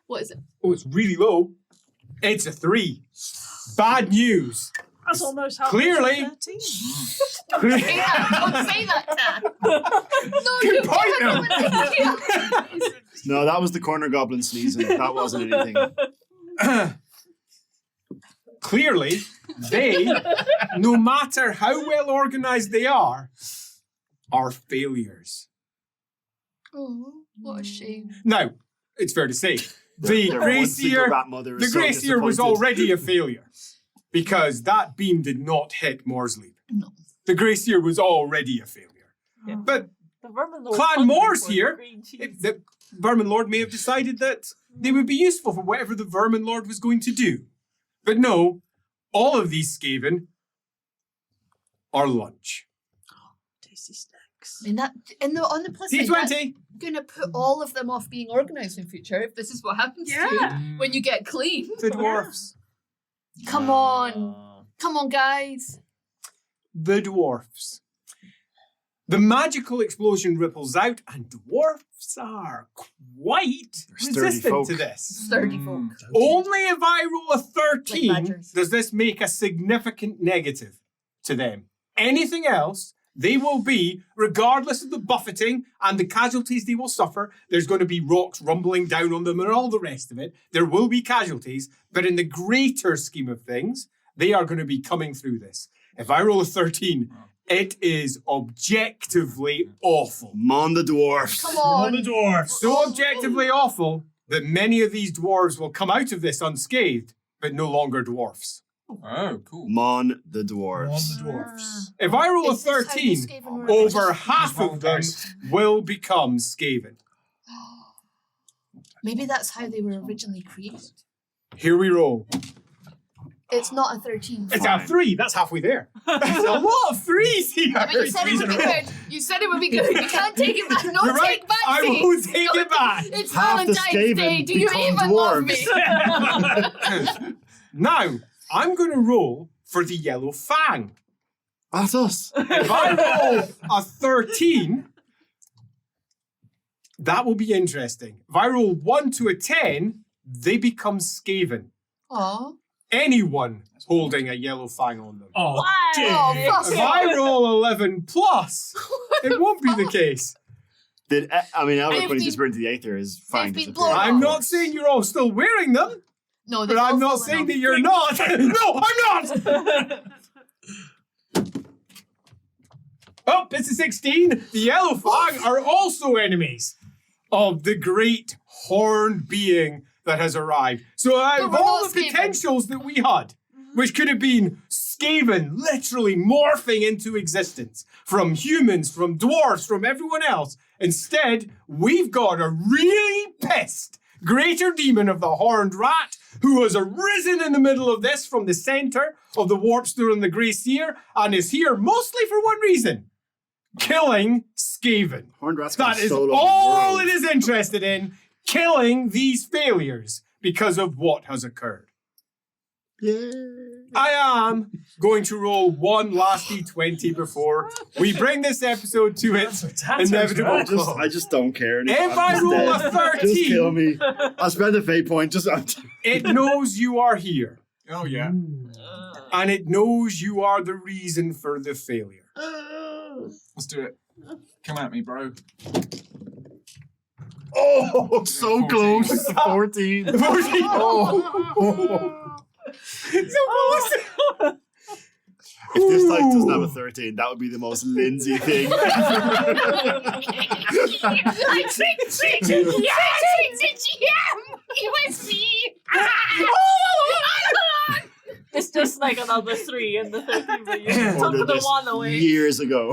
What is it? Oh, it's really low. It's a 3. Bad news. That's almost half. Clearly. 13. Don't say that. Don't say that, Dad. No, Good you point, give everyone an idea. No, that was the corner goblin sneezing. That wasn't anything. Clearly, they, no matter how well organized they are failures. Oh, what a shame. Now, it's fair to say, the Their Grey one single Seer, rat mother the is so Grey Seer was disappointed. already a failure because that beam did not hit Morsleep. No. The Grey Seer was already a failure. Yeah. But The Vermin Lord Clan hungry Moore's for the here. green cheese. the Vermin Lord may have decided that they would be useful for whatever the Vermin Lord was going to do. But no, all of these Skaven or lunch? Tasty snacks. And on the plus side, that's D20. going to put all of them off being organised in future if this is what happens to Yeah. you when you get clean. The dwarfs. Come on. Come on, guys. The dwarfs. The magical explosion ripples out, and dwarfs are quite sturdy resistant folk. to this. Sturdy folk. Only if I roll a 13 Like badgers. does this make a significant negative to them. Anything else, they will be, regardless of the buffeting and the casualties they will suffer, there's going to be rocks rumbling down on them and all the rest of it. There will be casualties, but in the greater scheme of things, they are going to be coming through this. If I roll a 13, it is objectively awful. Mon the dwarfs. Come On on. the dwarfs. So objectively awful that many of these dwarves will come out of this unscathed, but no longer dwarfs. Oh, cool. Mon the On dwarfs. the dwarfs. If I roll a Is this how the 13, Skaven work? over half wrong of them dice. will become Skaven. Maybe that's how they were originally created. Here we roll. It's not a 13. It's Fine. a 3. That's halfway there. There's a lot of 3s here. But you said it would be good. You said it would be good. You can't take it back. No You're right. take back. I will take it back. It's Half the Valentine's Skaven Day. Do you become even love me? dwarves. Now, I'm going to roll for the Yellow Fang. That's us. If I roll a 13, that will be interesting. If I roll 1 to a 10, they become Skaven. Aw. Anyone holding a Yellow Fang on them. Oh, Why? Oh, dude. fuck. If I roll 11 plus, it won't be the case. Albert, They've when he been- just burned to the Aether, is fine. been disappeared. blown I'm off. not saying you're all still wearing them, No, but I'm not saying that you're not. No, I'm not. Oh, it's a 16. The Yellow Fang are also enemies of the great horned being that has arrived. So out No, of we're all not the Skaven. potentials that we had, which could have been Skaven literally morphing into existence from humans, from dwarves, from everyone else, instead, we've got a really pissed greater demon of the horned rat who has arisen in the middle of this from the center of the warpstone and the grey seer and is here mostly for one reason. Killing Skaven. Horned rats That can is solo the all world. it is interested in. Killing these failures because of what has occurred. I am going to roll one last d20 before we bring this episode to its inevitable right. close. I just don't care anymore. If I'm I just roll a dead. Just kill 13, me. I'll spend a fate point. Just it knows you are here. Oh, yeah. And it knows you are the reason for the failure. Let's do it. Come at me, bro. Oh, so close. 14. 14. Oh. So close. If this dice doesn't have a 13, that would be the most Lindsay thing. I tricked you! It was me! It's just like another 3 in the 13, but you Ordered took the this 1 away. years ago.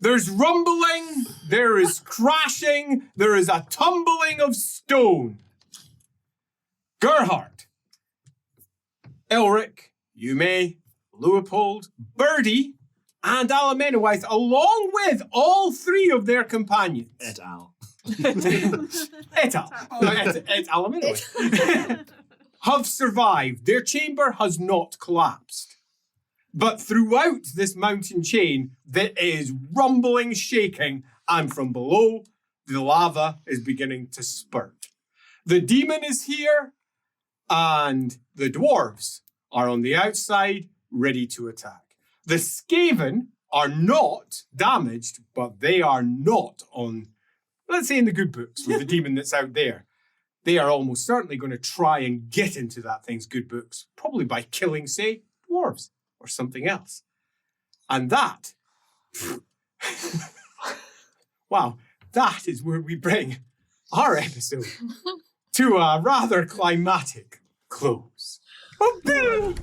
There's rumbling, there is crashing, there is a tumbling of stone. Gerhardt, Elric, Yume, Leopold, Birdie, and Alamenowith, along with all 3 of their companions. Et al. Et al. No, et Alamenowith. Have survived. Their chamber has not collapsed. But throughout this mountain chain, there is rumbling, shaking, and from below, the lava is beginning to spurt. The demon is here, and the dwarves are on the outside, ready to attack. The Skaven are not damaged, but they are not on, let's say in the good books, with the demon that's out there. They are almost certainly going to try and get into that thing's good books, probably by killing, say, dwarves or something else. And that, wow, that is where we bring our episode to a rather climatic close. Oh,